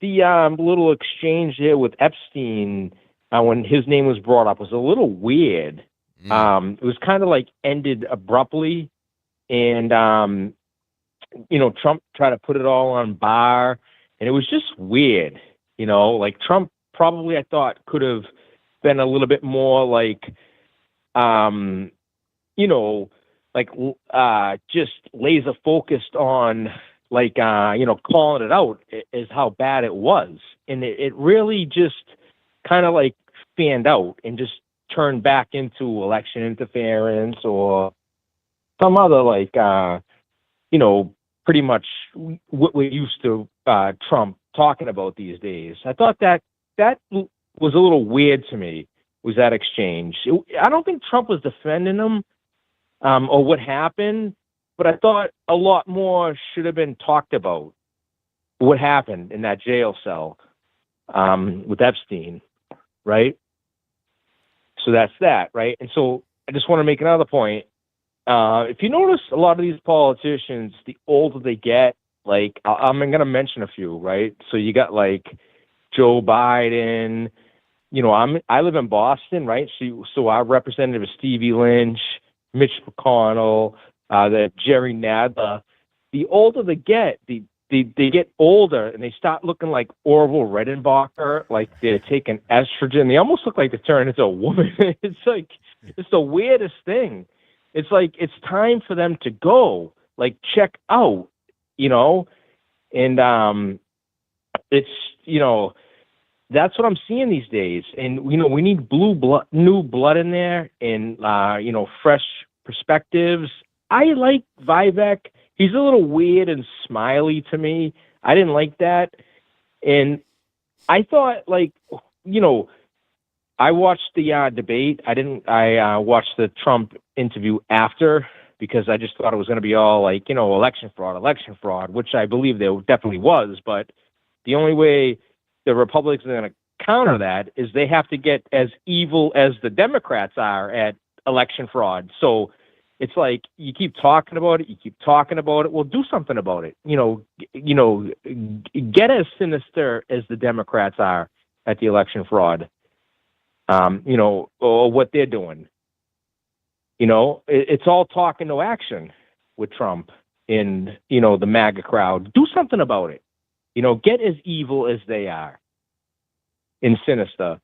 the little exchange there with Epstein when his name was brought up was a little weird. It was kind of like ended abruptly, and Trump tried to put it all on bar, and it was just weird. Like Trump probably, I thought, could have been a little bit more like, just laser focused on calling it out as how bad it was. And it really just kind of like fanned out and just turned back into election interference or some other pretty much what we're used to Trump talking about these days. I thought that was a little weird to me, was that exchange. I don't think Trump was defending him or what happened, but I thought a lot more should have been talked about what happened in that jail cell with Epstein, right? So that's that, right? And so I just want to make another point. If you notice, a lot of these politicians, the older they get, like, I'm going to mention a few, right? So you got like Joe Biden. You know, I live in Boston, right? So our representative is Stevie Lynch, Mitch McConnell, the Jerry Nadler. The older they get, they get older and they start looking like Orville Redenbacher, like they're taking estrogen. They almost look like they're turning into a woman. It's like, it's the weirdest thing. It's like, it's time for them to go, like, check out, you know? And it's, you know, that's what I'm seeing these days. And, you know, we need new blood in there and, you know, fresh perspectives. I like Vivek. He's a little weird and smiley to me. I didn't like that. And I thought, like, you know, I watched the debate. I watched the Trump interview after, because I just thought it was going to be all like, you know, election fraud, which I believe there definitely was. But the only way the Republicans are going to counter that is they have to get as evil as the Democrats are at election fraud. So it's like, you keep talking about it. Well, do something about it. You know, get as sinister as the Democrats are at the election fraud. You know, or what they're doing. You know, it's all talk and no action with Trump and, you know, the MAGA crowd. Do something about it. You know, get as evil as they are and sinister.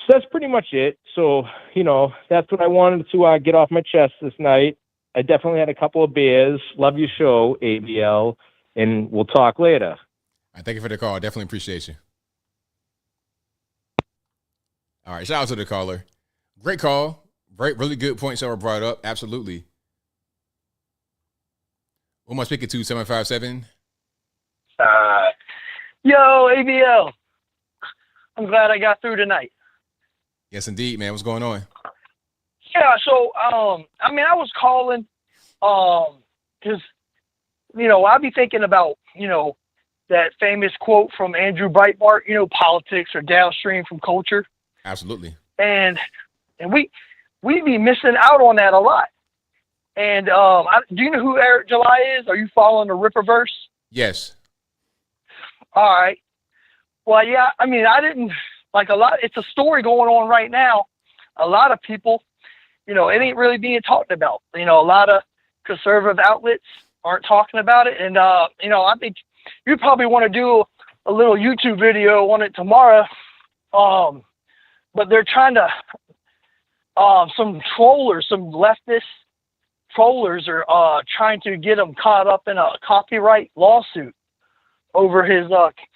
So that's pretty much it. So, you know, that's what I wanted to get off my chest this night. I definitely had a couple of beers. Love your show, ABL, and we'll talk later. Thank you for the call. Definitely appreciate you. All right, shout out to the caller. Great call. Really good points that were brought up. Absolutely. Who am I speaking to? 757? Yo, ABL. I'm glad I got through tonight. Yes, indeed, man. What's going on? Yeah, so, I mean, I was calling because, you know, I'll be thinking about, you know, that famous quote from Andrew Breitbart, you know, politics are downstream from culture. Absolutely. And we be missing out on that a lot. And do you know who Eric July is? Are you following the Ripperverse? Yes. All right. Well, yeah, I mean, I didn't, like, a lot, it's a story going on right now. A lot of people, you know, it ain't really being talked about. You know, a lot of conservative outlets aren't talking about it. And, you know, I think you probably want to do a little YouTube video on it tomorrow. But they're trying to, some trollers, some leftist trollers are trying to get him caught up in a copyright lawsuit over his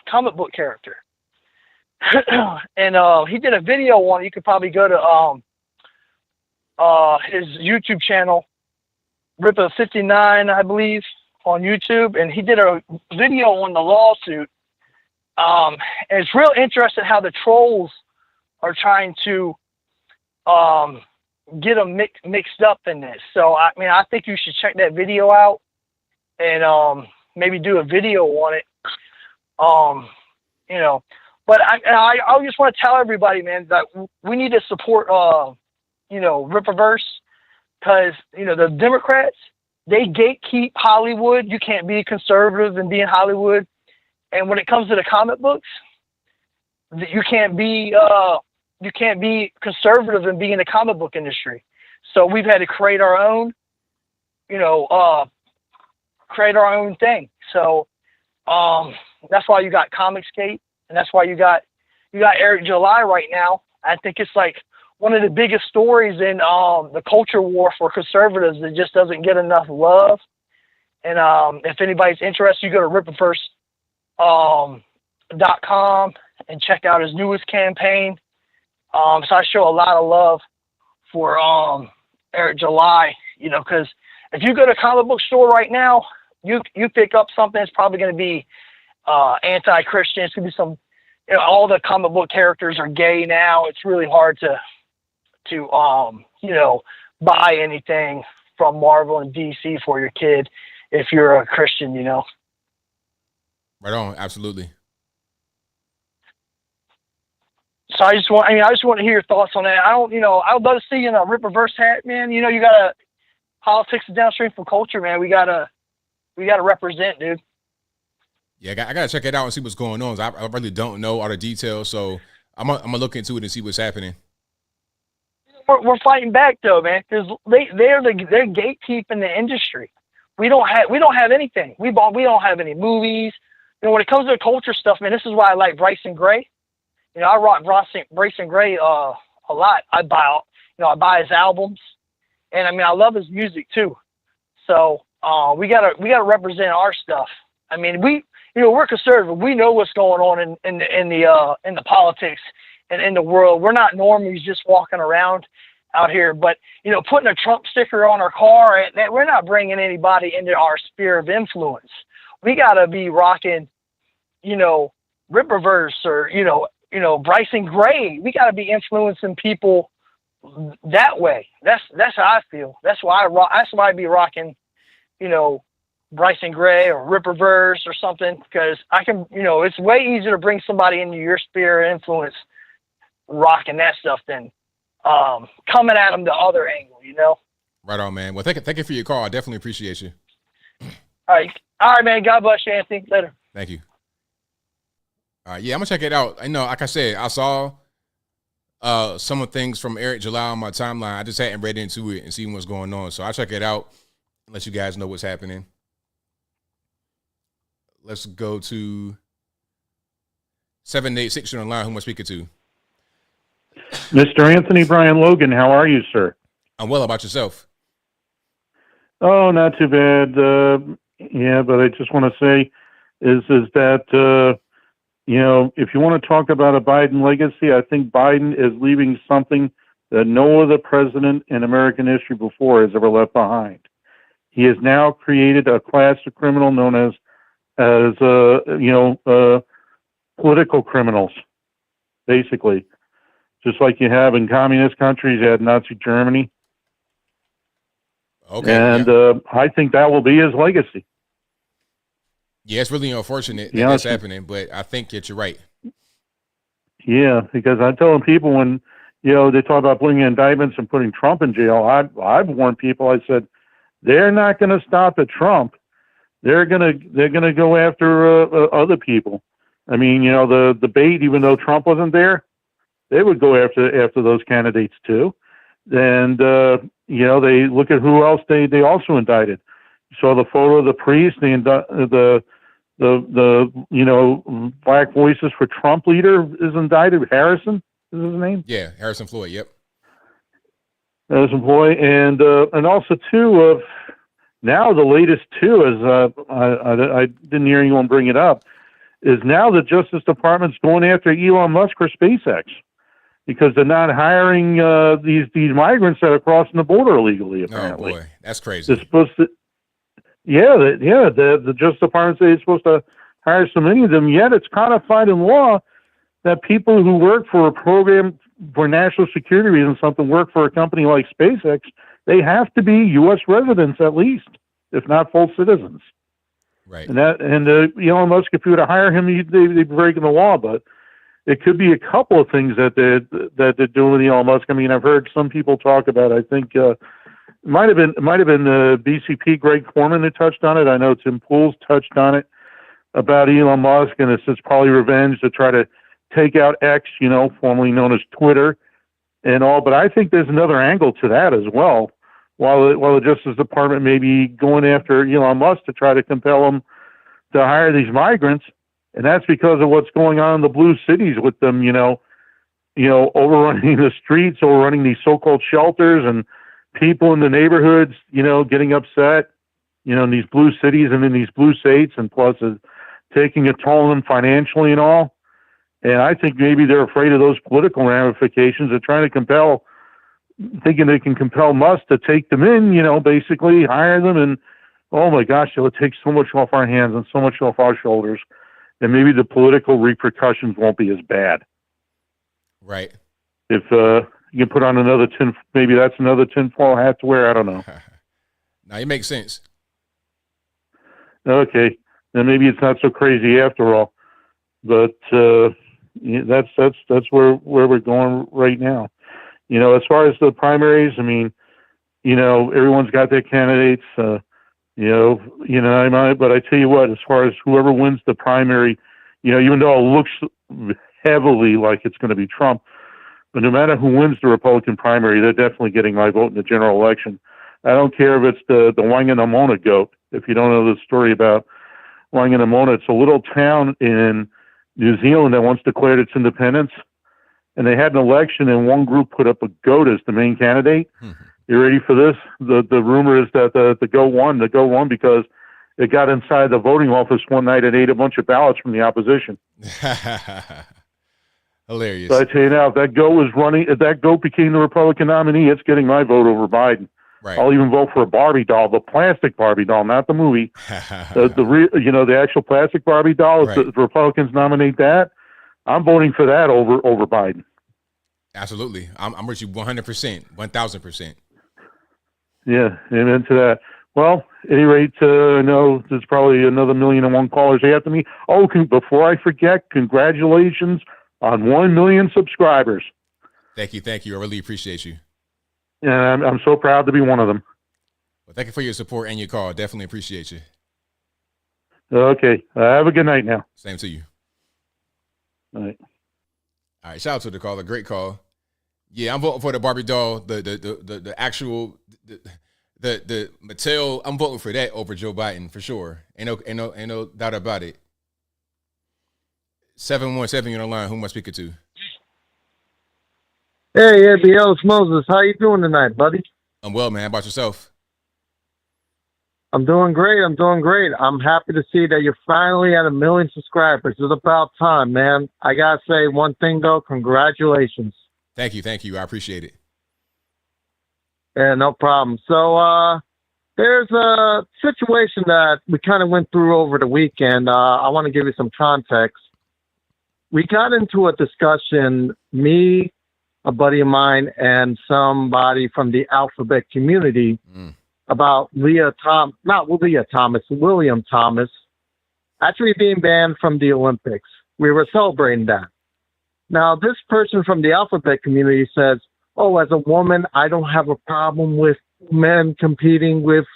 comic book character. And he did a video on it. You could probably go to his YouTube channel, Ripper59, I believe, on YouTube. And he did a video on the lawsuit. And it's real interesting how the trolls are trying to get them mixed up in this. So, I mean, I think you should check that video out and maybe do a video on it. You know, but I just want to tell everybody, man, that we need to support, you know, Ripperverse, because, you know, the Democrats, they gatekeep Hollywood. You can't be conservative and be in Hollywood. And when it comes to the comic books, you can't be conservative and be in the comic book industry. So we've had to create our own, you know, create our own thing. So that's why you got Comicsgate, and that's why you got Eric July right now. I think it's like one of the biggest stories in the culture war for conservatives that just doesn't get enough love. And if anybody's interested, you go to Ripperverse.com and check out his newest campaign. So I show a lot of love for Eric July, you know, because if you go to a comic book store right now, you pick up something that's probably going to be anti-Christian. It's going to be some all the comic book characters are gay now. It's really hard to buy anything from Marvel and DC for your kid if you're a Christian, Right on, absolutely. So I just want to hear your thoughts on that. I would love to see you in a Rip Reverse hat, man. You gotta, politics is downstream from culture, man. We gotta represent, dude. Yeah, I gotta check it out and see what's going on. I really don't know all the details, so I'm gonna look into it and see what's happening. We're fighting back though, man, because they're gatekeeping the industry. We don't have anything. We don't have any movies. When it comes to the culture stuff, man, this is why I like Bryson Gray. I rock Bryson Gray a lot. I buy his albums, and I love his music too. So we gotta represent our stuff. We're conservative. We know what's going on in the politics and in the world. We're not normies just walking around out here. But putting a Trump sticker on our car, we're not bringing anybody into our sphere of influence. We gotta be rocking, Rip Reverse or Bryson Gray. We gotta be influencing people that way. That's how I feel. That's why I rock. That's why I be rocking, Bryson Gray or Rip Reverse or something, because I can, it's way easier to bring somebody into your sphere of influence rocking that stuff than coming at them the other angle, Right on, man. Well, thank you for your call. I definitely appreciate you. All right, man. God bless you, Anthony. Later. Thank you. All right, yeah, I'm gonna check it out. Like I said, I saw some of the things from Eric July on my timeline. I just hadn't read into it and seen what's going on, so I'll check it out and let you guys know what's happening. Let's go to 786 on the line. Who am I speaking to? Mr. Anthony Brian Logan, how are you, sir? I'm well. About yourself? Oh, not too bad. Yeah, but I just want to say is that, if you want to talk about a Biden legacy, I think Biden is leaving something that no other president in American history before has ever left behind. He has now created a class of criminal known as political criminals, basically. Just like you have in communist countries, you had Nazi Germany. Okay. And I think that will be his legacy. Yeah, it's really unfortunate that that's happening, but I think that you're right. Yeah, because I'm telling people when, they talk about bringing indictments and putting Trump in jail, I've warned people, I said, they're not going to stop at Trump. They're gonna go after other people. The debate, even though Trump wasn't there, they would go after those candidates too. And they look at who else they also indicted. You saw the photo of the priest, the Black Voices for Trump leader is indicted. Harrison is his name. Yeah, Harrison Floyd. Yep. Harrison Floyd, and also too now the latest too is I didn't hear anyone bring it up, is now the Justice Department's going after Elon Musk for SpaceX because they're not hiring these migrants that are crossing the border illegally. Apparently, oh boy, that's crazy. They're supposed to. The Justice Department says it's supposed to hire so many of them. Yet it's codified in law that people who work for a program for national security reasons, something work for a company like SpaceX, they have to be U.S. residents at least, if not full citizens. Right. And Elon Musk, if you were to hire him, they'd be breaking the law. But it could be a couple of things that they're doing with Elon Musk. I've heard some people talk about. I think it might have been BCP Greg Corman who touched on it. I know Tim Pool's touched on it about Elon Musk, and it's probably revenge to try to take out X, formerly known as Twitter, and all. But I think there's another angle to that as well. While the Justice Department may be going after Elon Musk to try to compel him to hire these migrants, and that's because of what's going on in the blue cities with them, overrunning the streets, overrunning these so-called shelters, and people in the neighborhoods, getting upset, in these blue cities and in these blue states, and plus taking a toll on them financially and all. And I think maybe they're afraid of those political ramifications. They're trying to thinking they can compel Musk to take them in, basically hire them. And oh my gosh, it would take so much off our hands and so much off our shoulders and maybe the political repercussions won't be as bad. Right. If you can put on another maybe that's another tinfoil hat to wear. I don't know. Now it makes sense. Okay, then maybe it's not so crazy after all. But that's where we're going right now. You know, as far as the primaries, I mean, you know, everyone's got their candidates. But I tell you what, as far as whoever wins the primary, you know, even though it looks heavily like it's going to be Trump, but no matter who wins the Republican primary, they're definitely getting my vote in the general election. I don't care if it's the Wanganamona goat. If you don't know the story about Wanganamona, it's a little town in New Zealand that once declared its independence, and they had an election, and one group put up a goat as the main candidate. You ready for this? The rumor is that the goat won. The goat won because it got inside the voting office one night and ate a bunch of ballots from the opposition. Hilarious. So I tell you now, if that goat became the Republican nominee, it's getting my vote over Biden. Right. I'll even vote for a Barbie doll, the plastic Barbie doll, not the movie. The actual plastic Barbie doll. Right. If the Republicans nominate that, I'm voting for that over Biden. Absolutely. I'm with you 100%, 1,000%. Yeah, amen to that. Well, at any rate, I know there's probably another 1,000,001 callers after me. Oh, before I forget, congratulations on 1 million subscribers. Thank you. I really appreciate you. And I'm so proud to be one of them. Well, thank you for your support and your call. Definitely appreciate you. Okay. Have a good night now. Same to you. All right. All right. Shout out to the caller. Great call. Yeah, I'm voting for the Barbie doll, the actual the Mattel. I'm voting for that over Joe Biden for sure. Ain't no doubt about it. 717, you're on the line. Who am I speaking to? Hey, ABL, it's Moses. How you doing tonight, buddy? I'm well, man. How about yourself? I'm doing great. I'm happy to see that you're finally at 1 million subscribers. It's about time, man. I gotta say one thing though. Congratulations. Thank you. I appreciate it. Yeah, no problem. So there's a situation that we kind of went through over the weekend. I want to give you some context. We got into a discussion, me, a buddy of mine, and somebody from the alphabet community about William Thomas actually being banned from the Olympics. We were celebrating that. Now, this person from the alphabet community says, oh, as a woman, I don't have a problem with men competing with,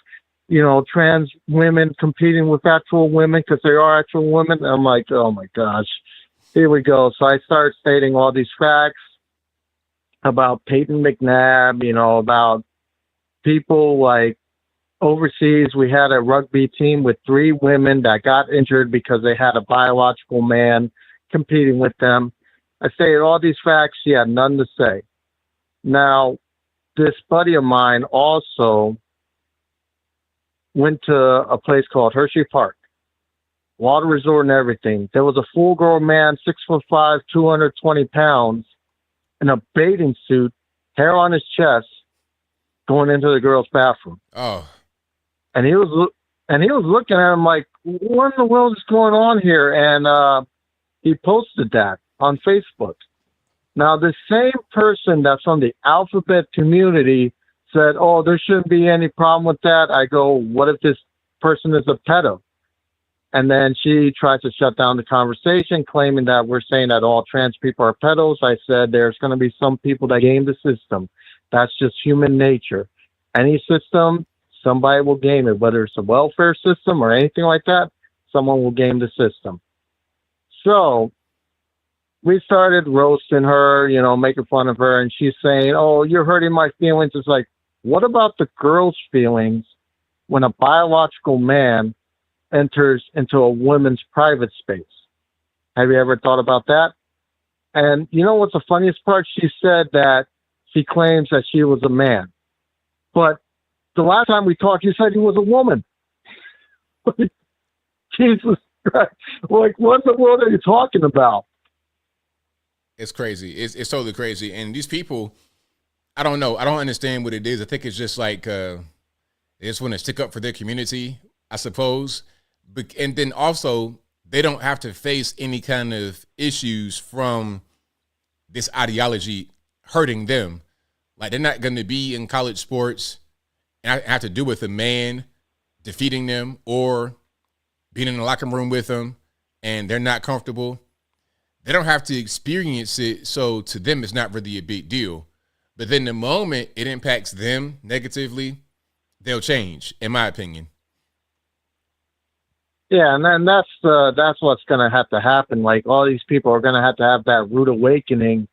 trans women competing with actual women because they are actual women. And I'm like, oh my gosh, here we go. So I started stating all these facts about Peyton McNabb, about people like overseas. We had a rugby team with 3 women that got injured because they had a biological man competing with them. I stated all these facts. He had none to say. Now, this buddy of mine also went to a place called Hershey Park, water resort and everything. There was a full-grown man, 6'5", 220 pounds, in a bathing suit, hair on his chest, going into the girls' bathroom. Oh. And he was looking at him like, what in the world is going on here? And he posted that on Facebook. Now, the same person that's on the alphabet community said, oh, there shouldn't be any problem with that. I go, what if this person is a pedo? And then she tried to shut down the conversation, claiming that we're saying that all trans people are pedos. I said there's going to be some people that game the system. That's just human nature. Any system, somebody will game it, whether it's a welfare system or anything like that, someone will game the system. So we started roasting her, making fun of her, and she's saying, oh, you're hurting my feelings. It's like, what about the girl's feelings when a biological man enters into a woman's private space? Have you ever thought about that? And you know what's the funniest part? She said that she claims that she was a man. But the last time we talked, you said he was a woman. Jesus Christ. Like, what in the world are you talking about? It's crazy. It's totally crazy. And these people, I don't know. I don't understand what it is. I think it's just like they just want to stick up for their community, I suppose. And then also they don't have to face any kind of issues from this ideology hurting them. Like, they're not going to be in college sports and have to do with a man defeating them or being in the locker room with them and they're not comfortable. They don't have to experience it, so to them it's not really a big deal. But then the moment it impacts them negatively, they'll change, in my opinion. Yeah, and then that's what's going to have to happen. Like, all these people are going to have that rude awakening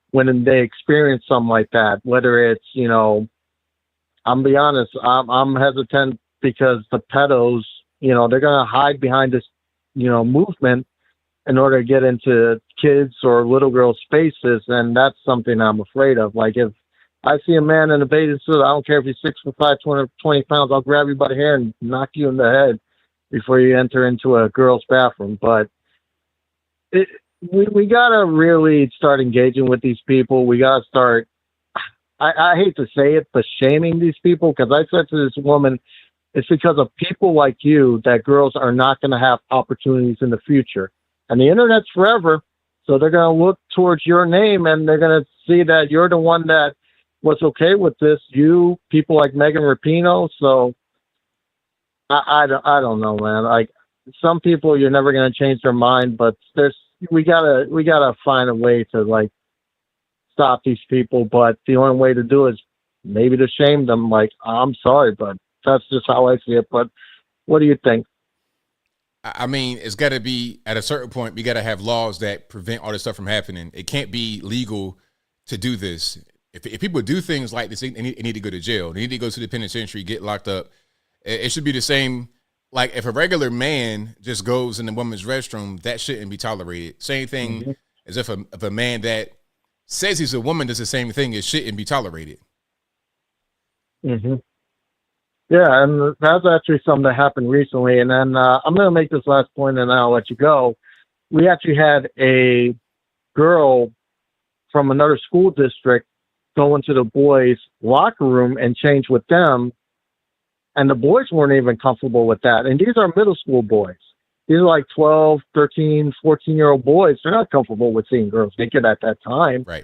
when they experience something like that. Whether it's, you know, I'm be honest, I'm hesitant because the pedos, you know, they're going to hide behind this, you know, movement in order to get into kids or little girls' spaces, and that's something I'm afraid of. Like, if I see a man in a bathing suit, I don't care if he's 6'5", 220 pounds, I'll grab you by the hair and knock you in the head before you enter into a girl's bathroom. But we got to really start engaging with these people. We got to start, I hate to say it, but shaming these people, because I said to this woman, it's because of people like you that girls are not going to have opportunities in the future. And the internet's forever, so they're going to look towards your name and they're going to see that you're the one that was okay with this. You, people like Megan Rapinoe. So I don't know, man. Like, some people, you're never going to change their mind, but we gotta find a way to, like, stop these people. But the only way to do it is maybe to shame them. Like, I'm sorry, but that's just how I see it. But what do you think? I mean, it's got to be, at a certain point, we got to have laws that prevent all this stuff from happening. It can't be legal to do this. If people do things like this, they need to go to jail. They need to go to the penitentiary, get locked up. It should be the same. Like, if a regular man just goes in the woman's restroom, that shouldn't be tolerated. Same thing as if a man that says he's a woman does the same thing, it shouldn't be tolerated. Mm-hmm. Yeah, and that's actually something that happened recently. And then I'm going to make this last point and then I'll let you go. We actually had a girl from another school district go into the boys' locker room and change with them. And the boys weren't even comfortable with that. And these are middle school boys. These are like 12, 13, 14-year-old boys. They're not comfortable with seeing girls naked at that time. Right.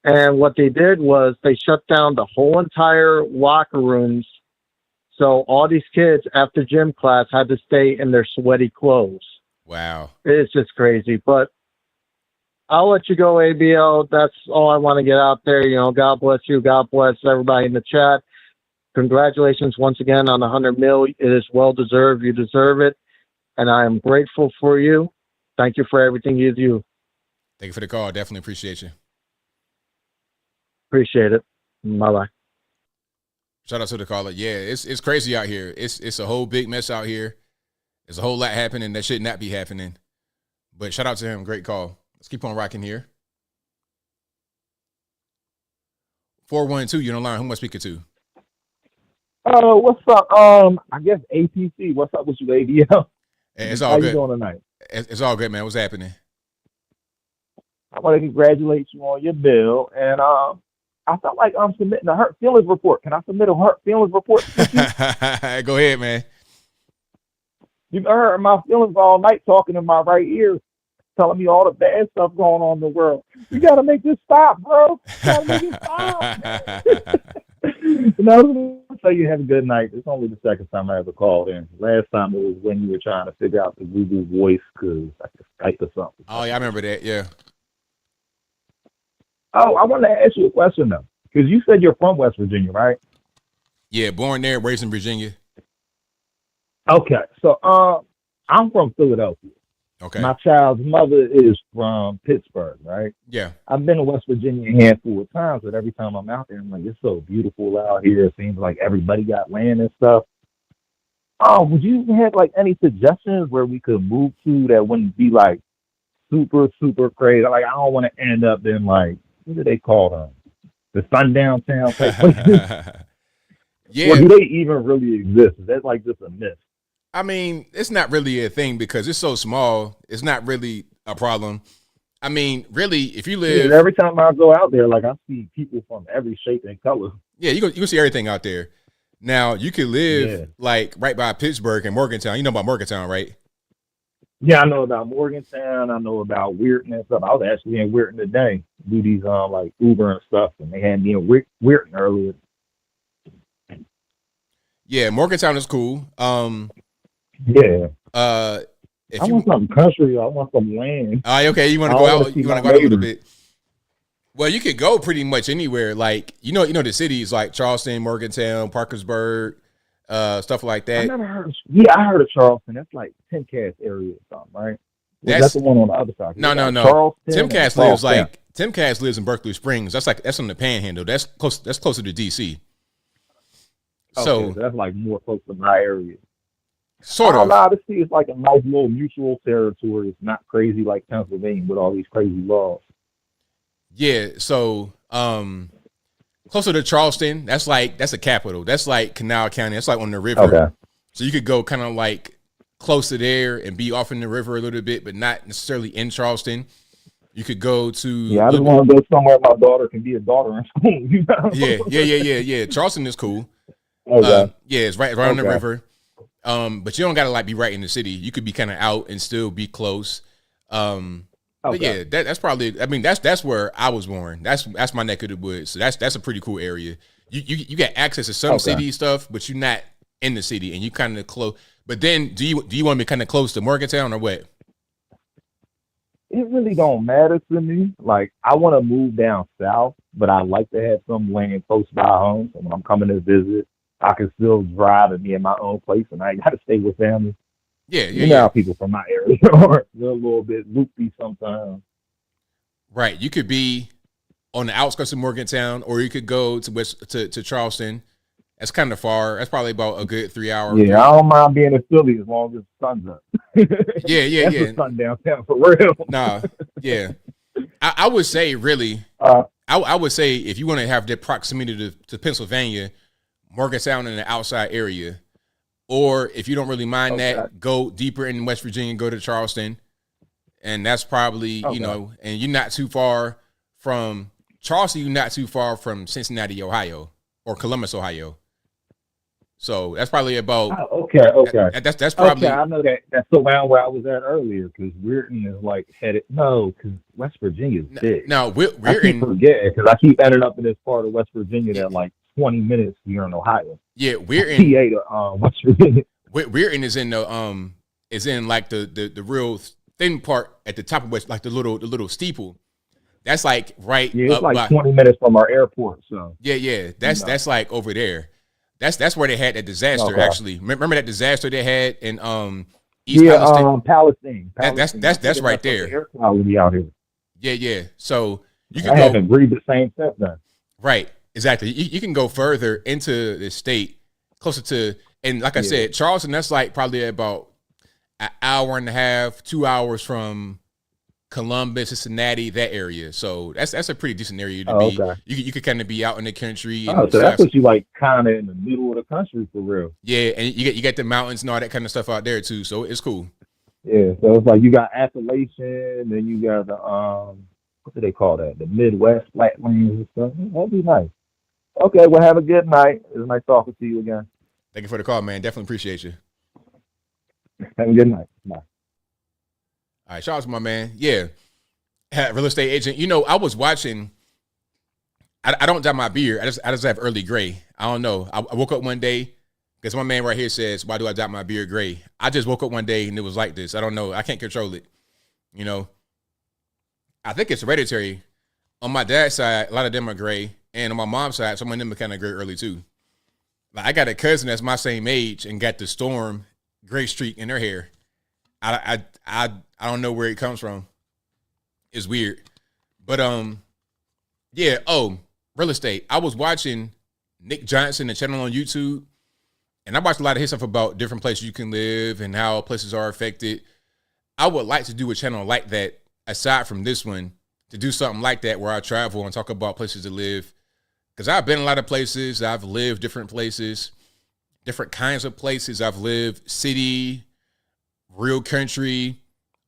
And what they did was they shut down the whole entire locker rooms. So all these kids after gym class had to stay in their sweaty clothes. Wow. It's just crazy. But I'll let you go, ABL. That's all I want to get out there. You know, God bless you. God bless everybody in the chat. Congratulations once again on the 100 mil. It is well deserved. You deserve it. And I am grateful for you. Thank you for everything you do. Thank you for the call. Definitely appreciate you. Appreciate it. Bye-bye. Shout out to the caller. Yeah, it's crazy out here. It's a whole big mess out here. There's a whole lot happening that should not be happening. But shout out to him. Great call. Let's keep on rocking here. 412, you're on the line. Who am I speaking to? What's up? I guess APC. What's up with you, ABL? It's all How good. you doing tonight? It's all good, man. What's happening? I want to congratulate you on your bill, and I felt like I'm submitting a hurt feelings report. Can I submit a hurt feelings report? Go ahead, man. You've hurt my feelings all night talking in my right ear, telling me all the bad stuff going on in the world. You got to make this stop, bro. You got to make it stop. No, so you have a good night. It's only the second time I ever called in. Last time it was when you were trying to figure out the Google Voice because I could Skype or something. Oh, yeah, I remember that. Yeah. Oh, I want to ask you a question though, because you said you're from West Virginia, right? Yeah, born there, raised in Virginia. Okay, so I'm from Philadelphia. Okay. My child's mother is from Pittsburgh, right? Yeah. I've been to West Virginia a handful of times, but every time I'm out there, I'm like, it's so beautiful out here. It seems like everybody got land and stuff. Oh, would you have like any suggestions where we could move to that wouldn't be like super, super crazy? Like, I don't want to end up in like, what do they call them? The sundown town type places? Yeah. Or do they even really exist? Is that like just a myth? I mean, it's not really a thing because it's so small. It's not really a problem. I mean, really, if you live... Yeah, every time I go out there, like, I see people from every shape and color. Yeah, you can see everything out there. Now, you could live, like, right by Pittsburgh and Morgantown. You know about Morgantown, right? Yeah, I know about Morgantown. I know about Weirton and stuff. I was actually in Weirton today, do these like Uber and stuff, and they had me in Weirton earlier. Yeah, Morgantown is cool. Yeah. If I want some country. I want some land. Okay, you want to go out? You want to go out a little bit? Well, you could go pretty much anywhere. Like you know the cities like Charleston, Morgantown, Parkersburg, stuff like that. I never heard. I heard of Charleston. That's like Timcast area or something, right? That's the one on the other side. No. Charleston. Timcast lives in Berkeley Springs. That's on the Panhandle. That's closer to DC. So that's like more close to my area. Sort of. To see it's like a nice little mutual territory. It's not crazy like Pennsylvania with all these crazy laws. Yeah, so closer to Charleston, that's a capital. That's like Canal County. That's like on the river. Okay. So you could go kind of like closer there and be off in the river a little bit, but not necessarily in Charleston. You could go to. Yeah, I just want to go somewhere my daughter can be a daughter in school. You know? Yeah. Charleston is cool. Okay. Yeah, it's right on the river. But you don't gotta like be right in the city. You could be kind of out and still be close. But yeah, that's probably. I mean, that's where I was born. That's my neck of the woods. So that's a pretty cool area. You get access to some city stuff, but you're not in the city, and you kind of close. But then, do you want to be kind of close to Morgantown or what? It really don't matter to me. Like, I want to move down south, but I like to have some land close by home. So when I'm coming to visit, I can still drive and be in my own place, and I ain't got to stay with family. Yeah. You know how people from my area are. They're a little bit loopy sometimes. Right. You could be on the outskirts of Morgantown, or you could go to Charleston. That's kind of far. That's probably about a good 3 hour. Yeah, I don't mind being in Philly as long as the sun's up. Yeah. That's the sun downtown for real. Nah, yeah. I would say really, I would say if you want to have that proximity to Pennsylvania, Morgantown in the outside area, or if you don't really mind that, go deeper in West Virginia, go to Charleston, and that's probably and you're not too far from Charleston. You're not too far from Cincinnati, Ohio, or Columbus, Ohio. So that's probably about That's probably I know that's around where I was at earlier because Weirton is like headed because West Virginia is big. No, Weirton. I keep forgetting because I keep ending up in this part of West Virginia that like 20 minutes here in Ohio. Yeah, Weirton. PA to West Virginia. Weirton is in the real thin part at the top of West, like the little steeple. That's like right. Yeah, it's like 20 minutes from our airport. So yeah. That's like over there. That's where they had that disaster. Actually, remember that disaster they had in East Palestine. That's right there. Air quality out here. Yeah. So you I haven't breathed the same stuff then. Right. Exactly. You can go further into the state, closer to, and like I said, Charleston. That's like probably about an hour and a half, 2 hours from Columbus, Cincinnati, that area. So that's a pretty decent area to be. Okay. You could kind of be out in the country. So that's what you like, kind of in the middle of the country for real. Yeah, and you get the mountains and all that kind of stuff out there too. So it's cool. Yeah, so it's like you got Appalachian, then you got the what do they call that? The Midwest flatlands and stuff. That'd be nice. Okay, well, have a good night. It was nice talking to you again. Thank you for the call, man. Definitely appreciate you. Have a good night. Bye. All right, shout out to my man. Yeah, real estate agent. You know, I was watching. I don't dye my beard. I just have early gray. I don't know. I woke up one day because my man right here says, "Why do I dye my beard gray?" I just woke up one day and it was like this. I don't know. I can't control it. You know, I think it's hereditary. On my dad's side, a lot of them are gray, and on my mom's side, some of them are kind of gray early too. Like I got a cousin that's my same age and got the storm gray streak in her hair. I don't know where it comes from. It's weird. But yeah, real estate. I was watching Nick Johnson, the channel on YouTube, and I watched a lot of his stuff about different places you can live and how places are affected. I would like to do a channel like that, aside from this one, to do something like that where I travel and talk about places to live. Because I've been a lot of places. I've lived different places, different kinds of places. I've lived city, real country,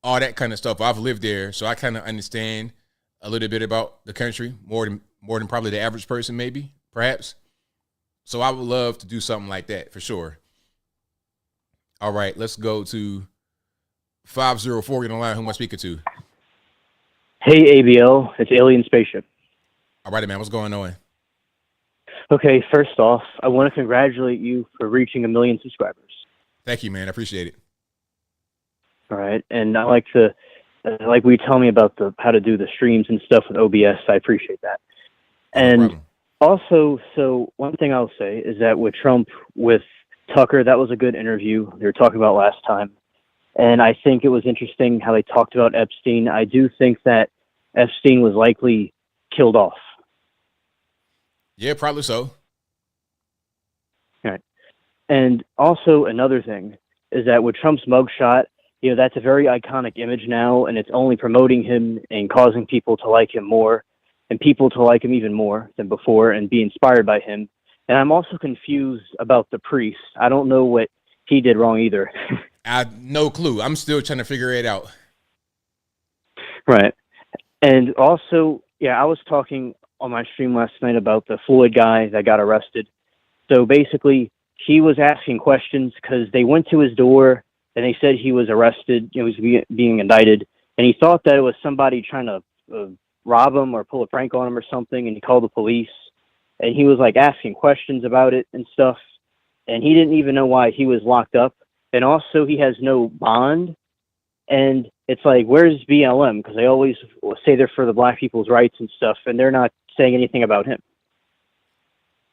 all that kind of stuff. I've lived there, so I kind of understand a little bit about the country more than probably the average person, maybe, perhaps. So I would love to do something like that for sure. All right, let's go to 504, get on the line. Who am I speaking to? Hey, ABL, it's Alien Spaceship. All right, man. What's going on? Okay, first off, I want to congratulate you for reaching 1 million subscribers. Thank you, man. I appreciate it. All right, and I like to, like we tell me about how to do the streams and stuff with OBS. I appreciate that. And also, so one thing I'll say is that with Trump, with Tucker, that was a good interview they were talking about last time. And I think it was interesting how they talked about Epstein. I do think that Epstein was likely killed off. Yeah, probably so. All right. And also another thing is that with Trump's mugshot, that's a very iconic image now, and it's only promoting him and causing people to like him more, and people to like him even more than before and be inspired by him. And I'm also confused about the priest. I don't know what he did wrong either. I no clue. I'm still trying to figure it out. Right. And also, I was talking on my stream last night about the Floyd guy that got arrested. So basically, he was asking questions because they went to his door and they said he was arrested, he was being indicted, and he thought that it was somebody trying to rob him or pull a prank on him or something, and he called the police, and he was like asking questions about it and stuff, and he didn't even know why he was locked up, and also he has no bond, and it's like, where's BLM? Because they always say they're for the black people's rights and stuff, and they're not saying anything about him.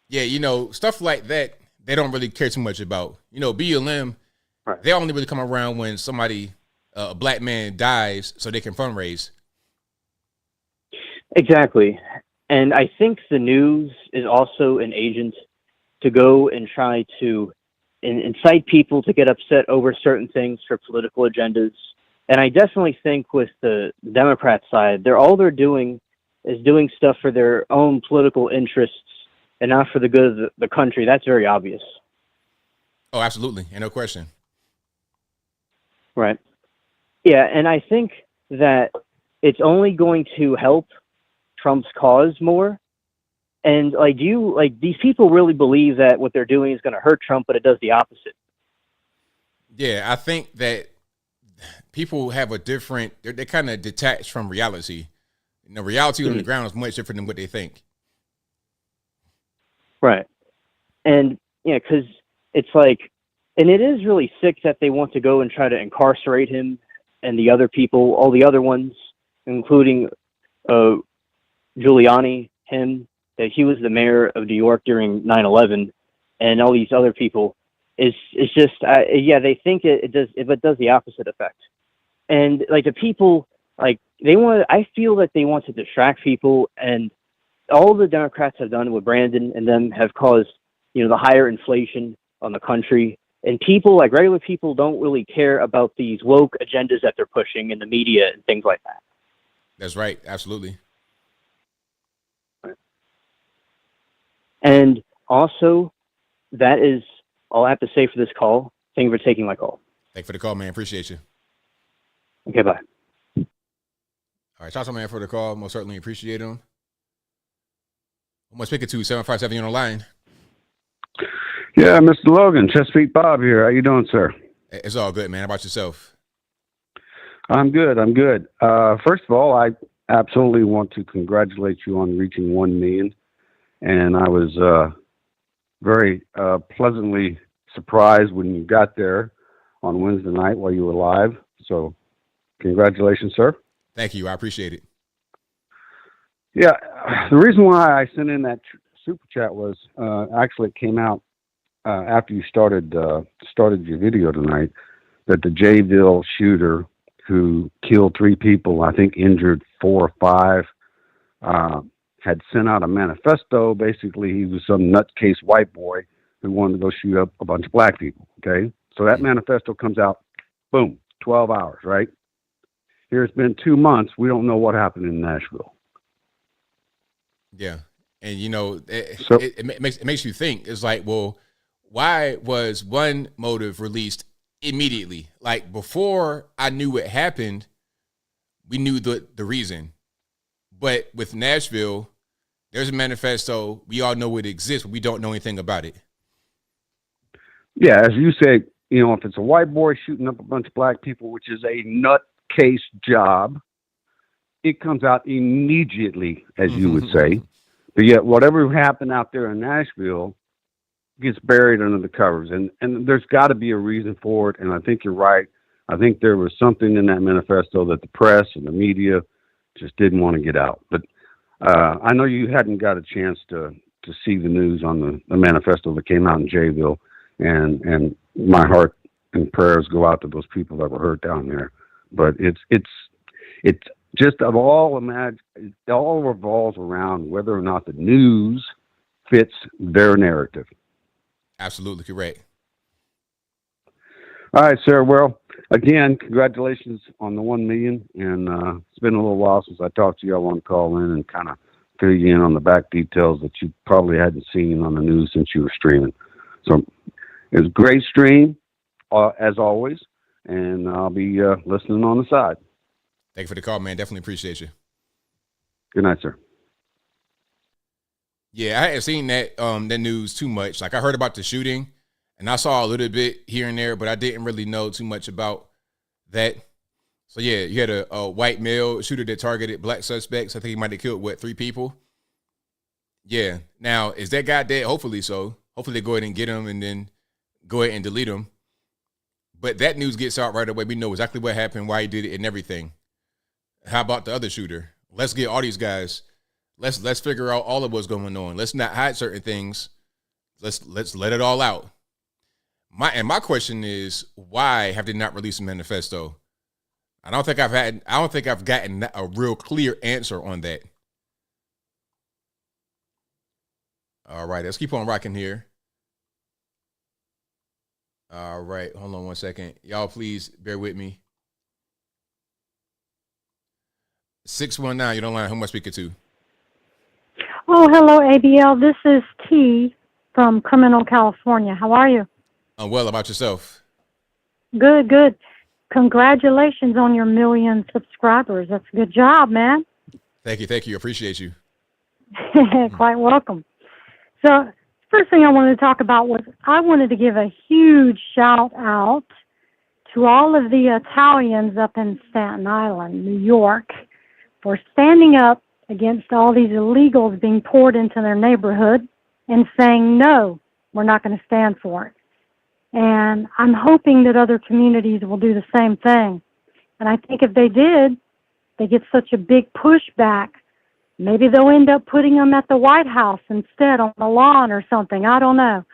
Yeah, stuff like that, they don't really care too much about. BLM, right, they only really come around when somebody, a black man dies so they can fundraise. Exactly. And I think the news is also an agent to go and try to incite people to get upset over certain things for political agendas. And I definitely think with the Democrat side, all they're doing is doing stuff for their own political interests and not for the good of the country. That's very obvious. Oh, absolutely. And no question. Right. Yeah, and I think that it's only going to help Trump's cause more. And these people really believe that what they're doing is going to hurt Trump, but it does the opposite. Yeah, I think that people have a different, they're kind of detached from reality. Reality on the ground is much different than what they think. Right. And, because it's like, and it is really sick that they want to go and try to incarcerate him and the other people, all the other ones, including Giuliani, him, that he was the mayor of New York during 9/11, and all these other people. It's just, they think it does, but it does the opposite effect. And the people, I feel that they want to distract people, and all the Democrats have done with Brandon and them have caused, the higher inflation on the country. And people, regular people, don't really care about these woke agendas that they're pushing in the media and things like that. That's right. Absolutely. And also, that is all I have to say for this call. Thank you for taking my call. Thank you for the call, man. Appreciate you. Okay, bye. All right. Shout out, man, for the call. Most certainly appreciate him. I'm going to speak it to 757 on the line. Yeah, Mr. Logan, Chesapeake Bob here. How you doing, sir? It's all good, man. How about yourself? I'm good. First of all, I absolutely want to congratulate you on reaching 1 million. And I was very pleasantly surprised when you got there on Wednesday night while you were live. So congratulations, sir. Thank you. I appreciate it. Yeah, the reason why I sent in that super chat was actually it came out after you started your video tonight that the Jayville shooter who killed 3 people, I think injured 4 or 5, had sent out a manifesto. Basically, he was some nutcase white boy who wanted to go shoot up a bunch of black people. Okay, so that manifesto comes out, boom, 12 hours, right? Here it's been 2 months. We don't know what happened in Nashville. Yeah. And, it makes you think. It's like, well, why was one motive released immediately? Before I knew what happened, we knew the reason. But with Nashville, there's a manifesto. We all know it exists, but we don't know anything about it. Yeah, as you said, if it's a white boy shooting up a bunch of black people, which is a nutcase job, it comes out immediately, as you would say. But yet, whatever happened out there in Nashville gets buried under the covers, and there's got to be a reason for it. And I think you're right. I think there was something in that manifesto that the press and the media just didn't want to get out. But I know you hadn't got a chance to see the news on the manifesto that came out in Jayville, and my heart and prayers go out to those people that were hurt down there. But it's just of all it all revolves around whether or not the news fits their narrative. Absolutely correct. All right, sir. Well, again, congratulations on the 1 million. And it's been a little while since I talked to you. I want to call in and kind of fill you in on the back details that you probably hadn't seen on the news since you were streaming. So it was a great stream, as always. And I'll be listening on the side. Thank you for the call, man. Definitely appreciate you. Good night, sir. Yeah, I hadn't seen that news too much. Like, I heard about the shooting, and I saw a little bit here and there, but I didn't really know too much about that. So, yeah, you had a white male shooter that targeted black suspects. I think he might have killed, 3 people? Yeah. Now, is that guy dead? Hopefully so. Hopefully they go ahead and get him and then go ahead and delete him. But that news gets out right away. We know exactly what happened, why he did it, and everything. How about the other shooter? Let's get all these guys. Let's figure out all of what's going on. Let's not hide certain things. Let's let it all out. My question is, why have they not released a manifesto? I don't think I've gotten a real clear answer on that. All right, let's keep on rocking here. All right, hold on one second. Y'all, please bear with me. 619, you're online. Who am I speaking to? Oh, hello, ABL. This is T from Criminal, California. How are you? I'm well. About yourself? Good, good. Congratulations on your 1 million subscribers. That's a good job, man. Thank you. Appreciate you. Quite welcome. So, first thing I wanted to talk about was I wanted to give a huge shout out to all of the Italians up in Staten Island, New York, for standing up against all these illegals being poured into their neighborhood and saying, no, we're not going to stand for it. And I'm hoping that other communities will do the same thing. And I think if they did, they get such a big pushback. Maybe they'll end up putting them at the White House instead on the lawn or something. I don't know.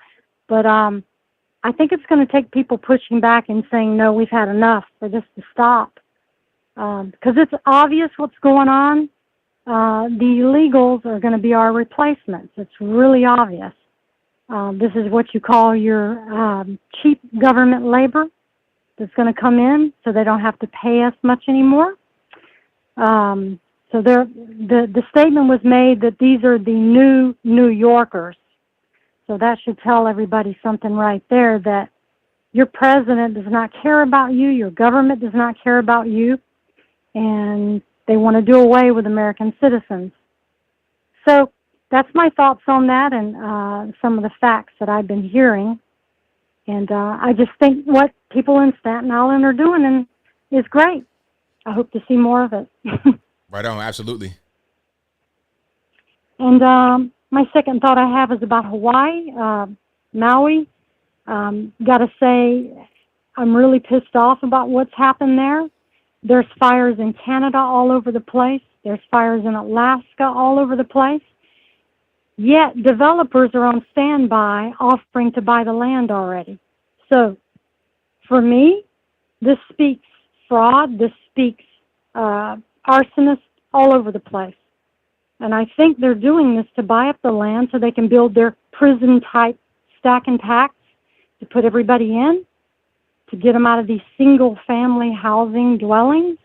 But I think it's going to take people pushing back and saying, no, we've had enough for this to stop. Because it's obvious what's going on. The illegals are going to be our replacements. It's really obvious. This is what you call your cheap government labor that's going to come in so they don't have to pay us much anymore. So the statement was made that these are the new New Yorkers. So that should tell everybody something right there, that your president does not care about you, your government does not care about you, and they want to do away with American citizens. So that's my thoughts on that and some of the facts that I've been hearing. And I just think what people in Staten Island are doing is great. I hope to see more of it. Right on, absolutely. And my second thought I have is about Hawaii, Maui. Got to say, I'm really pissed off about what's happened there. There's fires in Canada all over the place. There's fires in Alaska all over the place. Yet developers are on standby offering to buy the land already. So for me, this speaks fraud. This speaks arsonists all over the place. And I think they're doing this to buy up the land so they can build their prison-type stack and tax to put everybody in, to get them out of these single-family housing dwellings,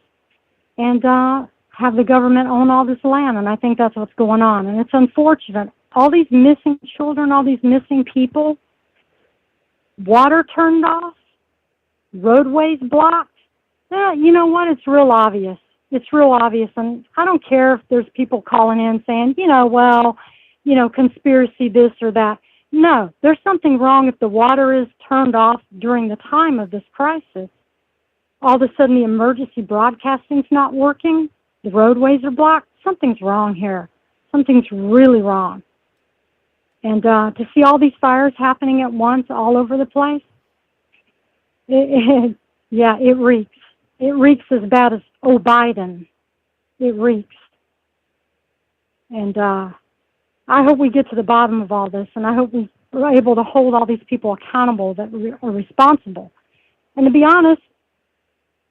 and have the government own all this land. And I think that's what's going on. And it's unfortunate. All these missing children, all these missing people, water turned off, roadways blocked. Yeah, you know what? It's real obvious. It's real obvious. And I don't care if there's people calling in saying, well, conspiracy this or that. No, there's something wrong if the water is turned off during the time of this crisis. All of a sudden the emergency broadcasting's not working, the roadways are blocked. Something's wrong here. Something's really wrong. And to see all these fires happening at once all over the place, it reeks. It reeks as bad as, oh, Biden. It reeks. And I hope we get to the bottom of all this, and I hope we're able to hold all these people accountable that are responsible. And to be honest,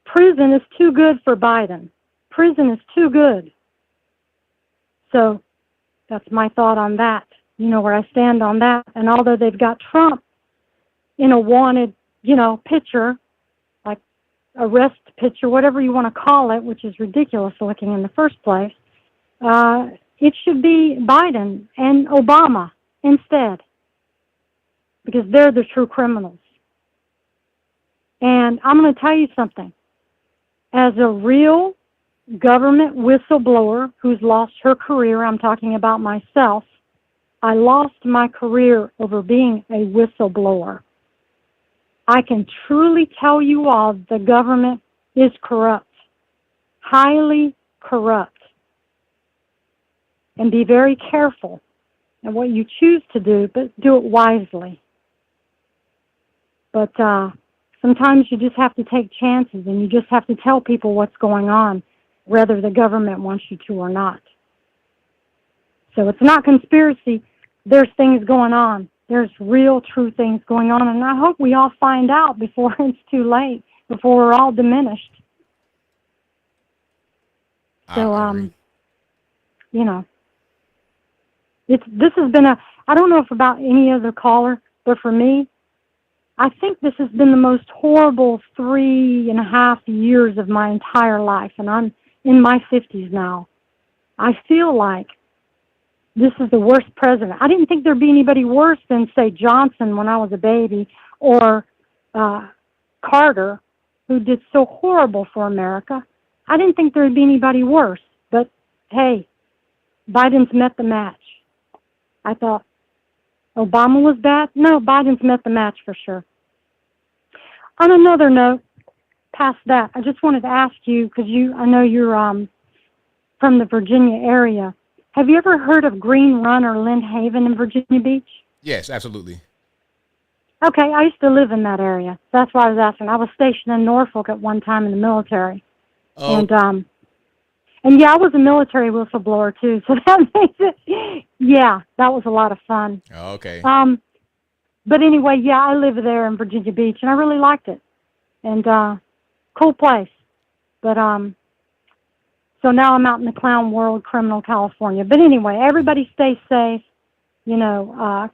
prison is too good for Biden. Prison is too good. So that's my thought on that. You know where I stand on that. And although they've got Trump in a wanted, picture, like arrest picture, whatever you want to call it, which is ridiculous looking in the first place, it should be Biden and Obama instead, because they're the true criminals. And I'm going to tell you something. As a real government whistleblower who's lost her career, I'm talking about myself, I lost my career over being a whistleblower. I can truly tell you all the government is corrupt, highly corrupt. And be very careful in what you choose to do, but do it wisely. But sometimes you just have to take chances, and you just have to tell people what's going on, whether the government wants you to or not. So it's not conspiracy. There's things going on. There's real, true things going on, and I hope we all find out before it's too late, before we're all diminished. So, this has been I don't know if about any other caller, but for me, I think this has been the most horrible 3.5 years of my entire life, and I'm in my 50s now. I feel like this is the worst president. I didn't think there'd be anybody worse than, say, Johnson when I was a baby, or Carter, who did so horrible for America. I didn't think there'd be anybody worse, but hey, Biden's met the match. I thought Obama was bad. No, Biden's met the match for sure. On another note, past that, I just wanted to ask you, because I know you're from the Virginia area. Have you ever heard of Green Run or Lynn Haven in Virginia Beach? Yes, absolutely. Okay, I used to live in that area. That's why I was asking. I was stationed in Norfolk at one time in the military. Oh. And yeah, I was a military whistleblower too, so that makes it, yeah, that was a lot of fun. Oh, okay. But anyway, yeah, I live there in Virginia Beach, and I really liked it. And cool place. But so now I'm out in the clown world, criminal California. But anyway, everybody stay safe.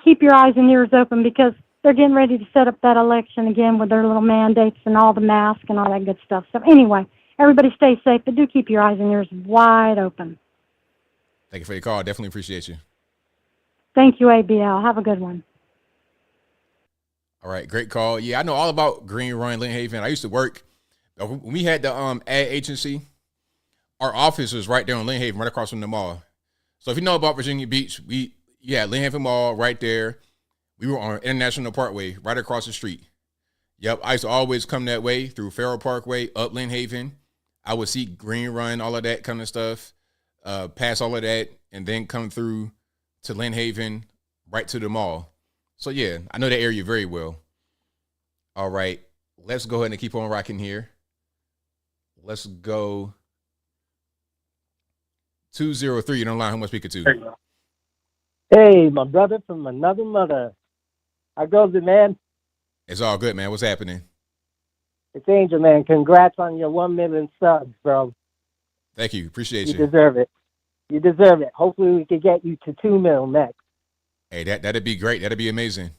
Keep your eyes and ears open, because they're getting ready to set up that election again with their little mandates and all the masks and all that good stuff. So anyway, everybody stay safe, but do keep your eyes and ears wide open. Thank you for your call. Definitely appreciate you. Thank you, ABL. Have a good one. All right, great call. Yeah, I know all about Green Run, Lynn Haven. I used to work when we had the ad agency. Our office was right there on Lynn Haven, right across from the mall. So if you know about Virginia Beach, we had Lynn Haven Mall right there. We were on International Parkway, right across the street. Yep, I used to always come that way through Farrell Parkway, up Lynn Haven. I would see Green Run, all of that kind of stuff, pass all of that, and then come through to Lynn Haven, right to the mall. So yeah, I know that area very well. All right, let's go ahead and keep on rocking here. Let's go 203. You don't lie. Who am I speaking to? Hey, my brother from another mother. How goes it, man? It's all good, man. What's happening? It's Angel, man. Congrats on your 1 million subs, bro. Thank you. Appreciate you. You deserve it. You deserve it. Hopefully we can get you to 2 mil next. Hey, that'd be great. That'd be amazing.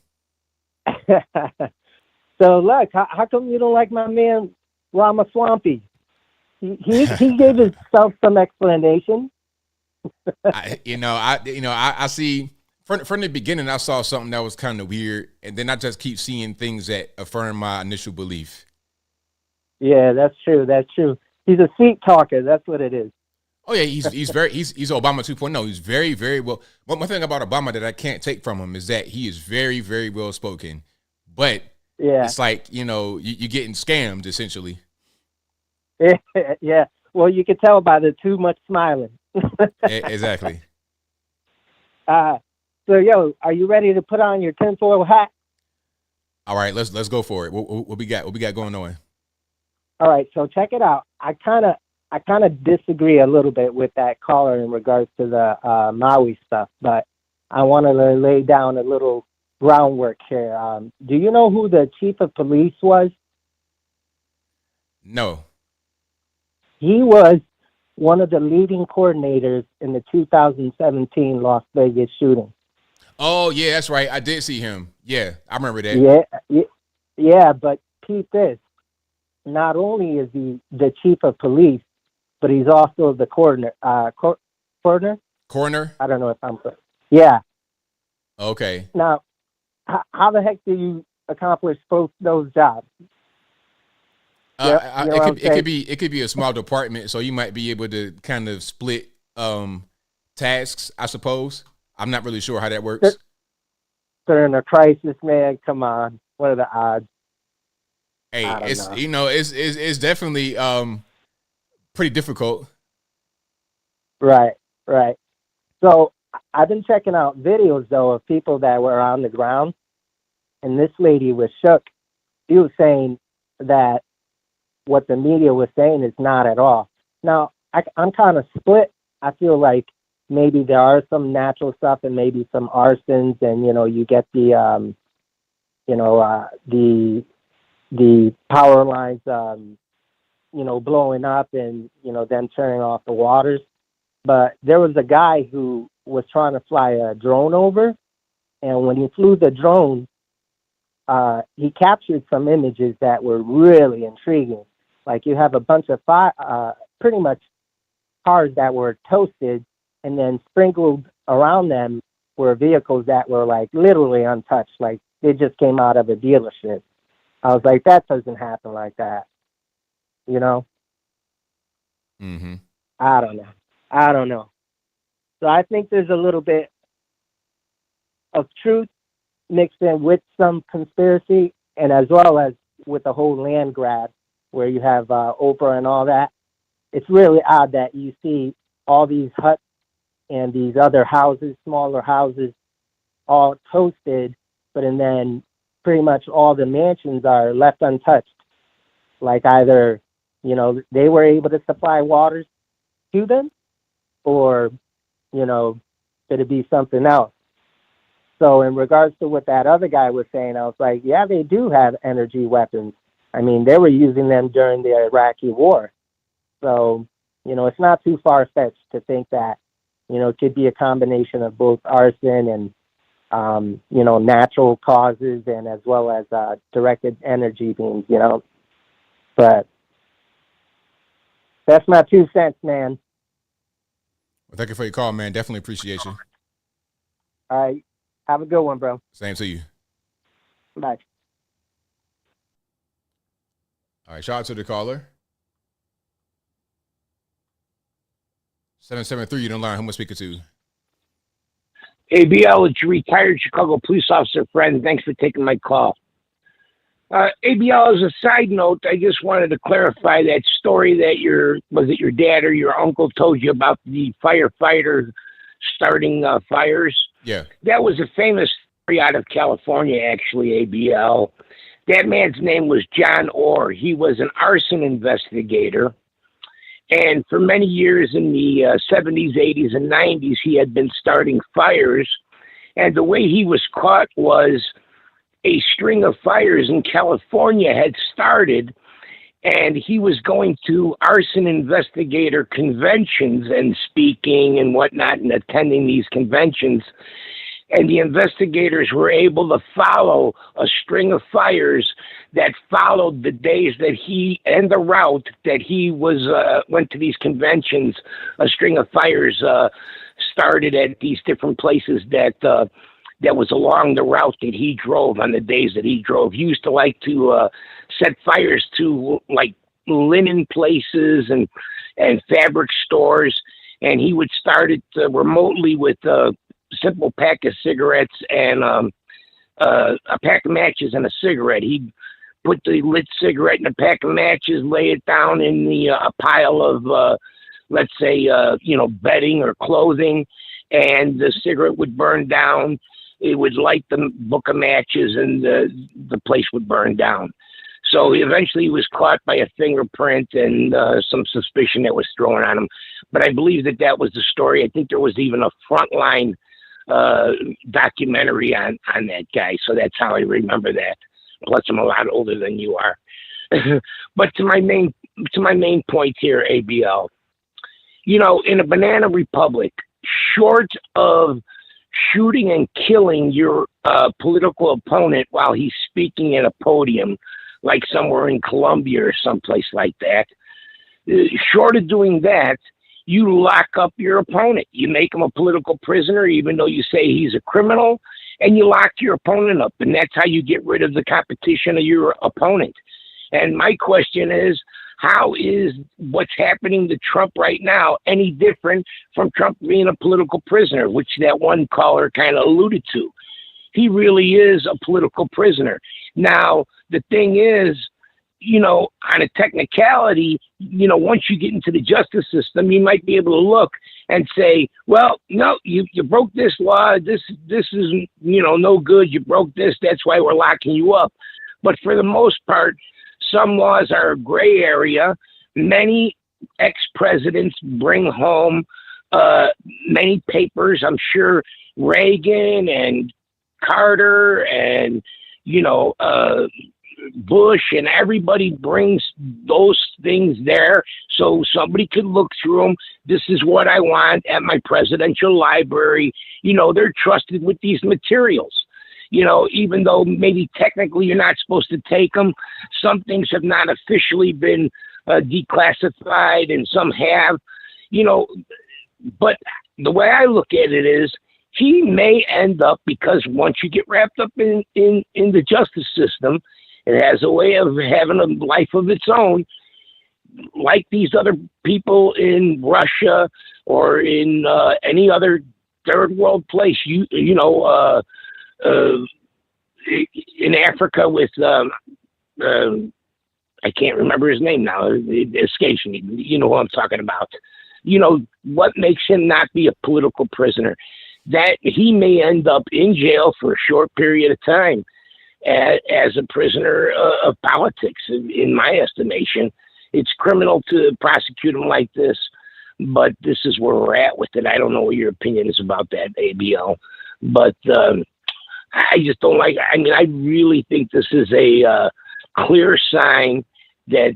So, look, how come you don't like my man Ramaswamy? He gave himself some explanation. I see from the beginning, I saw something that was kind of weird, and then I just keep seeing things that affirm my initial belief. Yeah, that's true. That's true. He's a sweet talker. That's what it is. Oh yeah, he's Obama 2.0. He's very, very well. One thing about Obama that I can't take from him is that he is very, very well spoken. But it's like, you're getting scammed essentially. Yeah. Well, you can tell by the too much smiling. Exactly. So, are you ready to put on your tinfoil hat? All right, let's go for it. What we got? What we got going on? All right, so check it out. I kind of disagree a little bit with that caller in regards to the Maui stuff, but I want to lay down a little groundwork here. Do you know who the chief of police was? No. He was one of the leading coordinators in the 2017 Las Vegas shooting. Oh, yeah, that's right. I did see him. Yeah, I remember that. Yeah, but keep this. Not only is he the chief of police, but he's also the coroner. Coroner? I don't know if I'm correct. Yeah. Okay. Now, how the heck do you accomplish both those jobs? It could be a small department, so you might be able to kind of split tasks, I suppose. I'm not really sure how that works. During a crisis, man, come on. What are the odds? Hey, it's definitely pretty difficult. Right. So I've been checking out videos though of people that were on the ground, and this lady was shook. She was saying that what the media was saying is not at all. Now I'm kind of split. I feel like maybe there are some natural stuff and maybe some arsons, and you get the power lines blowing up and then turning off the waters. But there was a guy who was trying to fly a drone over, and when he flew the drone, he captured some images that were really intriguing. Like you have a bunch of pretty much cars that were toasted, and then sprinkled around them were vehicles that were like literally untouched, like they just came out of a dealership. I was like, that doesn't happen like that, Mm-hmm. I don't know. So I think there's a little bit of truth mixed in with some conspiracy, and as well as with the whole land grab where you have Oprah and all that. It's really odd that you see all these huts and these other houses, smaller houses, all toasted, and then pretty much all the mansions are left untouched. Like either, they were able to supply waters to them, or, could it be something else? So in regards to what that other guy was saying, I was like, yeah, they do have energy weapons. I mean, they were using them during the Iraqi war. So, it's not too far-fetched to think that, it could be a combination of both arson and, natural causes, and as well as directed energy beams, But that's my 2 cents, man. Well, thank you for your call, man. Definitely appreciate you. All right. Have a good one, bro. Same to you. Bye. All right. Shout out to the caller. 773, you don't learn who am I speaking to? ABL, it's your retired Chicago police officer friend. Thanks for taking my call. ABL, as a side note, I just wanted to clarify that story that your dad or your uncle told you about the firefighter starting fires. Yeah. That was a famous story out of California, actually, ABL. That man's name was John Orr. He was an arson investigator. And for many years in the 70s, 80s, and 90s, he had been starting fires. And the way he was caught was a string of fires in California had started, and he was going to arson investigator conventions and speaking and whatnot and attending these conventions. And the investigators were able to follow a string of fires that followed the days that he and the route that he was went to these conventions. A string of fires started at these different places that was along the route that he drove on the days that he drove. He used to like to set fires to like linen places and fabric stores. and he would start it remotely with a simple pack of cigarettes and a pack of matches and a cigarette. He'd put the lit cigarette in a pack of matches, lay it down in the a pile of, let's say, bedding or clothing, and the cigarette would burn down. It would light the book of matches, and the place would burn down. So eventually he was caught by a fingerprint and some suspicion that was thrown on him. But I believe that was the story. I think there was even a Frontline documentary on that guy. So that's how I remember that. Plus, I'm a lot older than you are. But to my main point here, ABL, in a banana republic, short of shooting and killing your political opponent while he's speaking at a podium, like somewhere in Colombia or someplace like that, short of doing that, you lock up your opponent. You make him a political prisoner, even though you say he's a criminal, and you lock your opponent up. And that's how you get rid of the competition of your opponent. And my question is, how is what's happening to Trump right now any different from Trump being a political prisoner, which that one caller kind of alluded to? He really is a political prisoner. Now, the thing is, on a technicality, once you get into the justice system, you might be able to look and say, well, no, you broke this law. This is, no good. You broke this. That's why we're locking you up. But for the most part, some laws are a gray area. Many ex-presidents bring home many papers. I'm sure Reagan and Carter and, Bush and everybody brings those things there so somebody could look through them. This is what I want at my presidential library. They're trusted with these materials. Even though maybe technically you're not supposed to take them, some things have not officially been declassified and some have, but the way I look at it is he may end up, because once you get wrapped up in the justice system, it has a way of having a life of its own, like these other people in Russia or in any other third world place, in Africa with, I can't remember his name now. It escapes me. You know who I'm talking about. What makes him not be a political prisoner? That he may end up in jail for a short period of time as a prisoner of politics. In my estimation, it's criminal to prosecute him like this, but this is where we're at with it. I don't know what your opinion is about that, ABL, but I just don't like. I really think this is a clear sign that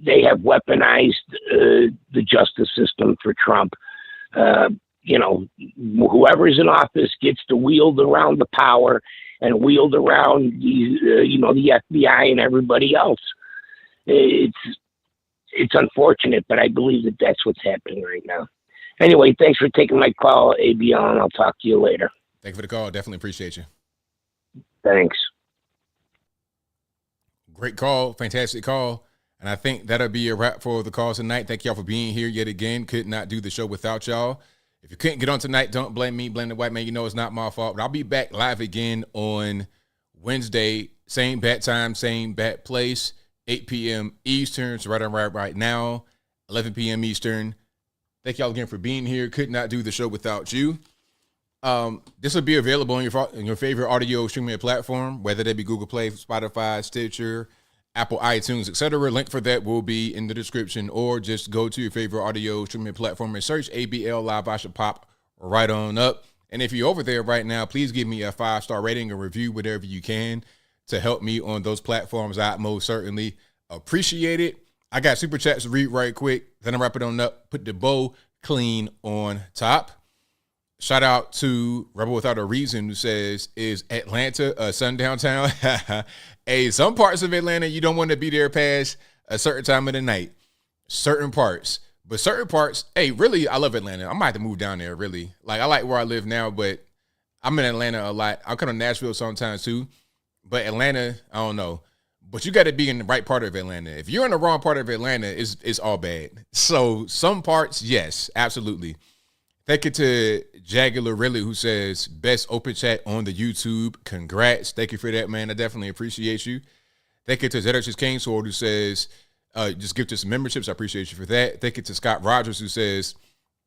they have weaponized the justice system for Trump. Whoever's in office gets to wield around the power and wield around the FBI and everybody else. It's unfortunate, but I believe that that's what's happening right now. Anyway, thanks for taking my call, ABL, and I'll talk to you later. Thank you for the call. Definitely appreciate you. Thanks. Great call. Fantastic call. And I think that'll be a wrap for the calls tonight. Thank y'all for being here yet again. Could not do the show without y'all. If you couldn't get on tonight, don't blame me. Blame the white man. It's not my fault. But I'll be back live again on Wednesday. Same bat time, same bat place. 8 p.m. Eastern. So right now, 11 p.m. Eastern. Thank y'all again for being here. Could not do the show without you. This will be available on your favorite audio streaming platform, whether that be Google Play, Spotify, Stitcher, Apple, iTunes, etc. Link for that will be in the description, or just go to your favorite audio streaming platform and search ABL Live. I should pop right on up. And if you're over there right now, please give me a 5-star rating or review, whatever you can, to help me on those platforms. I most certainly appreciate it. I got super chats to read right quick. Then I'll wrap it on up. Put the bow clean on top. Shout out to Rebel Without a Reason, who says, is Atlanta a sundown town? Hey, some parts of Atlanta, you don't want to be there past a certain time of the night. Certain parts. But certain parts, hey, really, I love Atlanta. I might have to move down there, really. Like, I like where I live now, but I'm in Atlanta a lot. I come to Nashville sometimes, too. But Atlanta, I don't know. but you got to be in the right part of Atlanta. If you're in the wrong part of Atlanta, it's all bad. So some parts, yes, absolutely. Thank you to Jagular Really, who says, best open chat on the YouTube. Congrats. Thank you for that, man. I definitely appreciate you. Thank you to Zedric's King Sword, who says, just give to some memberships. I appreciate you for that. Thank you to Scott Rogers, who says,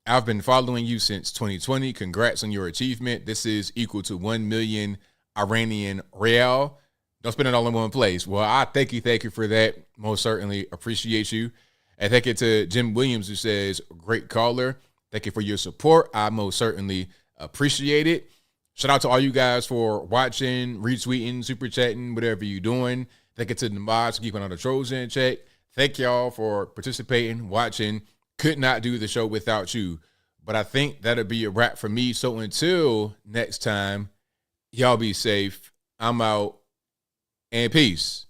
I've been following you since 2020. Congrats on your achievement. This is equal to 1 million Iranian rial. Don't spend it all in one place. Well, I thank you for that. Most certainly appreciate you. And thank you to Jim Williams, who says, great caller. Thank you for your support. I most certainly appreciate it. Shout out to all you guys for watching, retweeting, super chatting, whatever you're doing. Thank you to the mods for keeping all the trolls in check. Thank y'all for participating, watching. Could not do the show without you. But I think that'll be a wrap for me. So until next time, y'all be safe. I'm out. And peace.